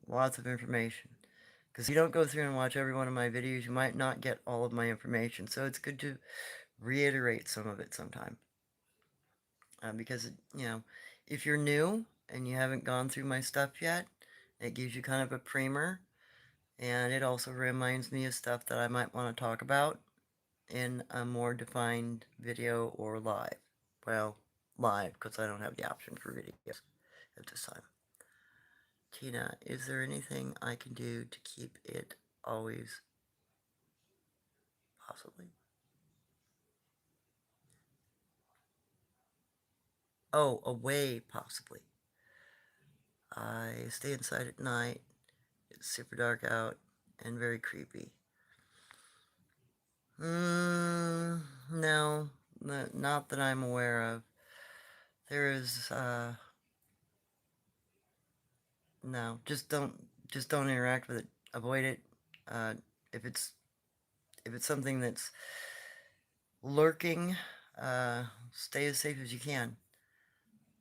lots of information. Because if you don't go through and watch every one of my videos, you might not get all of my information. So it's good to reiterate some of it sometime. Because, if you're new and you haven't gone through my stuff yet, it gives you kind of a primer. And it also reminds me of stuff that I might want to talk about in a more defined video or live. Well, live, because I don't have the option for videos at this time. Tina, is there anything I can do to keep it always possibly? Oh, away possibly. I stay inside at night. It's super dark out and very creepy. No, not that I'm aware of. There is, no, just don't interact with it. Avoid it. Uh, if it's something that's lurking, stay as safe as you can.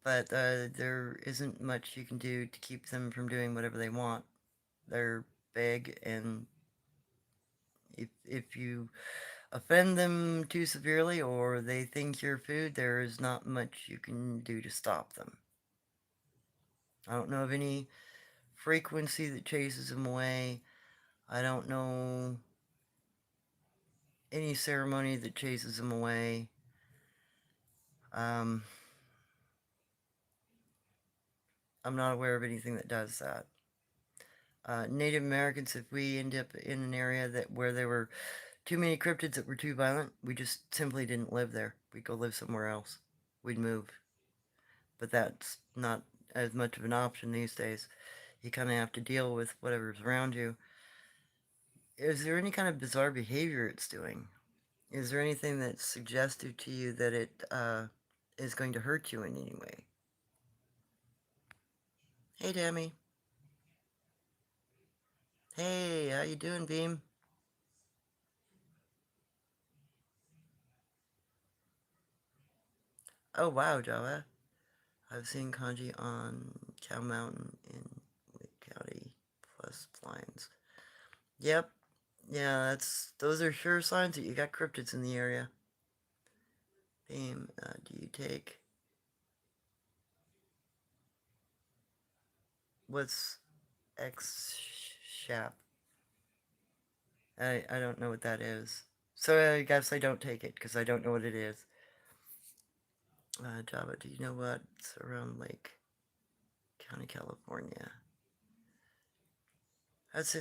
But there isn't much you can do to keep them from doing whatever they want. They're big, and if you offend them too severely or they think you're food, there is not much you can do to stop them. I don't know of any frequency that chases them away. I don't know any ceremony that chases them away. I'm not aware of anything that does that. Native Americans, if we end up in an area where there were too many cryptids that were too violent, we just simply didn't live there. We'd go live somewhere else. We'd move. But that's not as much of an option these days. You kind of have to deal with whatever's around you. Is there any kind of bizarre behavior it's doing? Is there anything that's suggestive to you that it is going to hurt you in any way? Hey, Dammy. Hey, how you doing, Beam? Oh, wow, Java. I've seen kanji on Cow Mountain in Lake County, plus blinds. Yep. Yeah, those are sure signs that you got cryptids in the area. Beam, do you take... What's X-Shap? I don't know what that is. So I guess I don't take it, because I don't know what it is. Java, do you know what's around Lake County, California? That's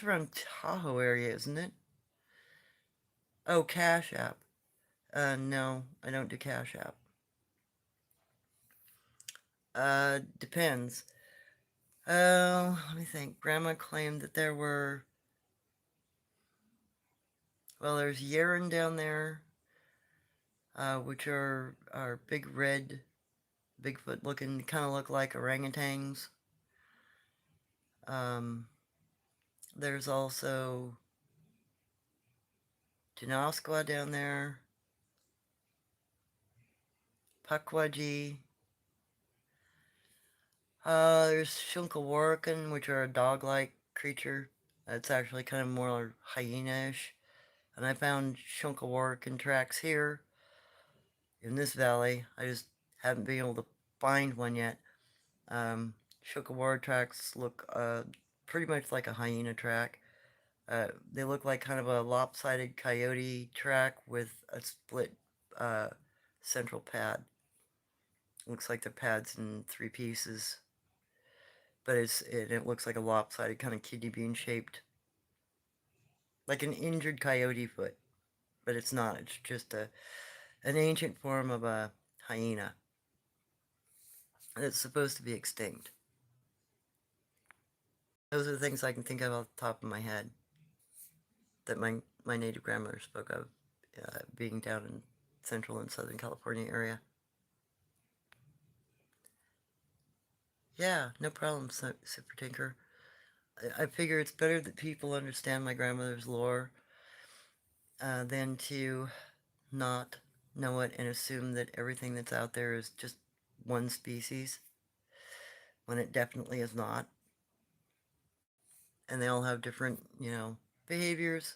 around Tahoe area, isn't it? Oh, Cash App. No, I don't do Cash App. Depends. Let me think. Grandma claimed that there were... Well, there's Yeren down there, which are big red, Bigfoot looking, kind of look like orangutans. There's also Janoskwa down there, Puckwudgie. There's Shunkawarkan, which are a dog-like creature. It's actually kind of more hyena-ish. And I found Shunkawarkan tracks here in this valley. I just haven't been able to find one yet. Shunkawar tracks look pretty much like a hyena track. They look like kind of a lopsided coyote track with a split central pad. Looks like the pad's in 3 pieces. But it looks like a lopsided kind of kidney bean shaped. Like an injured coyote foot. But it's not. It's just an ancient form of a hyena. That's supposed to be extinct. Those are the things I can think of off the top of my head that my native grandmother spoke of, being down in Central and Southern California area. Yeah, no problem, Super Tinker. I figure it's better that people understand my grandmother's lore than to not know it and assume that everything that's out there is just one species when it definitely is not. And they all have different, behaviors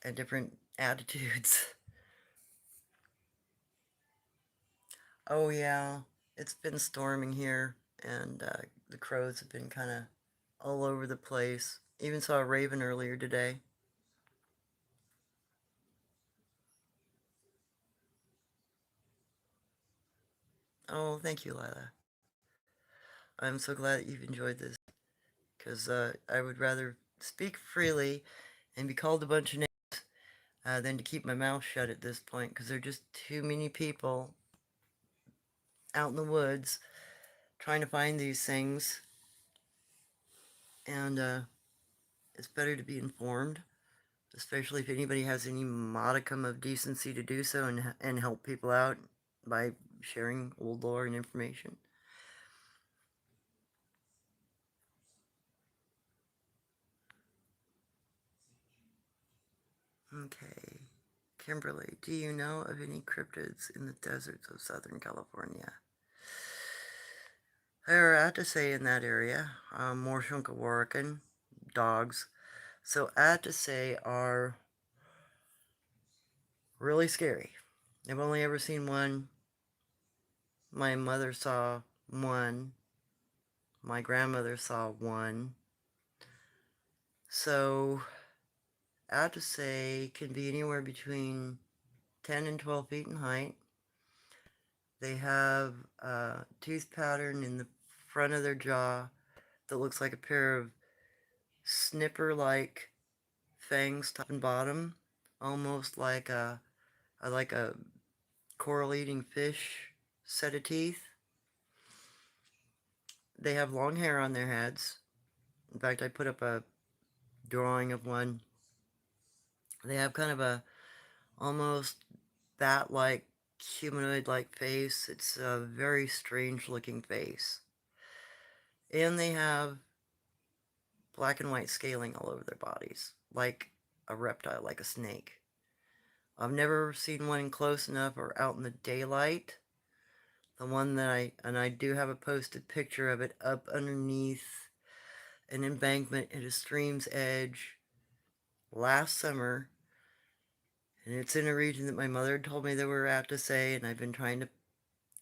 and different attitudes. Oh, yeah, it's been storming here, and the crows have been kind of all over the place. Even saw a raven earlier today. Oh, thank you, Lila. I'm so glad that you've enjoyed this, because I would rather speak freely and be called a bunch of names than to keep my mouth shut at this point, because there are just too many people out in the woods trying to find these things, and it's better to be informed, especially if anybody has any modicum of decency to do so and help people out by sharing old lore and information. Okay. Kimberly, do you know of any cryptids in the deserts of Southern California? There are Attisay in that area, more Shunkawarkan, dogs. So Attisay are really scary. I've only ever seen one. My mother saw one. My grandmother saw one. So Attisay can be anywhere between 10 and 12 feet in height. They have a tooth pattern in the front of their jaw that looks like a pair of snipper-like fangs, top and bottom, almost like a coral-eating fish set of teeth. They have long hair on their heads. In fact, I put up a drawing of one. They have kind of a almost bat-like, humanoid-like face. It's a very strange-looking face. And they have black and white scaling all over their bodies, like a reptile, like a snake. I've never seen one close enough or out in the daylight. The one that I do have a posted picture of it up underneath an embankment at a stream's edge last summer. And it's in a region that my mother told me they were at to say, and I've been trying to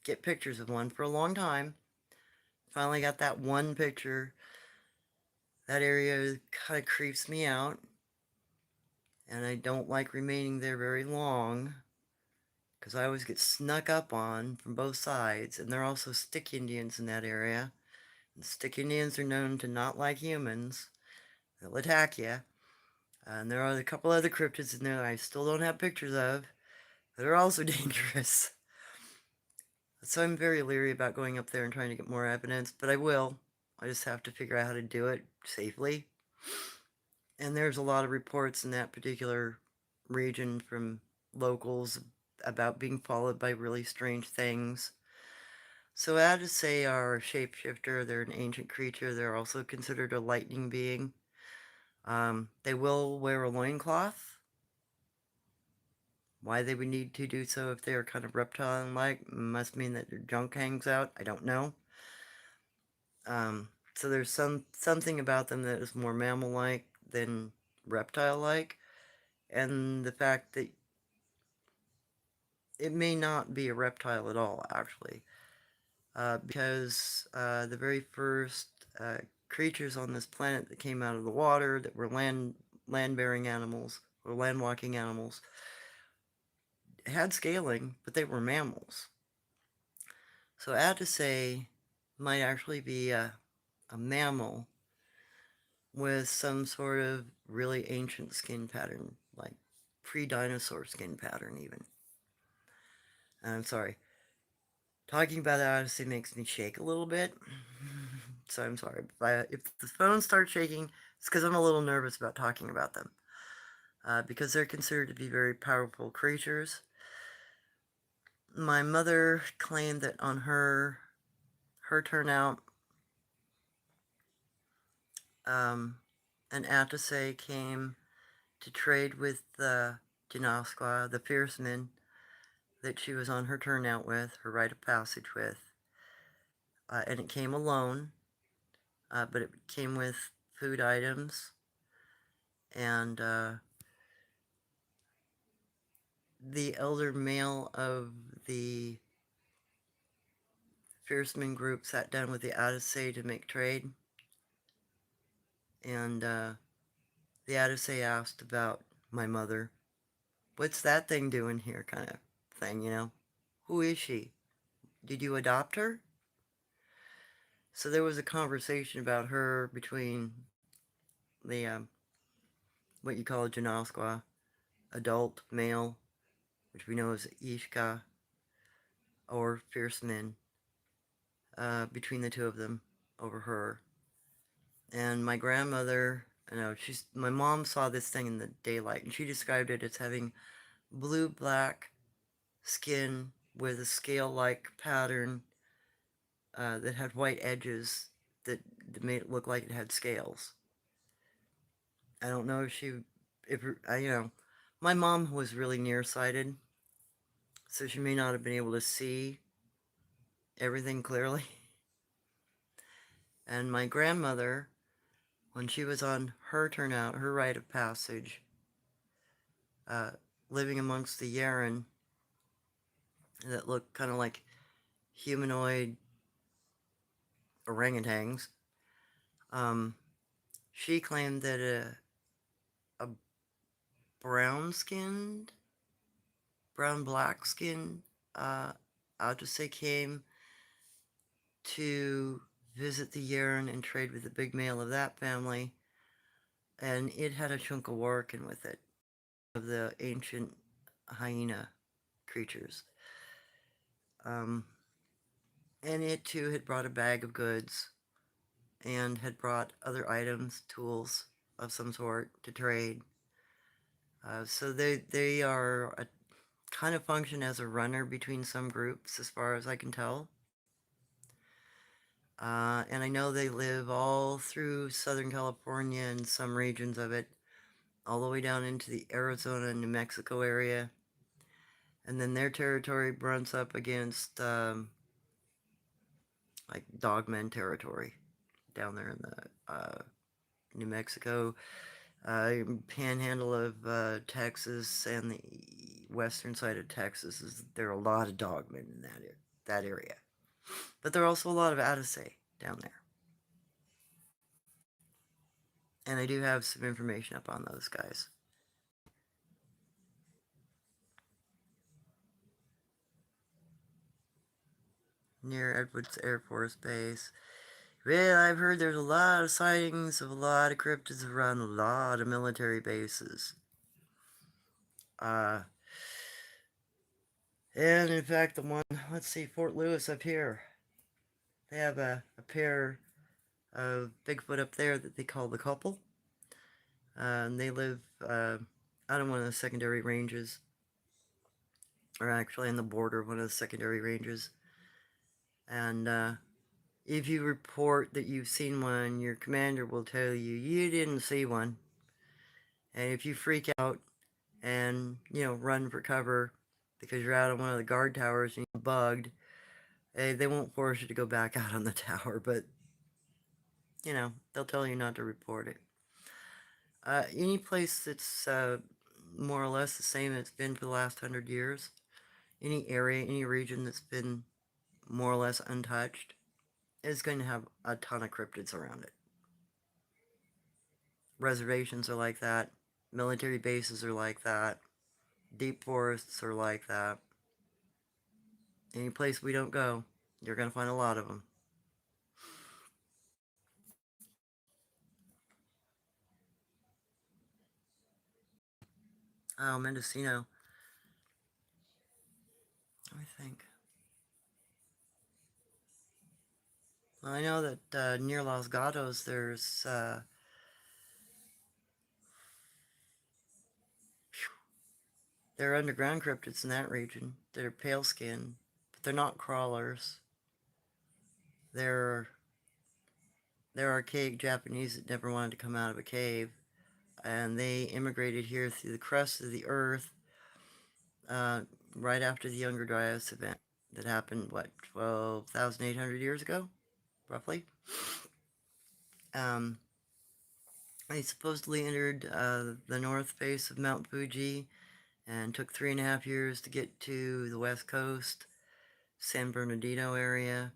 get pictures of one for a long time. Finally got that one picture. That area kind of creeps me out, and I don't like remaining there very long because I always get snuck up on from both sides, and there are also stick Indians in that area. And stick Indians are known to not like humans. They'll attack you. And there are a couple other cryptids in there that I still don't have pictures of that are also dangerous. So I'm very leery about going up there and trying to get more evidence, but I will. I just have to figure out how to do it safely. And there's a lot of reports in that particular region from locals about being followed by really strange things. So Adisei are a shapeshifter. They're an ancient creature. They're also considered a lightning being. They will wear a loincloth. Why they would need to do so if they are kind of reptile-like must mean that their junk hangs out. I don't know. So there's something about them that is more mammal-like than reptile-like, and the fact that it may not be a reptile at all, actually, because the very first creatures on this planet that came out of the water that were land-bearing animals or land-walking animals had scaling, but they were mammals. So Attacea might actually be a mammal with some sort of really ancient skin pattern, like pre-dinosaur skin pattern even. I'm sorry. Talking about that honestly makes me shake a little bit. So I'm sorry. If the phone starts shaking, it's because I'm a little nervous about talking about them. Because they're considered to be very powerful creatures. My mother claimed that on her her turnout, um, an attaché came to trade with the Janoskwa, the fierce men that she was on her turnout with, her rite of passage with. And it came alone, but it came with food items and the elder male of the fierceman group sat down with the attaché to make trade, and the attaché asked about my mother. What's that thing doing here, kind of thing, you know? Who is she? Did you adopt her? So there was a conversation about her between the, what you call a Janoskwa, adult male, which we know as Ishka, or fierce men, between the two of them over her. And my grandmother, my mom saw this thing in the daylight, and she described it as having blue-black skin with a scale-like pattern that had white edges that made it look like it had scales. I don't know my mom was really nearsighted, so she may not have been able to see everything clearly. And my grandmother, when she was on her turnout, her rite of passage, uh, living amongst the Yaren that looked kind of like humanoid orangutans, um, she claimed that a brown-skinned, brown-black-skinned Audrey came to visit the Yaren and trade with the big male of that family, and it had a chunk of working with it, of the ancient hyena creatures. Um, and it too had brought a bag of goods and had brought other items, tools of some sort to trade. So they are a kind of function as a runner between some groups, as far as I can tell. And I know they live all through Southern California and some regions of it, all the way down into the Arizona and New Mexico area. And then their territory brunts up against, like, Dogman territory down there in the New Mexico, panhandle of Texas, and the western side of Texas. There are a lot of dogmen in that area. But there are also a lot of Addisay down there. And I do have some information up on those guys. Near Edwards Air Force Base. Well, I've heard there's a lot of sightings of a lot of cryptids around a lot of military bases. And in fact, the one, let's see, Fort Lewis up here, they have a pair of Bigfoot up there that they call the couple. And they live out on one of the secondary ranges, or actually on the border of one of the secondary ranges. And if you report that you've seen one, your commander will tell you you didn't see one. And if you freak out and, run for cover because you're out on one of the guard towers and you're bugged, they won't force you to go back out on the tower, but, they'll tell you not to report it. Any place that's more or less the same as it's been for the last 100 years, any area, any region that's been more or less untouched, is going to have a ton of cryptids around it. Reservations are like that. Military bases are like that. Deep forests are like that. Any place we don't go, you're going to find a lot of them. Oh, Mendocino. Let me think. Well, I know that near Los Gatos, there are underground cryptids in that region that are pale skinned, but they're not crawlers. There, there are cave Japanese that never wanted to come out of a cave, and they immigrated here through the crust of the earth uh, right after the Younger Dryas event that happened, what, 12,800 years ago, roughly? Um, they supposedly entered the north face of Mount Fuji and took 3.5 years to get to the west coast, San Bernardino area,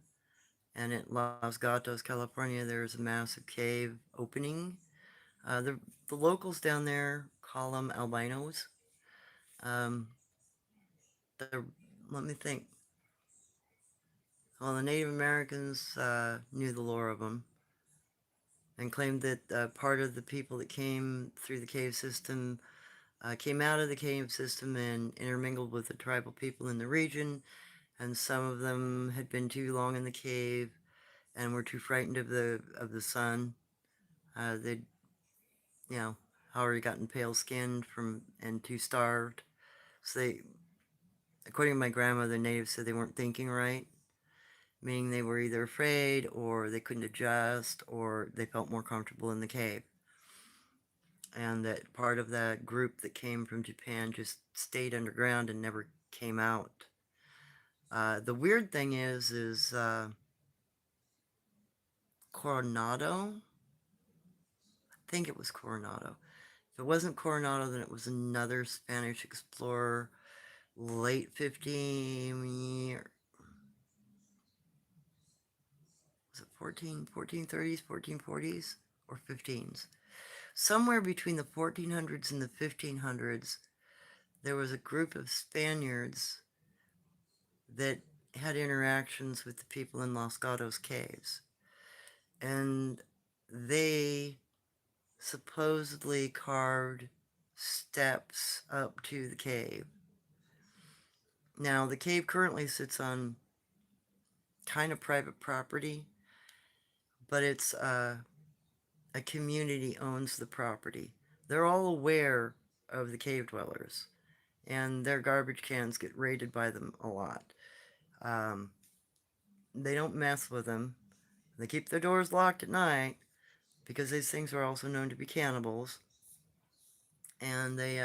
and at Los Gatos, California, there's a massive cave opening. The locals down there call them albinos. Um, the Let me think. Well, the Native Americans knew the lore of them and claimed that part of the people that came through the cave system came out of the cave system and intermingled with the tribal people in the region, and some of them had been too long in the cave and were too frightened of the sun. They'd, you know, already gotten pale skinned from and too starved. So they, according to my grandmother, the natives said they weren't thinking right, meaning they were either afraid or they couldn't adjust or they felt more comfortable in the cave. And that part of that group that came from Japan just stayed underground and never came out. The weird thing is Coronado. I think it was Coronado. If it wasn't Coronado, then it was another Spanish explorer, late 15, was it 1430s, 1440s, or 15s? Somewhere between the 1400s and the 1500s, there was a group of Spaniards that had interactions with the people in Los Gatos caves. And they supposedly carved steps up to the cave. Now, the cave currently sits on kind of private property, but it's a community owns the property. They're all aware of the cave dwellers, and their garbage cans get raided by them a lot. Um, they don't mess with them. They keep their doors locked at night because these things are also known to be cannibals, and they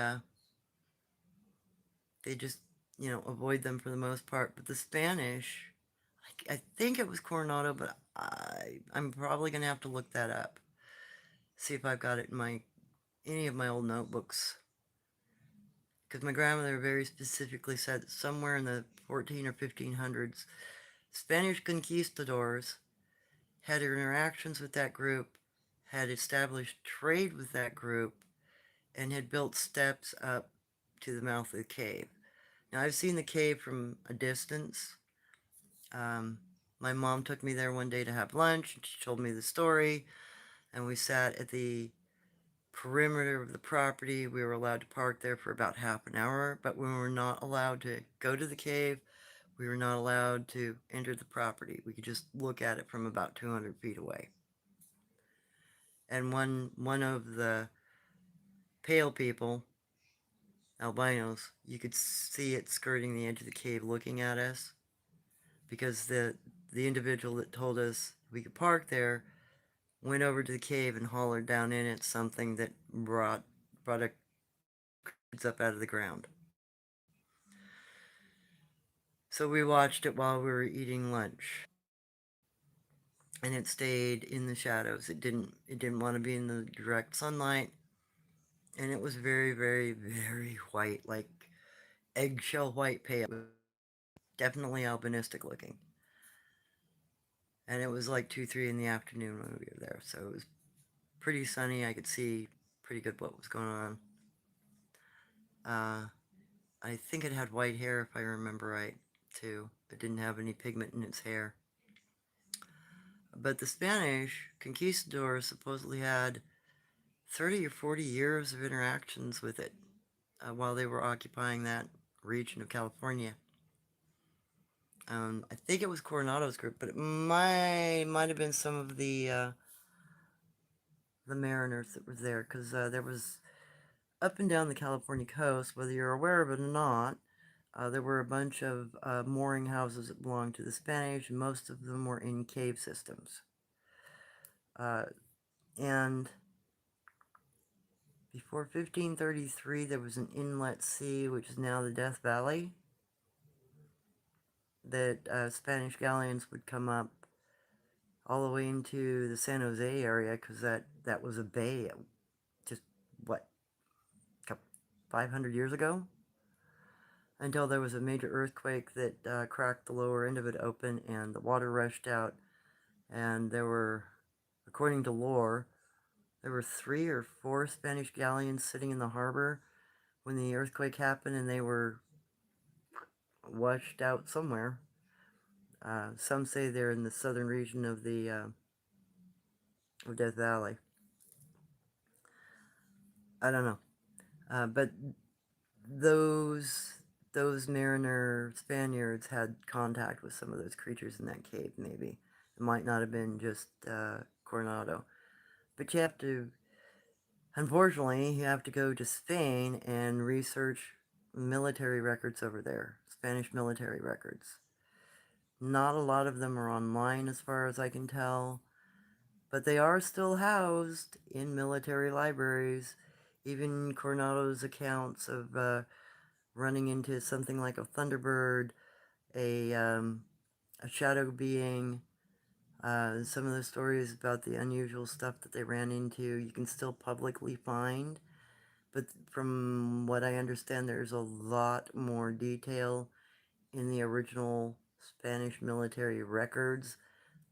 just avoid them for the most part. But the Spanish, I think it was Coronado, but I'm probably gonna have to look that up. See if I've got it in my any of my old notebooks. Because my grandmother very specifically said that somewhere in the 14 or 1500s, Spanish conquistadors had interactions with that group, had established trade with that group, and had built steps up to the mouth of the cave. Now, I've seen the cave from a distance. Um, my mom took me there one day to have lunch, and she told me the story, and we sat at the perimeter of the property. We were allowed to park there for about half an hour, but we were not allowed to go to the cave. We were not allowed to enter the property. We could just look at it from about 200 feet away. And one of the pale people, albinos, you could see it skirting the edge of the cave looking at us, because the individual that told us we could park there went over to the cave and hollered down in it something that brought a cryptids up out of the ground. So we watched it while we were eating lunch, and it stayed in the shadows. It didn't want to be in the direct sunlight, and it was very, very, very white, like eggshell white pale. Definitely albinistic looking. And it was like 2, 3 in the afternoon when we were there, so it was pretty sunny. I could see pretty good what was going on. I think it had white hair, if I remember right, too. It didn't have any pigment in its hair. But the Spanish conquistadors supposedly had 30 or 40 years of interactions with it while they were occupying that region of California. I think it was Coronado's group, but it might have been some of the mariners that were there, because there was up and down the California coast, whether you're aware of it or not, There were a bunch of mooring houses that belonged to the Spanish, and most of them were in cave systems. Uh, and before 1533, there was an inlet sea, which is now the Death Valley, that Spanish galleons would come up all the way into the San Jose area, because that was a bay just, what, 500 years ago? Until there was a major earthquake that cracked the lower end of it open, and the water rushed out, and there were, according to lore, there were 3 or 4 Spanish galleons sitting in the harbor when the earthquake happened, and they were washed out somewhere. Some say they're in the southern region of the of Death Valley. I don't know, but those those mariner Spaniards had contact with some of those creatures in that cave. Maybe it might not have been just Coronado, but you have to. Unfortunately, you have to go to Spain and research military records over there, Spanish military records. Not a lot of them are online as far as I can tell, but they are still housed in military libraries. Even Coronado's accounts of running into something like a Thunderbird, a shadow being, some of the stories about the unusual stuff that they ran into, you can still publicly find. But from what I understand, there's a lot more detail in the original Spanish military records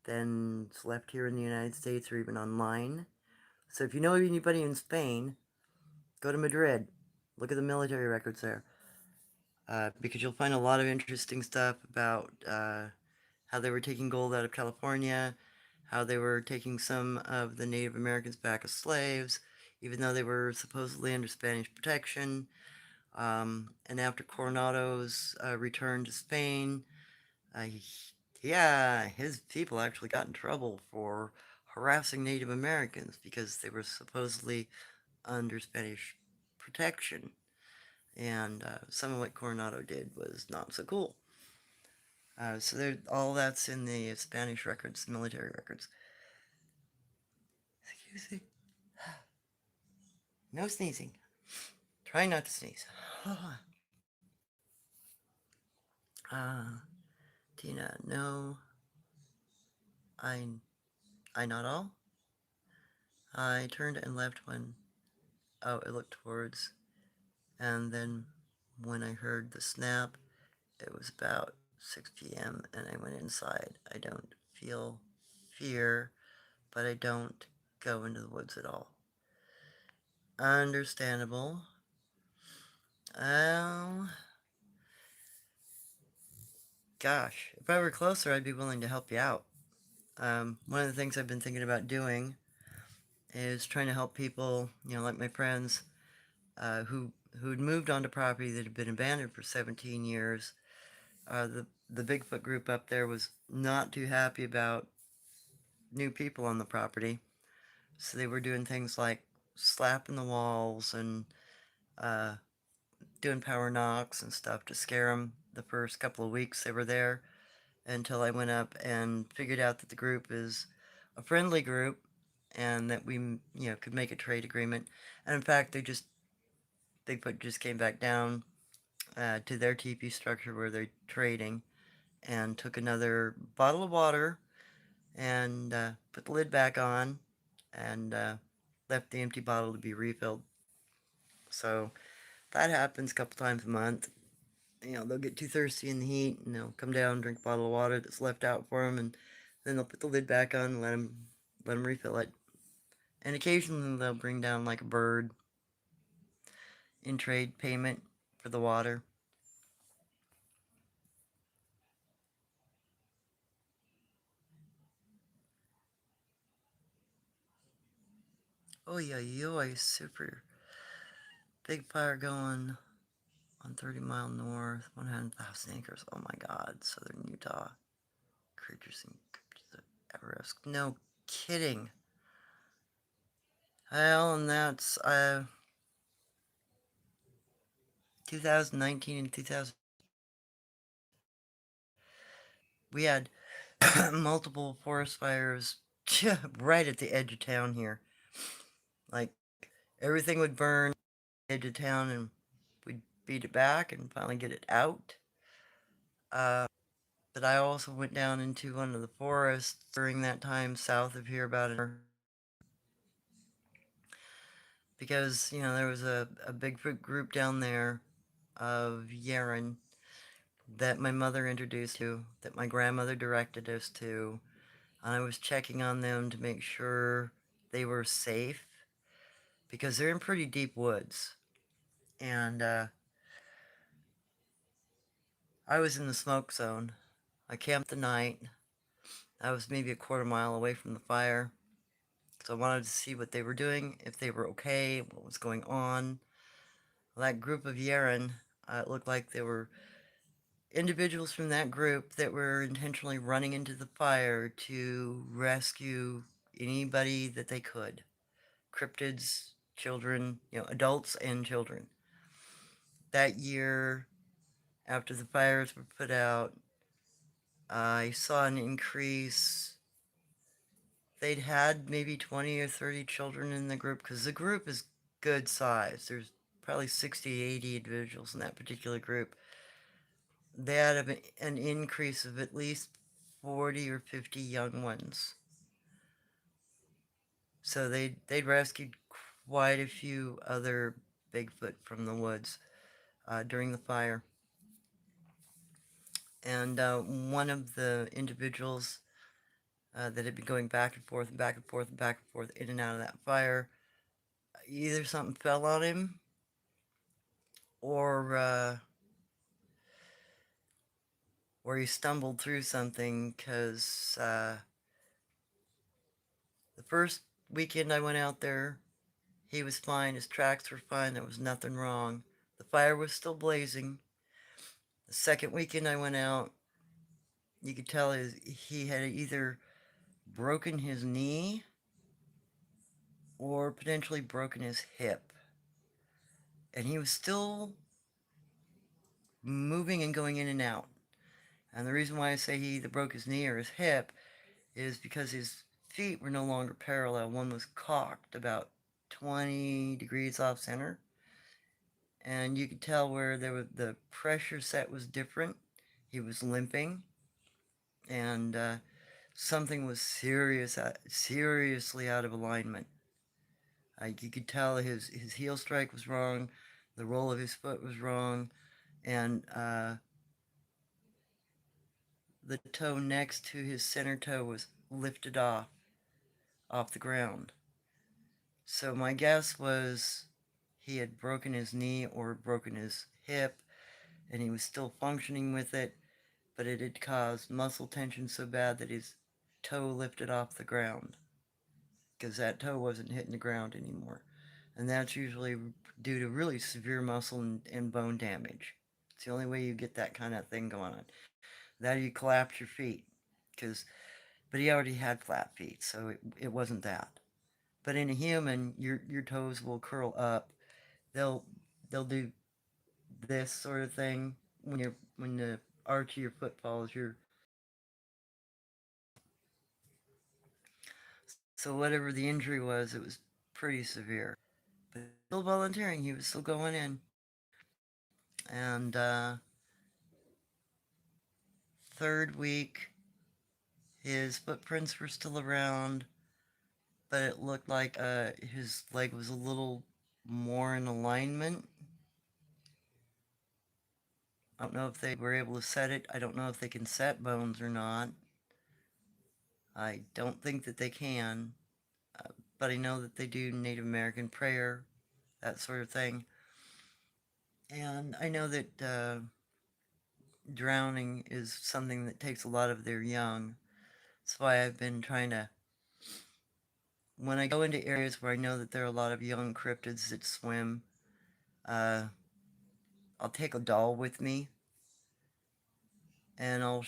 than's left here in the United States or even online. So if you know anybody in Spain, go to Madrid. Look at the military records there. Because you'll find a lot of interesting stuff about how they were taking gold out of California, how they were taking some of the Native Americans back as slaves, even though they were supposedly under Spanish protection. And after Coronado's return to Spain, yeah, his people actually got in trouble for harassing Native Americans because they were supposedly under Spanish protection. And some of what Coronado did was not so cool. So all that's in the Spanish records, the military records. Excuse me. No sneezing. Try not to sneeze. Tina, no. I, I not all. I turned and left when, oh, it looked towards, and then when I heard the snap, it was about 6 p.m. and I went inside. I don't feel fear, but I don't go into the woods at all. Understandable. Oh, gosh, if I were closer, I'd be willing to help you out. One of the things I've been thinking about doing is trying to help people, like my friends, who'd moved onto property that had been abandoned for 17 years. The Bigfoot group up there was not too happy about new people on the property, so they were doing things like slapping the walls and uh, doing power knocks and stuff to scare them the first couple of weeks they were there, until I went up and figured out that the group is a friendly group and that we, could make a trade agreement. And in fact, Bigfoot just came back down to their teepee structure where they're trading and took another bottle of water and put the lid back on and left the empty bottle to be refilled. So that happens a couple times a month. They'll get too thirsty in the heat and they'll come down and drink a bottle of water that's left out for them, and then they'll put the lid back on and let them refill it. And occasionally they'll bring down like a bird in trade payment for the water. Oh yeah, yoy, super big fire going on 30 Mile North, 100,000 acres. Oh my God, southern Utah. Creatures and cryptids at risk. No kidding. Well, and that's 2019 and 2020. We had multiple forest fires right at the edge of town here. Like everything would burn edge of town and we'd beat it back and finally get it out. Uh, but I also went down into one of the forests during that time south of here about an hour because, there was a Bigfoot group down there of Yaren that my mother introduced to, that my grandmother directed us to. And I was checking on them to make sure they were safe because they're in pretty deep woods. And I was in the smoke zone. I camped the night. I was maybe a quarter mile away from the fire. So I wanted to see what they were doing, if they were okay, what was going on. Well, that group of Yaren, it looked like they were individuals from that group that were intentionally running into the fire to rescue anybody that they could. Cryptids, children, adults and children. That year, after the fires were put out, I saw an increase. They'd had maybe 20 or 30 children in the group because the group is good size. There's probably 60, 80 individuals in that particular group. They had an increase of at least 40 or 50 young ones. So they'd rescued quite a few other Bigfoot from the woods during the fire. And one of the individuals that had been going back and forth and back and forth and back and forth in and out of that fire, either something fell on him or he stumbled through something because the first weekend I went out there, he was fine. His tracks were fine. There was nothing wrong. The fire was still blazing. The second weekend I went out, you could tell he had either broken his knee or potentially broken his hip. And he was still moving and going in and out. And the reason why I say he either broke his knee or his hip is because his feet were no longer parallel. One was cocked about 20 degrees off center. And you could tell where the pressure set was different. He was limping. And something was seriously out of alignment. You could tell his heel strike was wrong. The roll of his foot was wrong. And the toe next to his center toe was lifted off the ground. So my guess was he had broken his knee or broken his hip, and he was still functioning with it, but it had caused muscle tension so bad that his toe lifted off the ground, because that toe wasn't hitting the ground anymore. And that's usually due to really severe muscle and bone damage. It's the only way you get that kind of thing going on. That or you collapse your feet, because but he already had flat feet, so it wasn't that. But in a human, your toes will curl up. They'll they'll do this sort of thing when the arch of your foot falls. So whatever the injury was, it was pretty severe. But still volunteering, he was still going in. And third week, his footprints were still around, but it looked like his leg was a little more in alignment. I don't know if they were able to set it. I don't know if they can set bones or not. I don't think that they can, but I know that they do Native American prayer, that sort of thing. And I know that drowning is something that takes a lot of their young. That's why I've been trying to, when I go into areas where I know that there are a lot of young cryptids that swim, uh, I'll take a doll with me and I'll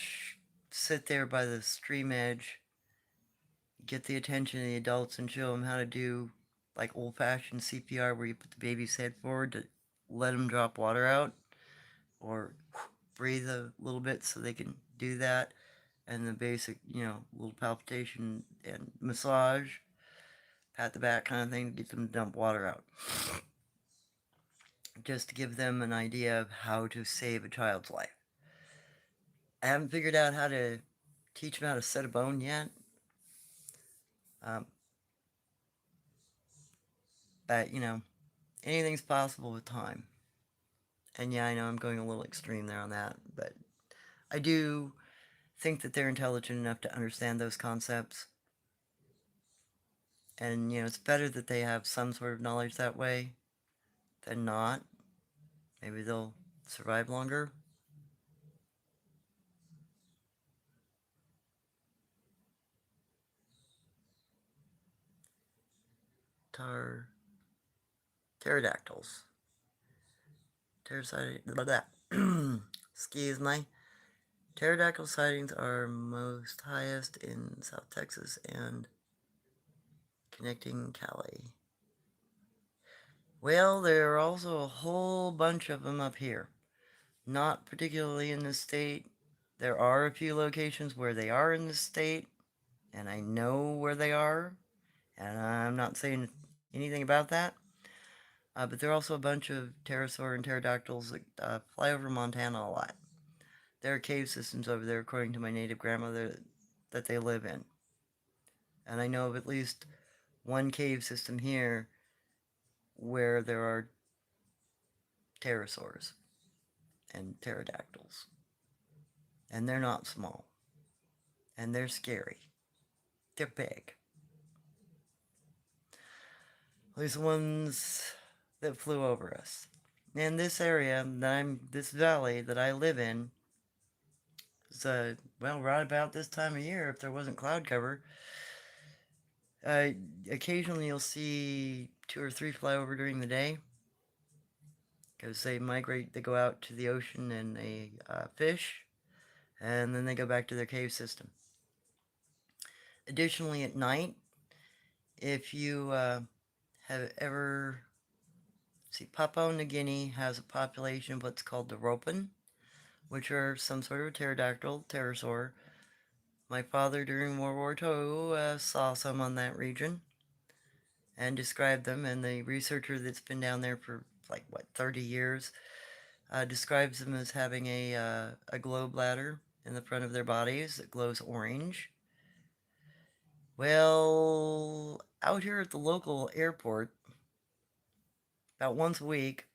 sit there by the stream edge, get the attention of the adults and show them how to do like old-fashioned CPR where you put the baby's head forward to let them drop water out or breathe a little bit so they can do that. and the basic, little palpitation and massage, pat the back kind of thing to get them to dump water out. Just to give them an idea of how to save a child's life. I haven't figured out how to teach them how to set a bone yet. Um, but, anything's possible with time. And yeah, I know I'm going a little extreme there on that, but I do think that they're intelligent enough to understand those concepts. And, it's better that they have some sort of knowledge that way than not. Maybe they'll survive longer. Tar... Pterodactyls. Excuse me. Pterodactyl sightings are most highest in South Texas and connecting Cali. Well, there are also a whole bunch of them up here. Not particularly in this state. There are a few locations where they are in this state, and I know where they are, and I'm not saying anything about that. But there are also a bunch of pterosaur and pterodactyls that fly over Montana a lot. There are cave systems over there, according to my native grandmother, that they live in. And I know of at least one cave system here where there are pterosaurs and pterodactyls. And they're not small. And they're scary. They're big. At least the ones that flew over us. And this area this valley that I live in, is, well, right about this time of year, if there wasn't cloud cover, uh, occasionally you'll see 2 or 3 fly over during the day. Because they migrate, they go out to the ocean and they fish, and then they go back to their cave system. Additionally, at night, if you have ever... See, Papua New Guinea has a population of what's called the Ropen, which are some sort of pterodactyl, pterosaur. My father, during World War II, saw some on that region and described them, and the researcher that's been down there for, 30 years, describes them as having a glow bladder in the front of their bodies that glows orange. Well, out here at the local airport, about once a week,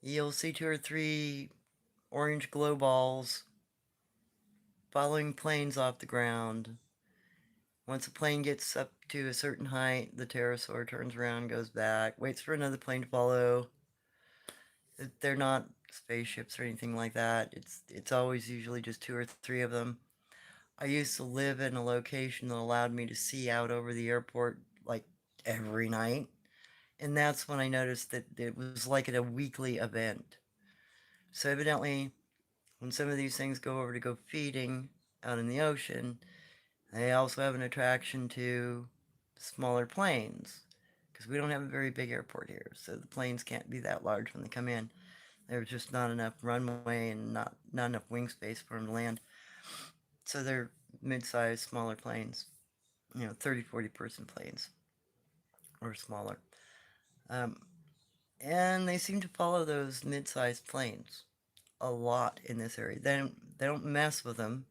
you'll see 2 or 3 orange glow balls following planes off the ground. Once a plane gets up to a certain height, the pterosaur turns around, goes back, waits for another plane to follow. They're not spaceships or anything like that. It's always usually just 2 or 3 of them. I used to live in a location that allowed me to see out over the airport every night. And that's when I noticed that it was like at a weekly event. So evidently, when some of these things go over to go feeding out in the ocean, they also have an attraction to smaller planes. Because we don't have a very big airport here, so the planes can't be that large when they come in. There's just not enough runway and not enough wing space for them to land. So they're mid-sized, smaller planes. 30, 40 person planes. Or smaller. Um, and they seem to follow those mid-sized planes a lot in this area. They don't mess with them.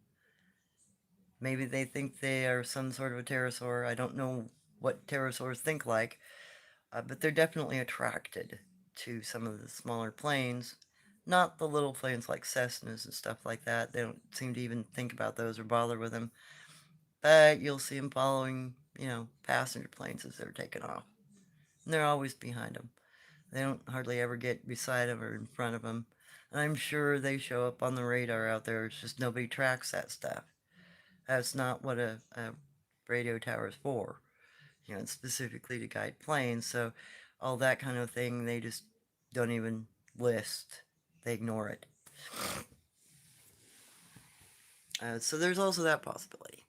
Maybe they think they are some sort of a pterosaur. I don't know what pterosaurs think like, but they're definitely attracted to some of the smaller planes. Not the little planes like Cessnas and stuff like that. They don't seem to even think about those or bother with them. But you'll see them following, passenger planes as they're taking off. And they're always behind them. They don't hardly ever get beside them or in front of them. And I'm sure they show up on the radar out there. It's just nobody tracks that stuff. That's not what a radio tower is for. It's specifically to guide planes. So all that kind of thing, they just don't even list. They ignore it. So there's also that possibility.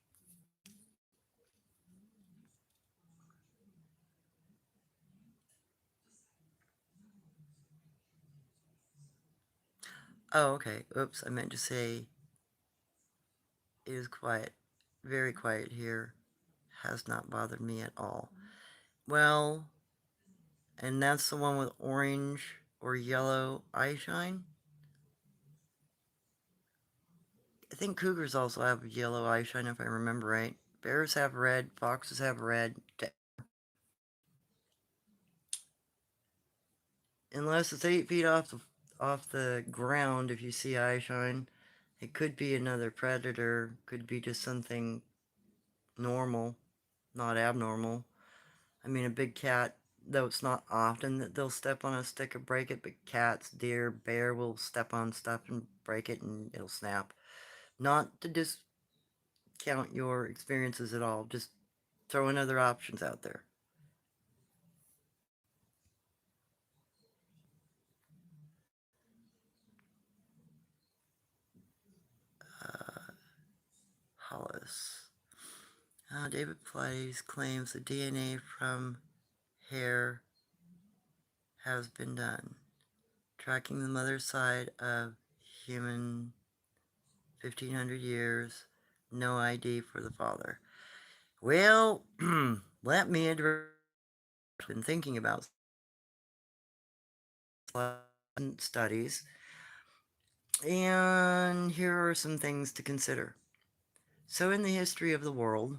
Oh, okay. Oops, I meant to say It is quiet. Very quiet here. Has not bothered me at all. Well, and that's the one with orange or yellow eye shine. I think cougars also have yellow eye shine if I remember right. Bears have red, foxes have red. Unless it's 8 feet off the ground, if you see eye shine, it could be another predator, could be just something normal, not abnormal. I mean, a big cat, though it's not often that they'll step on a stick and break it, but cats, deer, bear will step on stuff and break it and it'll snap. Not to discount your experiences at all, just throwing other options out there. Uh, Hollis. David Plays claims the DNA from hair has been done, tracking the mother's side of human 1500 years, no ID for the father. Well, let me address. I've been thinking about studies, and here are some things to consider. So, in the history of the world,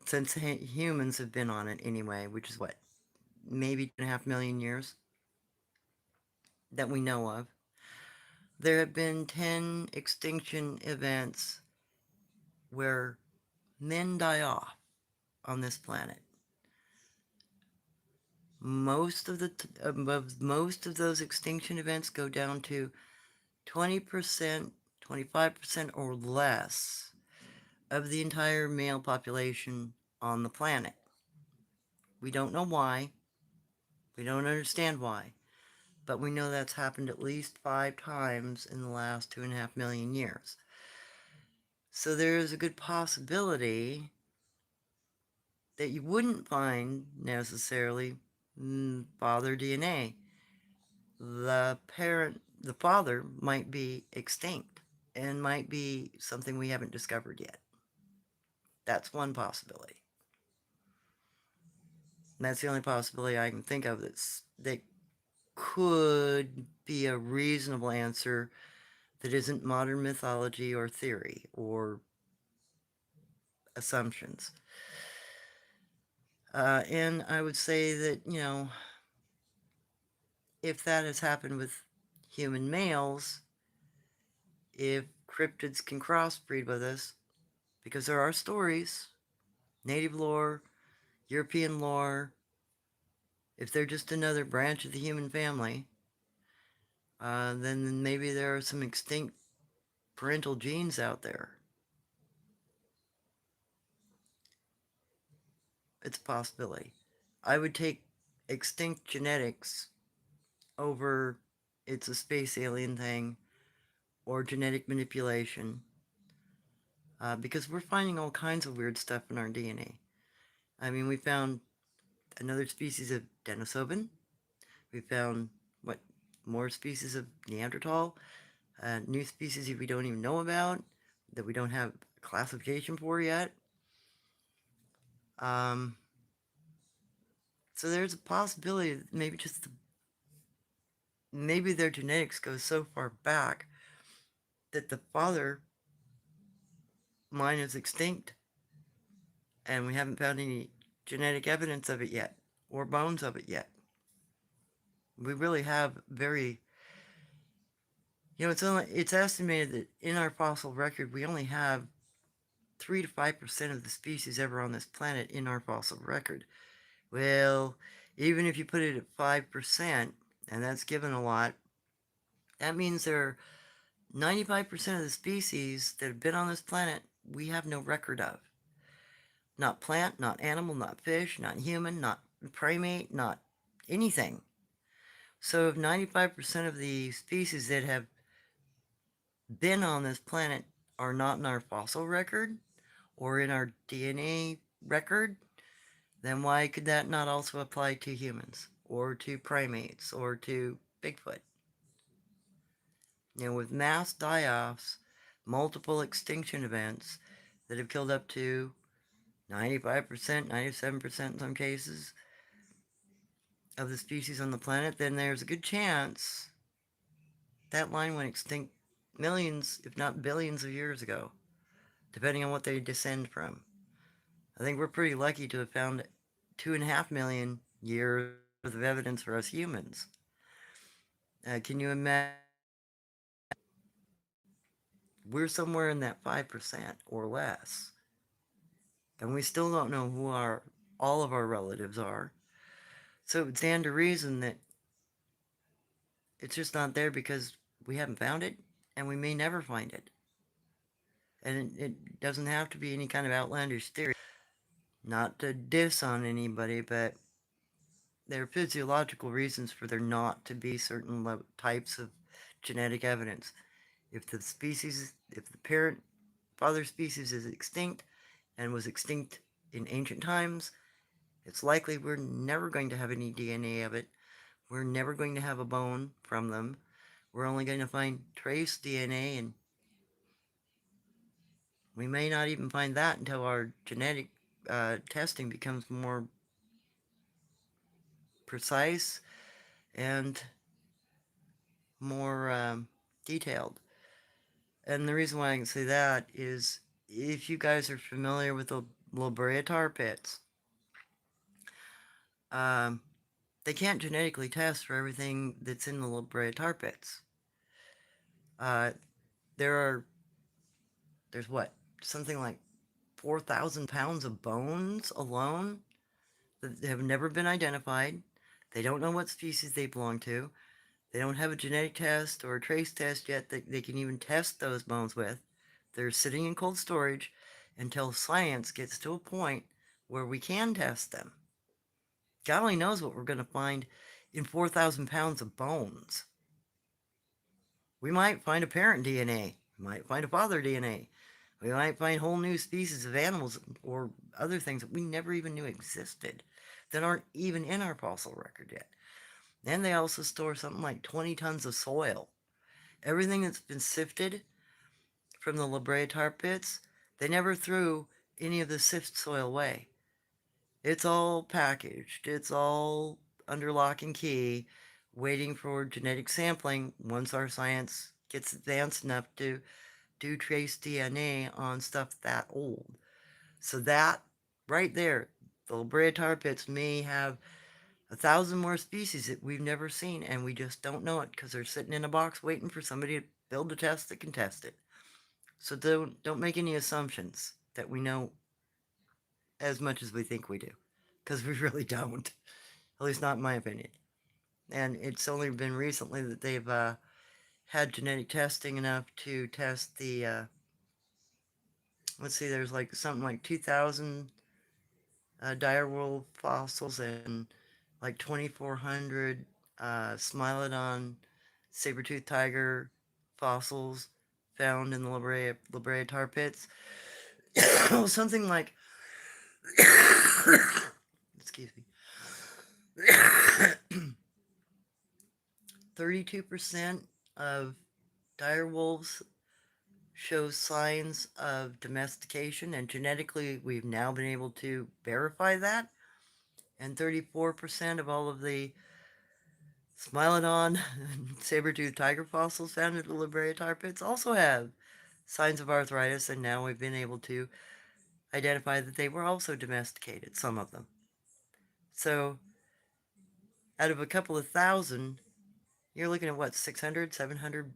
since humans have been on it anyway, which is what, maybe 2.5 million years that we know of, there have been 10 extinction events where men die off on this planet. Most of those extinction events go down to 20%, 25% or less of the entire male population on the planet. We don't know why. We don't understand why. But we know that's happened at least 5 times in the last 2.5 million years. So there is a good possibility that you wouldn't find necessarily father DNA. The father might be extinct and might be something we haven't discovered yet. That's one possibility. And that's the only possibility I can think of that could be a reasonable answer that isn't modern mythology or theory or assumptions. And I would say that, if that has happened with human males, if cryptids can crossbreed with us, because there are stories, native lore, European lore, if they're just another branch of the human family, then maybe there are some extinct parental genes out there. It's a possibility. I would take extinct genetics over it's a space alien thing or genetic manipulation, because we're finding all kinds of weird stuff in our DNA. I mean, we found another species of Denisovan. We found, what, more species of Neanderthal, new species that we don't even know about, that we don't have classification for yet. Um, so there's a possibility that maybe their genetics go so far back that the father line is extinct and we haven't found any genetic evidence of it yet or bones of it yet. We really have it's estimated that in our fossil record we only have 3 to 5% of the species ever on this planet in our fossil record. Well, even if you put it at 5%, and that's given a lot, that means there are 95% of the species that have been on this planet we have no record of. Not plant, not animal, not fish, not human, not primate, not anything. So if 95% of the species that have been on this planet are not in our fossil record or in our DNA record, then why could that not also apply to humans or to primates or to Bigfoot? With mass die-offs, multiple extinction events that have killed up to 95%, 97% in some cases of the species on the planet, then there's a good chance that line went extinct millions, if not billions of years ago, depending on what they descend from. I think we're pretty lucky to have found 2.5 million years worth of evidence for us humans. Can you imagine? We're somewhere in that 5% or less. And we still don't know who all of our relatives are. So it would stand to reason that it's just not there because we haven't found it, and we may never find it. And it doesn't have to be any kind of outlandish theory. Not to diss on anybody, but there are physiological reasons for there not to be certain types of genetic evidence. If the parent father species is extinct and was extinct in ancient times, it's likely we're never going to have any DNA of it. We're never going to have a bone from them. We're only going to find trace DNA, and we may not even find that until our genetic testing becomes more precise and more detailed. And the reason why I can say that is if you guys are familiar with the La Brea tar pits, um, they can't genetically test for everything that's in the La Brea tar pits. Uh, there are, there's what, something like 4,000 pounds of bones alone that have never been identified. They don't know what species they belong to. They don't have a genetic test or a trace test yet that they can even test those bones with. They're sitting in cold storage until science gets to a point where we can test them. God only knows what we're going to find in 4,000 pounds of bones. We might find a parent DNA. We might find a father DNA. We might find whole new species of animals or other things that we never even knew existed that aren't even in our fossil record yet. And they also store something like 20 tons of soil. Everything that's been sifted from the La Brea tar pits, they never threw any of the sift soil away. It's all packaged. It's all under lock and key, waiting for genetic sampling once our science gets advanced enough to do trace DNA on stuff that old. So that right there, the La Brea tar pits may have 1,000 more species that we've never seen, and we just don't know it because they're sitting in a box waiting for somebody to build a test that can test it. So don't make any assumptions that we know as much as we think we do, because we really don't. At least not in my opinion. And it's only been recently that they've had genetic testing enough to test the let's see, there's like something like 2,000 direwolf fossils and like 2,400 Smilodon saber-toothed tiger fossils found in the La Brea tar pits. Something like, excuse me, 32% of dire wolves show signs of domestication, and genetically we've now been able to verify that. And 34% of all of the Smilodon saber-toothed tiger fossils found at the La Brea tar pits also have signs of arthritis, and now we've been able to identify that they were also domesticated, some of them. So out of a couple of thousand, you're looking at what, 600, 700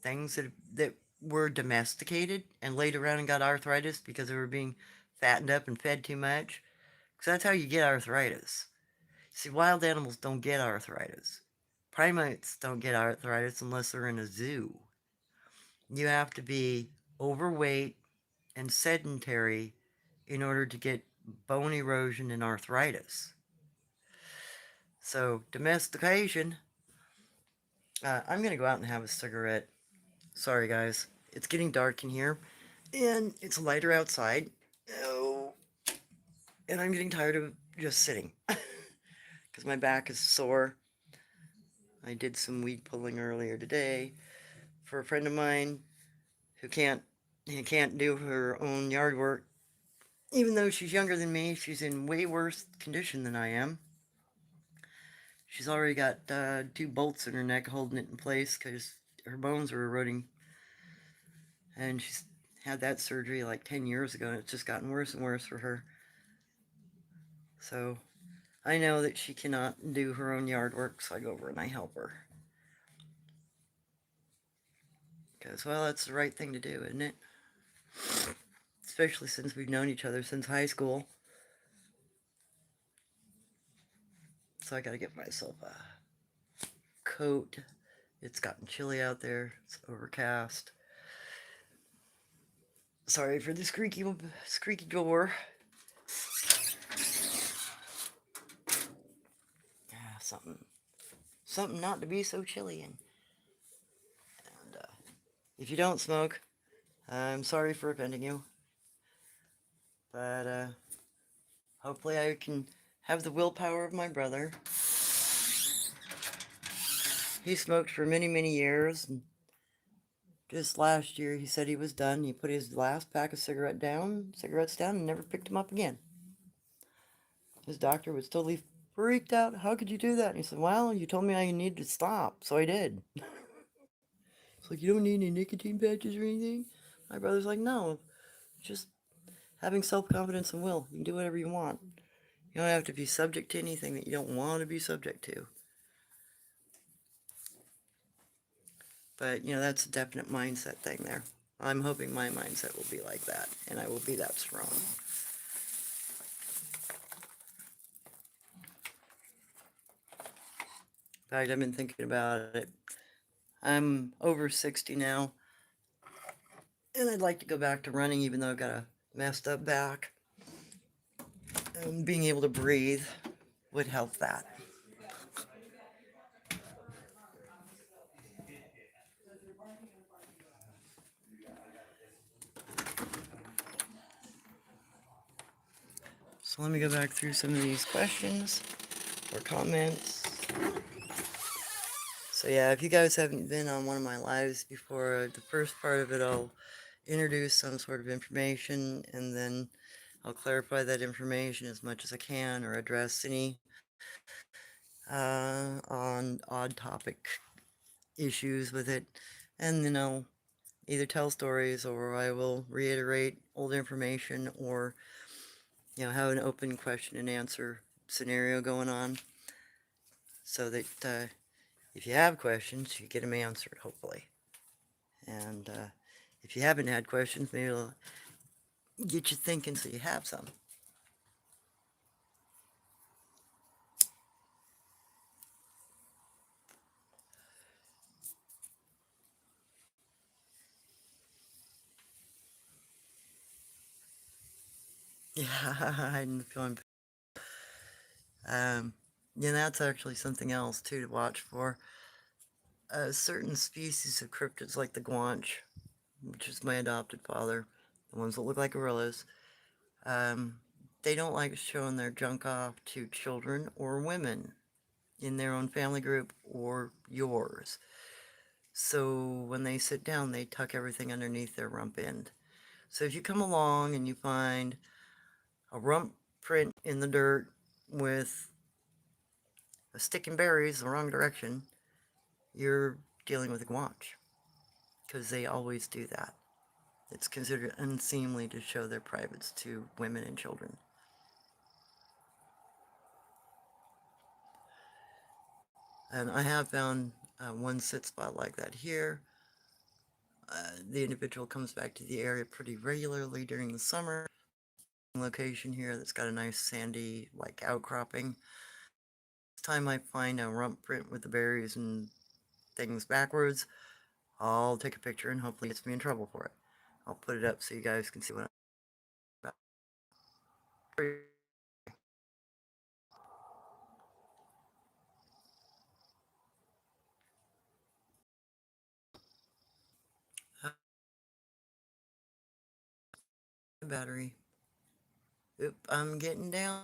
things that were domesticated and laid around and got arthritis because they were being fattened up and fed too much. Because that's how you get arthritis. See, wild animals don't get arthritis. Primates don't get arthritis unless they're in a zoo. You have to be overweight and sedentary in order to get bone erosion and arthritis. So, domestication. I'm going to go out and have a cigarette. Sorry, guys. It's getting dark in here, and it's lighter outside. Oh, and I'm getting tired of just sitting because my back is sore. I did some weed pulling earlier today for a friend of mine who can't and can't do her own yard work. Even though she's younger than me, she's in way worse condition than I am. She's already got two bolts in her neck holding it in place because her bones are eroding. And she's had that surgery like 10 years ago, and it's just gotten worse and worse for her. So I know that she cannot do her own yard work, so I go over and I help her. Because, well, that's the right thing to do, isn't it? Especially since we've known each other since high school. So I gotta get myself a coat. It's gotten chilly out there. It's overcast. Sorry for the squeaky door. Yeah, something not to be so chilly in. And if you don't smoke, I'm sorry for offending you. But hopefully I can have the willpower of my brother. He smoked for many, many years, and just last year he said he was done. He put his last pack of cigarettes down, and never picked them up again. His doctor was totally freaked out. How could you do that? And he said, well, you told me I needed to stop, so I did. It's like, you don't need any nicotine patches or anything? My brother's like, no, just having self-confidence and will. You can do whatever you want. You don't have to be subject to anything that you don't want to be subject to. But, that's a definite mindset thing there. I'm hoping my mindset will be like that, and I will be that strong. In fact, I've been thinking about it. I'm over 60 now, and I'd like to go back to running, even though I've got a messed up back. And being able to breathe would help that. So let me go back through some of these questions or comments. So yeah, if you guys haven't been on one of my lives before, the first part of it I'll introduce some sort of information, and then I'll clarify that information as much as I can, or address any on odd topic issues with it, and then I'll either tell stories, or I will reiterate old information, or have an open question and answer scenario going on, so that if you have questions, you get them answered, hopefully. And if you haven't had questions, maybe it'll get you thinking so you have some. Yeah, I'm feeling. Um, that's actually something else too to watch for. Certain species of cryptids, like the guanche, which is my adopted father, the ones that look like gorillas, um, they don't like showing their junk off to children or women in their own family group or yours. So when they sit down, they tuck everything underneath their rump end. So if you come along and you find a rump print in the dirt with a stick and berries the wrong direction, you're dealing with a guanche, because they always do that. It's considered unseemly to show their privates to women and children. And I have found one sit spot like that here. The individual comes back to the area pretty regularly during the summer. Location here that's got a nice sandy like outcropping. This time I find a rump print with the berries and things backwards, I'll take a picture and hopefully it gets me in trouble for it. I'll put it up so you guys can see what I'm about. Battery. Oop, I'm getting down.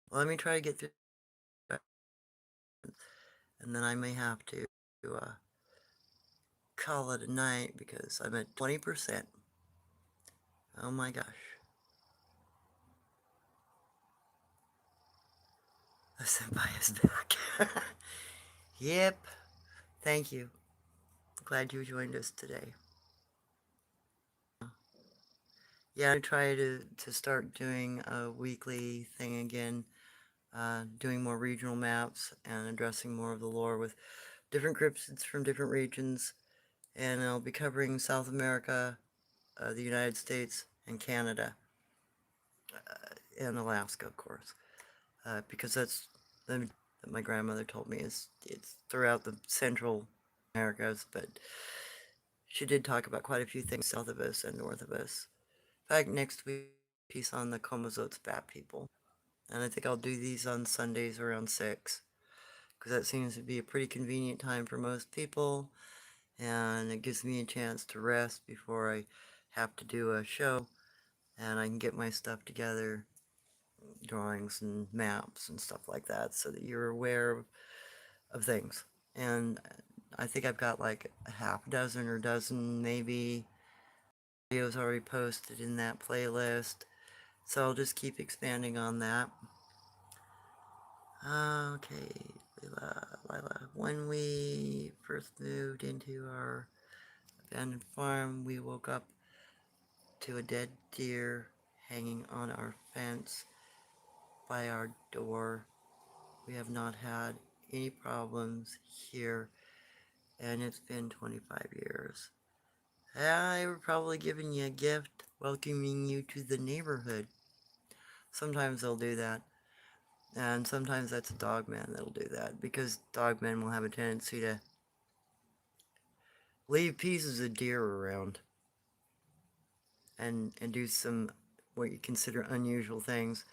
Let me try to get through, and then I may have to call it a night because I'm at 20%. Oh my gosh. The senpai is back. Yep. Thank you. Glad you joined us today. Yeah, I try to start doing a weekly thing again, doing more regional maps and addressing more of the lore with different cryptids from different regions. And I'll be covering South America, the United States, and Canada, and Alaska, of course, because that's the that my grandmother told me is it's throughout the Central Americas, but she did talk about quite a few things south of us and north of us. In fact, next week, piece on the Komazots Bat people. And I think I'll do these on Sundays around 6, because that seems to be a pretty convenient time for most people, and it gives me a chance to rest before I have to do a show, and I can get my stuff together, drawings and maps and stuff like that, so that you're aware of things. And I think I've got like a half dozen or dozen maybe videos already posted in that playlist, so I'll just keep expanding on that. Okay, Lila. When we first moved into our abandoned farm, we woke up to a dead deer hanging on our fence by our door. We have not had any problems here, and it's been 25 years. They were probably giving you a gift, welcoming you to the neighborhood. Sometimes they'll do that. And sometimes that's a dogman that'll do that, because dogmen will have a tendency to leave pieces of deer around and do some what you consider unusual things.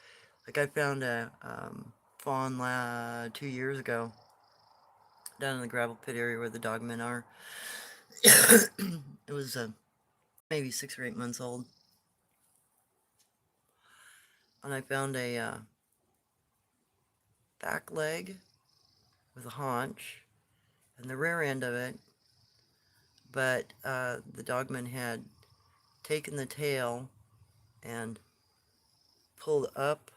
Like I found a fawn 2 years ago down in the gravel pit area where the dogmen are. It was maybe 6 or 8 months old, and I found a back leg with a haunch and the rear end of it, but the dogman had taken the tail and pulled up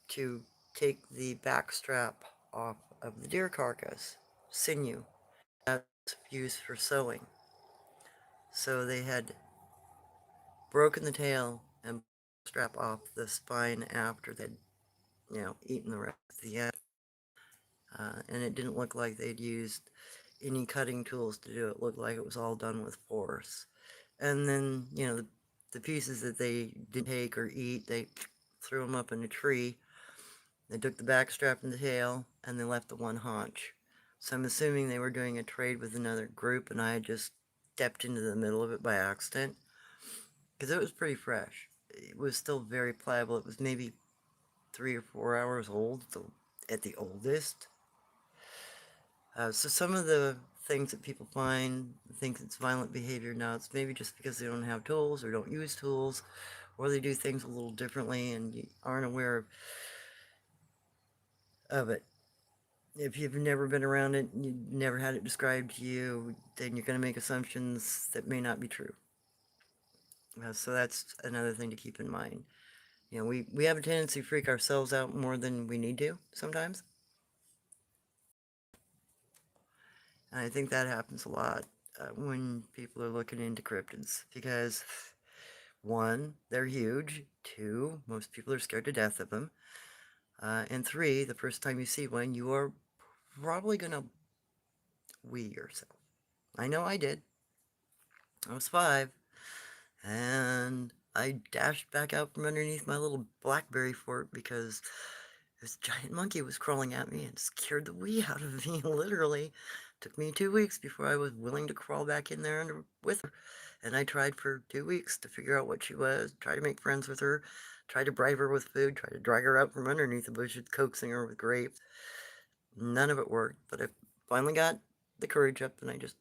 to take the back strap off of the deer carcass, sinew. That's used for sewing. So they had broken the tail and strap off the spine after they'd, eaten the rest of the end. And it didn't look like they'd used any cutting tools to do it. It looked like it was all done with force. And then, the pieces that they didn't take or eat, they threw them up in a tree. They took the back strap and the tail, and they left the one haunch. So I'm assuming they were doing a trade with another group, and I had just stepped into the middle of it by accident, because it was pretty fresh. It was still very pliable. It was maybe 3 or 4 hours old at the oldest. So some of the things that people think it's violent behavior. Now it's maybe just because they don't have tools or don't use tools, or they do things a little differently and you aren't aware of it. If you've never been around it, you never had it described to you, then you're going to make assumptions that may not be true. So that's another thing to keep in mind. We have a tendency to freak ourselves out more than we need to sometimes. And I think that happens a lot when people are looking into cryptids, because one, they're huge. Two, most people are scared to death of them. And three, the first time you see one, you are probably going to wee yourself. I know I did. I was 5, and I dashed back out from underneath my little blackberry fort because this giant monkey was crawling at me and scared the wee out of me, literally. Took me 2 weeks before I was willing to crawl back in there with her. And I tried for 2 weeks to figure out what she was, try to make friends with her, try to bribe her with food, try to drag her out from underneath the bushes, coaxing her with grapes. None of it worked, but I finally got the courage up and I just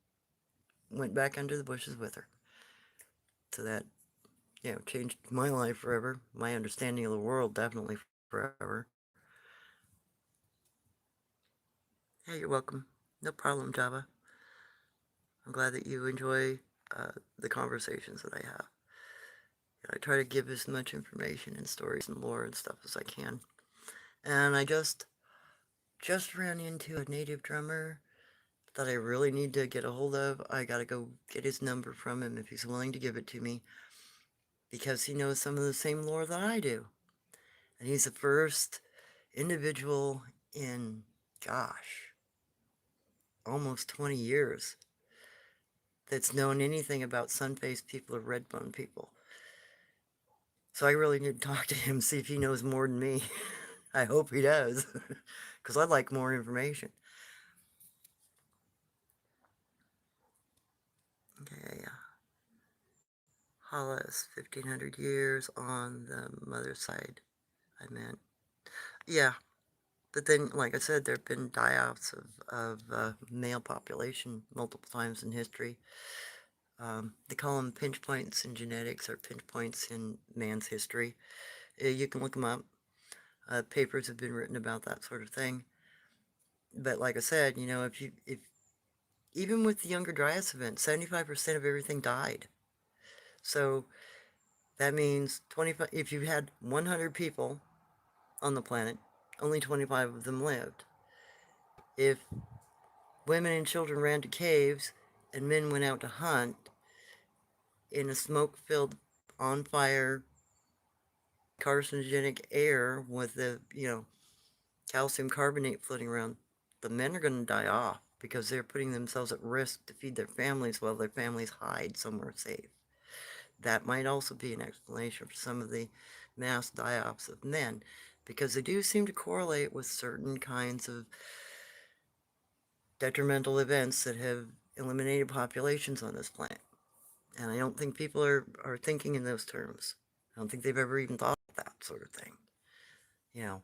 went back under the bushes with her. So that, changed my life forever. My understanding of the world definitely forever. Hey, you're welcome. No problem, Java. glad that you enjoy the conversations that I have. I try to give as much information and stories and lore and stuff as I can. And I just ran into a native drummer that I really need to get a hold of. I gotta go get his number from him if he's willing to give it to me, because he knows some of the same lore that I do. And he's the first individual in, gosh, almost 20 years that's known anything about sun-faced people or red-bone people. So I really need to talk to him, see if he knows more than me. I hope he does, because I'd like more information. Okay, Hollis, 1500 years on the mother side, I meant. Yeah, but then, like I said, there have been die-offs of male population multiple times in history. They call them pinch points in genetics or pinch points in man's history. You can look them up. Papers have been written about that sort of thing. But like I said, if even with the Younger Dryas event, 75% of everything died. So that means 25. If you had 100 people on the planet, only 25 of them lived. If women and children ran to caves and men went out to hunt in a smoke-filled, on-fire, carcinogenic air with the, calcium carbonate floating around, the men are going to die off because they're putting themselves at risk to feed their families while their families hide somewhere safe. That might also be an explanation for some of the mass die-offs of men, because they do seem to correlate with certain kinds of detrimental events that have eliminated populations on this planet. And I don't think people are thinking in those terms. I don't think they've ever even thought of that sort of thing. You know,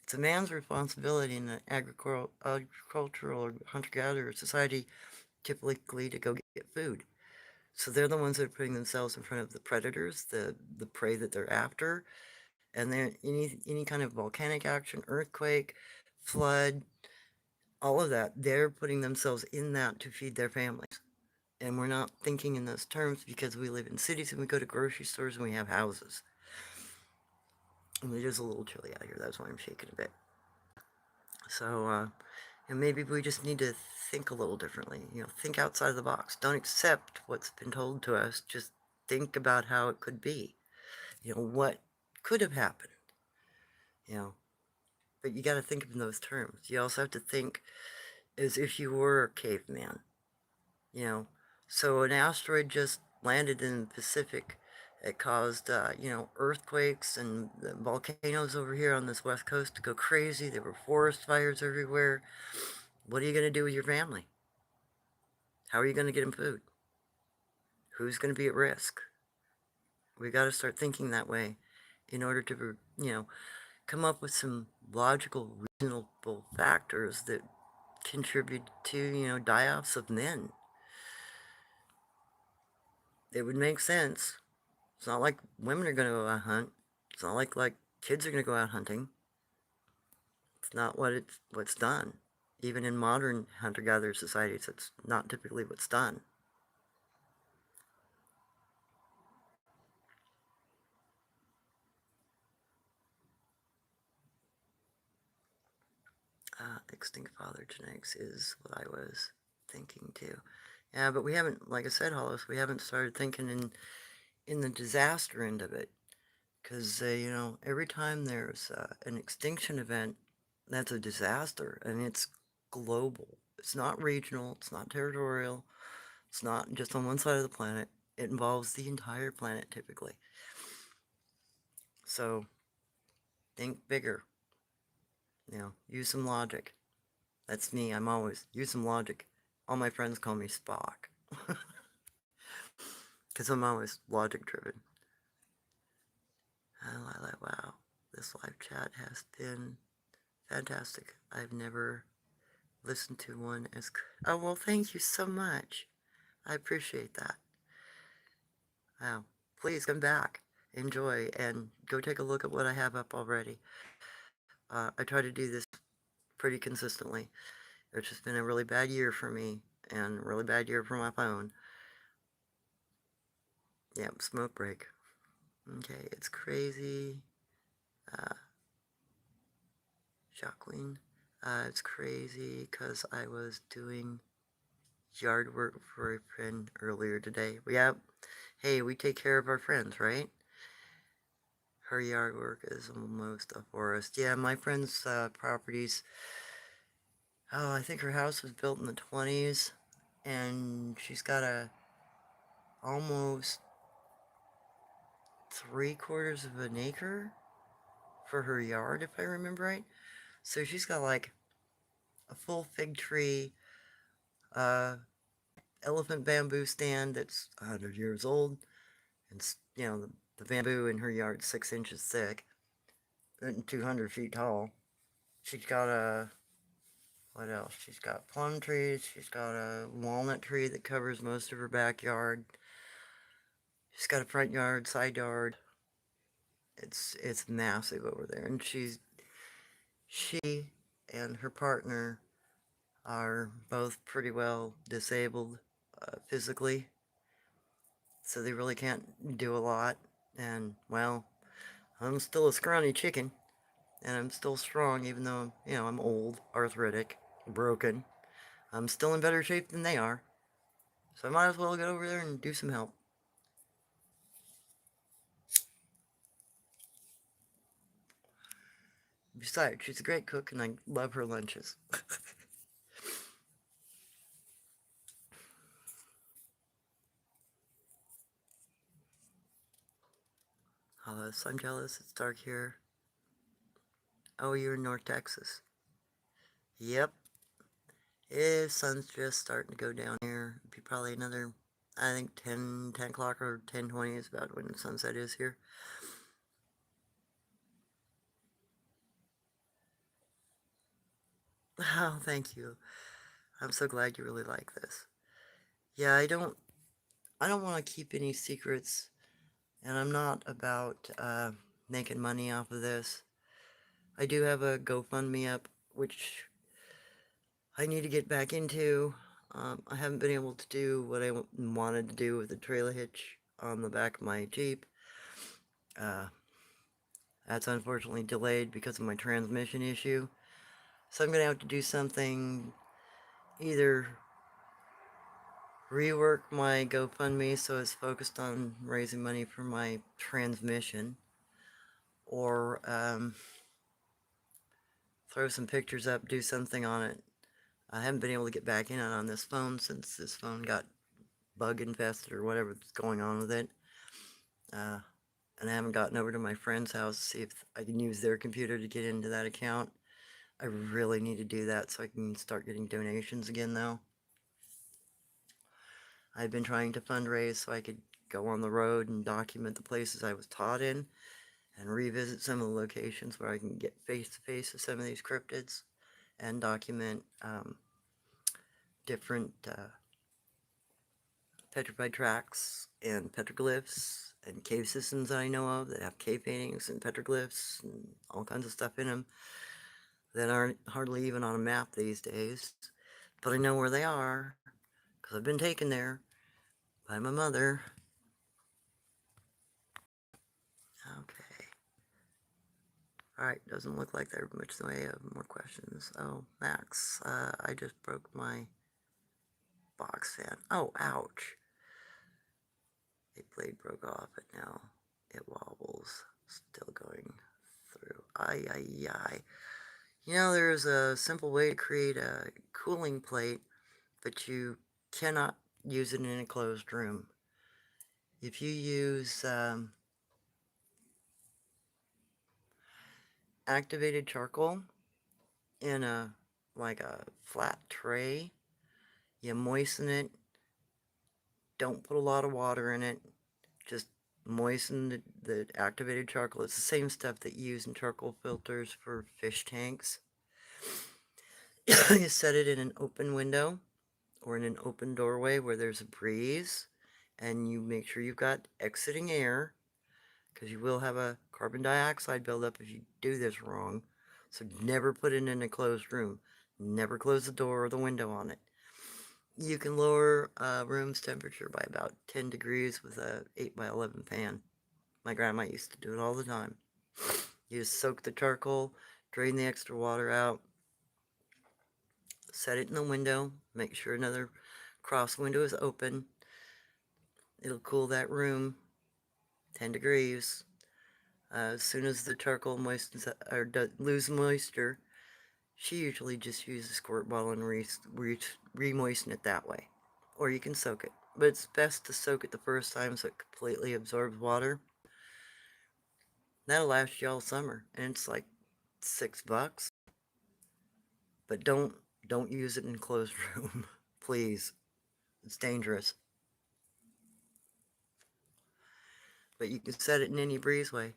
it's a man's responsibility in an agricultural or hunter-gatherer society typically to go get food. So they're the ones that are putting themselves in front of the predators, the prey that they're after, and then any kind of volcanic action, earthquake, flood, all of that, they're putting themselves in that to feed their families. And we're not thinking in those terms because we live in cities and we go to grocery stores and we have houses. And it is a little chilly out here, that's why I'm shaking a bit. So, and maybe we just need to think a little differently, think outside of the box. Don't accept what's been told to us, just think about how it could be. What could have happened, you know. But you got to think in those terms. You also have to think as if you were a caveman, you know. So an asteroid just landed in the Pacific. It caused, earthquakes and the volcanoes over here on this west coast to go crazy. There were forest fires everywhere. What are you going to do with your family? How are you going to get them food? Who's going to be at risk? We got to start thinking that way in order to, come up with some logical, reasonable factors that contribute to, die-offs of men. It would make sense. It's not like women are going to go out hunt. It's not like kids are going to go out hunting. It's not what's done. Even in modern hunter-gatherer societies, it's not typically what's done. Extinct father genetics is what I was thinking too. Yeah, but we haven't, like I said, Hollis, we haven't started thinking in the disaster end of it. Because, every time there's an extinction event, that's a disaster, and it's global. It's not regional, it's not territorial, it's not just on one side of the planet. It involves the entire planet, typically. So, think bigger. Use some logic. That's me, I'm always, use some logic. All my friends call me Spock. Because I'm always logic-driven. Oh, wow, this live chat has been fantastic. I've never listened to one as... Oh, well, thank you so much. I appreciate that. Wow. Please come back, enjoy, and go take a look at what I have up already. I try to do this pretty consistently. It's just been a really bad year for me, and really bad year for my phone. Yep, smoke break. Okay, it's crazy. Uh, Jacqueline. It's crazy because I was doing yard work for a friend earlier today. Yep. Hey, we take care of our friends, right? Her yard work is almost a forest. Yeah, my friend's properties. Oh, I think her house was built in the 20s, and she's got a almost 3/4 of an acre for her yard, if I remember right. So she's got like a full fig tree, uh, elephant bamboo stand that's 100 years old, and the bamboo in her yard's 6 inches thick and 200 feet tall. She's got a what else? She's got plum trees. She's got a walnut tree that covers most of her backyard. She's got a front yard, side yard. It's massive over there, and she and her partner are both pretty well disabled physically, so they really can't do a lot. And well, I'm still a scrawny chicken, and I'm still strong, even though I'm old, arthritic, broken. I'm still in better shape than they are, so I might as well go over there and do some help. Besides, she's a great cook, and I love her lunches. So I'm jealous. It's dark here. Oh, you're in North Texas. Yep. The sun's just starting to go down here. It'll be probably another, I think 10 o'clock or 10:20 is about when the sunset is here. Oh, thank you. I'm so glad you really like this. Yeah, I don't want to keep any secrets, and I'm not about making money off of this. I do have a GoFundMe up, which I need to get back into. I haven't been able to do what I wanted to do with the trailer hitch on the back of my Jeep. Uh, that's unfortunately delayed because of my transmission issue. So I'm going to have to do something, either rework my GoFundMe so it's focused on raising money for my transmission, or throw some pictures up, do something on it. I haven't been able to get back in on this phone since this phone got bug infested or whatever's going on with it. Uh, and I haven't gotten over to my friend's house to see if I can use their computer to get into that account. I really need to do that so I can start getting donations again, though. I've been trying to fundraise so I could go on the road and document the places I was taught in and revisit some of the locations where I can get face to face with some of these cryptids and document different petrified tracks and petroglyphs and cave systems that I know of that have cave paintings and petroglyphs and all kinds of stuff in them that aren't hardly even on a map these days. But I know where they are because I've been taken there by my mother. Okay. Alright, doesn't look like there's much in the way of more questions. Oh, Max, I just broke my box fan. Oh, ouch. A blade broke off, but now it wobbles. Still going through. Ay, ay, ay. There's a simple way to create a cooling plate, but you cannot use it in a closed room. If you use activated charcoal in like a flat tray, you moisten it. Don't put a lot of water in it. Just moisten the activated charcoal. It's the same stuff that you use in charcoal filters for fish tanks. You set it in an open window or in an open doorway where there's a breeze, and you make sure you've got exiting air, because you will have a carbon dioxide buildup if you do this wrong. So never put it in a closed room. Never close the door or the window on it. You can lower a room's temperature by about 10 degrees with a 8 by 11 fan. My grandma used to do it all the time. You just soak the charcoal, drain the extra water out, set it in the window, make sure another cross window is open. It'll cool that room 10 degrees. As soon as the charcoal moistens or lose moisture, she usually just uses a squirt bottle and re-moisten it that way. Or you can soak it. But it's best to soak it the first time so it completely absorbs water. That'll last you all summer. And it's like $6. But don't use it in a closed room. Please. It's dangerous. But you can set it in any breezeway.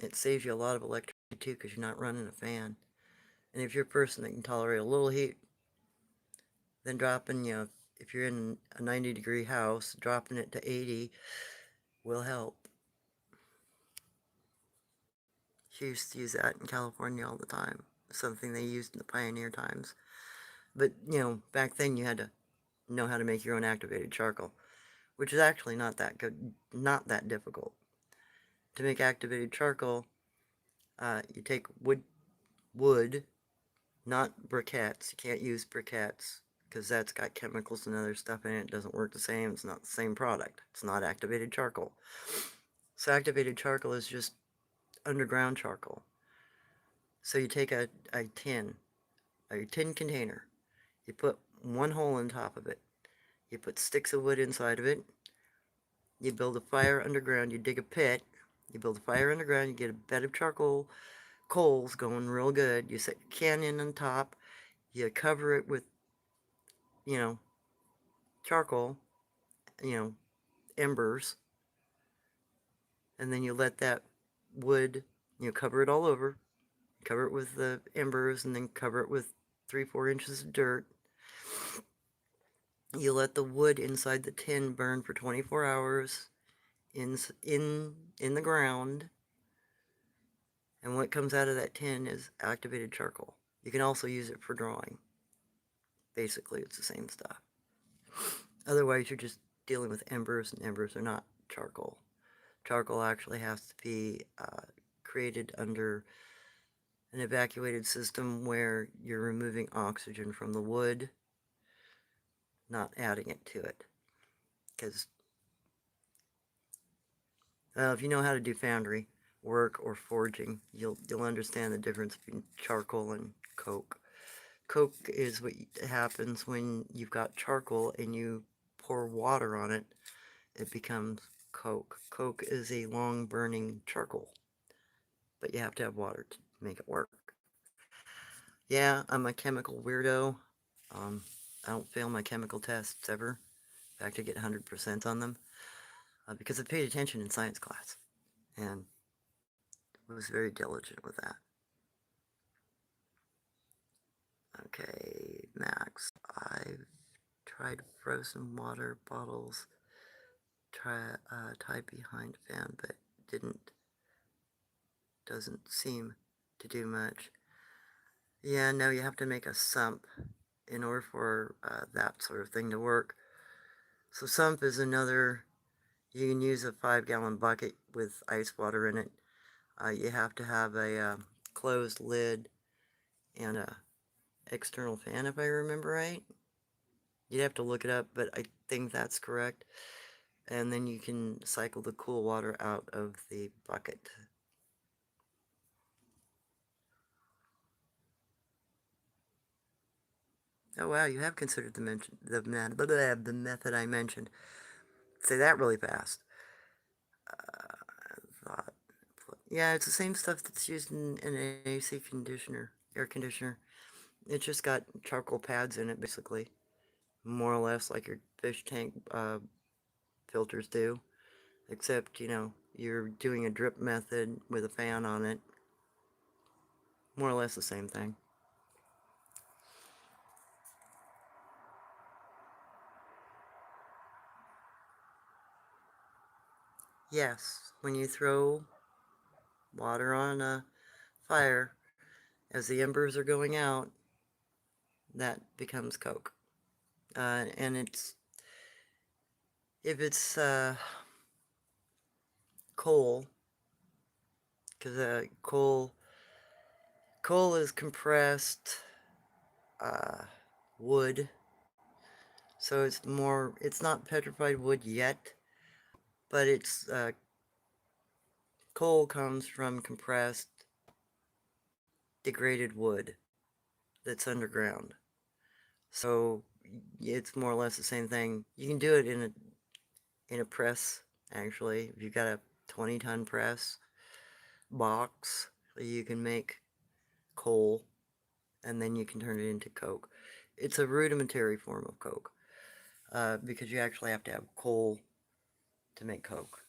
It saves you a lot of electricity too because you're not running a fan. And if you're a person that can tolerate a little heat, then dropping, if you're in a 90-degree house, dropping it to 80 will help. She used to use that in California all the time. Something they used in the pioneer times. But, back then you had to know how to make your own activated charcoal, which is actually not that good, not that difficult. To make activated charcoal, you take wood, not briquettes. You can't use briquettes because that's got chemicals and other stuff in it. It doesn't work the same. It's not the same product. It's not activated charcoal. So activated charcoal is just underground charcoal. So you take a tin container. You put one hole in top of it. You put sticks of wood inside of it. You build a fire underground. You dig a pit. You build a fire underground. You get a bed of charcoal coals going real good. You set your can in on top. You cover it with, you know, charcoal, embers. And then you let that wood, cover it all over. Cover it with the embers and then cover it with 3-4 inches of dirt. You let the wood inside the tin burn for 24 hours in the ground, and what comes out of that tin is activated charcoal. You can also use it for drawing. Basically, it's the same stuff. Otherwise, you're just dealing with embers, and embers are not charcoal. Charcoal actually has to be created under an evacuated system where you're removing oxygen from the wood, not adding it to it. Because if you know how to do foundry work or forging, you'll understand the difference between charcoal and coke. Coke is what happens when you've got charcoal and you pour water on it. It becomes coke. Coke is a long burning charcoal, but you have to have water to make it work. Yeah, I'm a chemical weirdo. I don't fail my chemical tests ever. In fact, I get 100% on them because I paid attention in science class and was very diligent with that. Okay, Max. I've tried frozen water bottles tied behind a fan, but doesn't seem to do much. Yeah, no, you have to make a sump in order for that sort of thing to work. So sump is you can use a 5-gallon bucket with ice water in it. You have to have a closed lid and a external fan, if I remember right. You'd have to look it up, but I think that's correct. And then you can cycle the cool water out of the bucket. Oh wow, you have considered the method I mentioned. Say that really fast. Thought. Yeah, it's the same stuff that's used in an AC conditioner, air conditioner. It's just got charcoal pads in it, basically. More or less like your fish tank filters do. Except, you're doing a drip method with a fan on it. More or less the same thing. Yes, when you throw water on a fire, as the embers are going out, that becomes coke. And if it's coal, because coal is compressed uh, wood, so it's not petrified wood yet, but it's coal comes from compressed degraded wood that's underground. So it's more or less the same thing. You can do it in a press, actually. If you've got a 20-ton press box, you can make coal, and then you can turn it into coke. It's a rudimentary form of coke, because you actually have to have coal to make coke.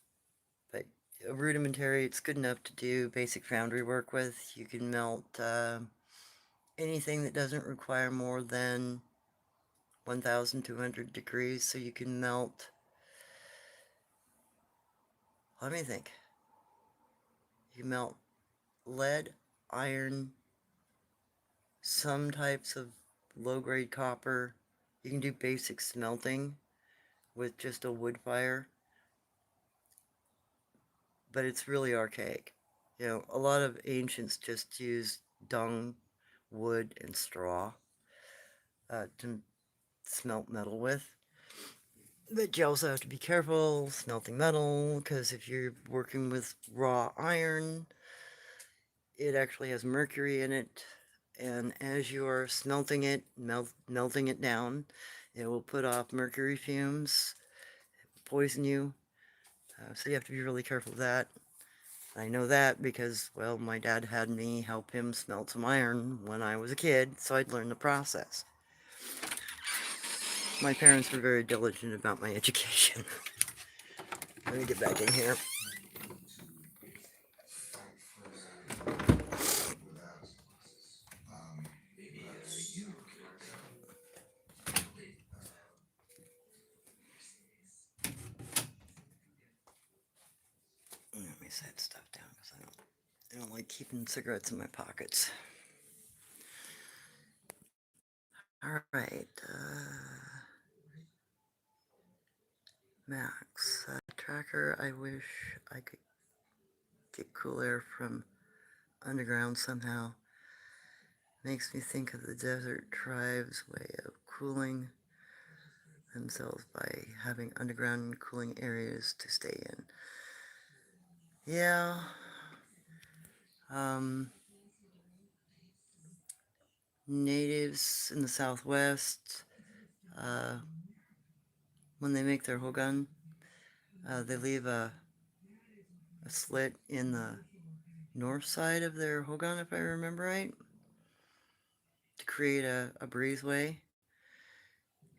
But rudimentary, it's good enough to do basic foundry work with. You can melt anything that doesn't require more than 1,200 degrees, so you can melt, let me think, you melt lead, iron, some types of low-grade copper. You can do basic smelting with just a wood fire, but it's really archaic. You know, a lot of ancients just used dung, wood, and straw to smelt metal with. But you also have to be careful smelting metal, because if you're working with raw iron, it actually has mercury in it, and as you are smelting it, melting it down, it will put off mercury fumes, poison you. So you have to be really careful of that. I know that because, well, my dad had me help him smelt some iron when I was a kid, so I'd learn the process. My parents were very diligent about my education. Let me get back in here. Let me set stuff down because I don't like keeping cigarettes in my pockets. All right, Max tracker. I wish I could get cool air from underground somehow. Makes me think of the desert tribe's way of cooling themselves by having underground cooling areas to stay in. Yeah. Natives in the Southwest, uh, when they make their hogan, they leave a slit in the north side of their hogan, if I remember right, to create a breezeway.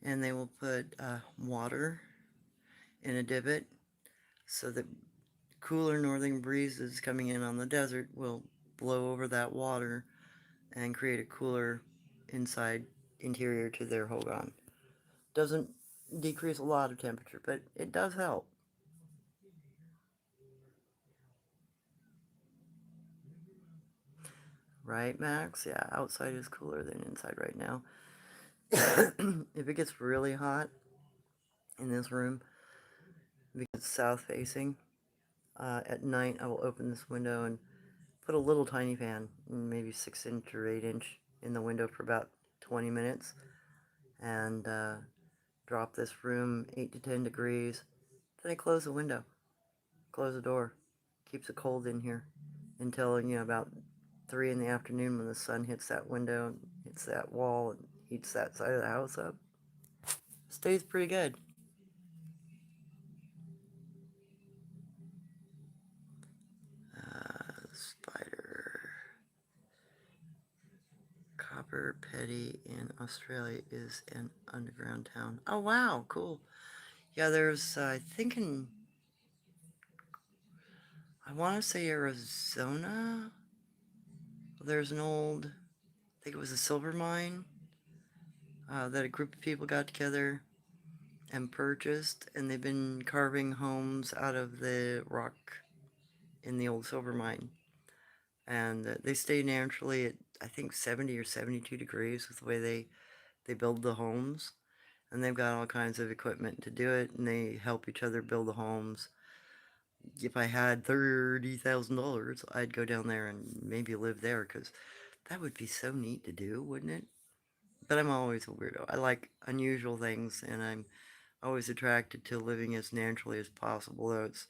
And they will put water in a divot so that cooler northern breezes coming in on the desert will blow over that water and create a cooler interior to their hogan. Doesn't decrease a lot of temperature, but it does help. Right, Max? Yeah, outside is cooler than inside right now. If it gets really hot in this room, because it's south facing, at night I will open this window and put a little tiny fan, maybe 6-inch or 8-inch, in the window for about 20 minutes, and drop this room 8 to 10 degrees. Then I close the window, close the door, keeps it cold in here until, about 3 in the afternoon, when the sun hits that window, hits that wall, and heats that side of the house up. Stays pretty good. Spider. Copper Petty in Australia is an underground town. Oh, wow, cool. Yeah, there's, I want to say Arizona. There's an old, I think it was a silver mine, that a group of people got together and purchased, and they've been carving homes out of the rock in the old silver mine. And they stay naturally at, I think, 70 or 72 degrees with the way they They build the homes, and they've got all kinds of equipment to do it, and they help each other build the homes. If I had $30,000, I'd go down there and maybe live there because that would be so neat to do, wouldn't it? But I'm always a weirdo. I like unusual things, and I'm always attracted to living as naturally as possible, though it's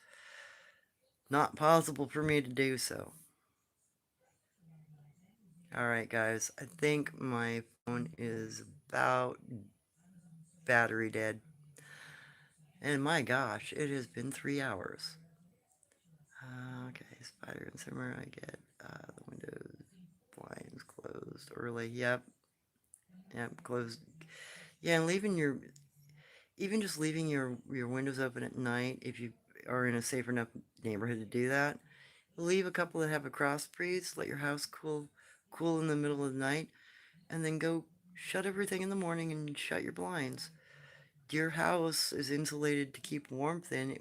not possible for me to do so. Alright, guys, I think my phone is about battery dead. And my gosh, it has been 3 hours. Okay, spider and simmer, I get the windows, blinds closed early. Yep, closed. Yeah, and even just leaving your windows open at night, if you are in a safe enough neighborhood to do that, leave a couple that have a cross breeze, let your house cool in the middle of the night, and then go shut everything in the morning and shut your blinds. Your house is insulated to keep warmth in.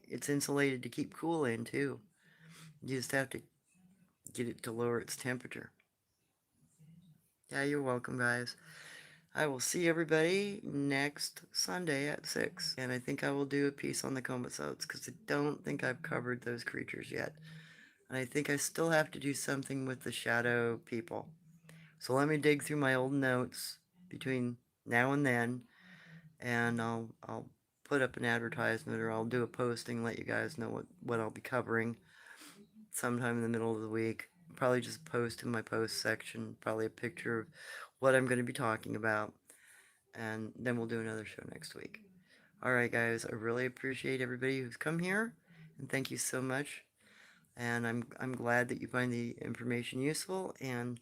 It's insulated to keep cool in too. You just have to get it to lower its temperature. Yeah, you're welcome, guys. I will see everybody next Sunday at 6. And I think I will do a piece on the Komatsotes because I don't think I've covered those creatures yet. And I think I still have to do something with the shadow people. So let me dig through my old notes between now and then, and I'll put up an advertisement or I'll do a posting, let you guys know what I'll be covering sometime in the middle of the week. Probably just post in my post section, probably a picture of what I'm going to be talking about, and then we'll do another show next week. Alright guys, I really appreciate everybody who's come here, and thank you so much. And I'm glad that you find the information useful, and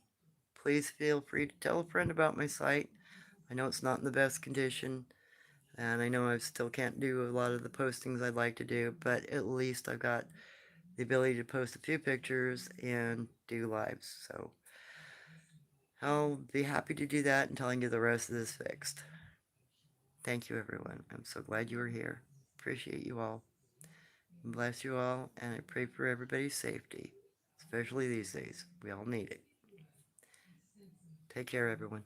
please feel free to tell a friend about my site. I know it's not in the best condition, and I know I still can't do a lot of the postings I'd like to do, but at least I've got the ability to post a few pictures and do lives, so I'll be happy to do that until I can get the rest of this fixed. Thank you, everyone. I'm so glad you were here. Appreciate you all. Bless you all, and I pray for everybody's safety, especially these days. We all need it. Take care, everyone.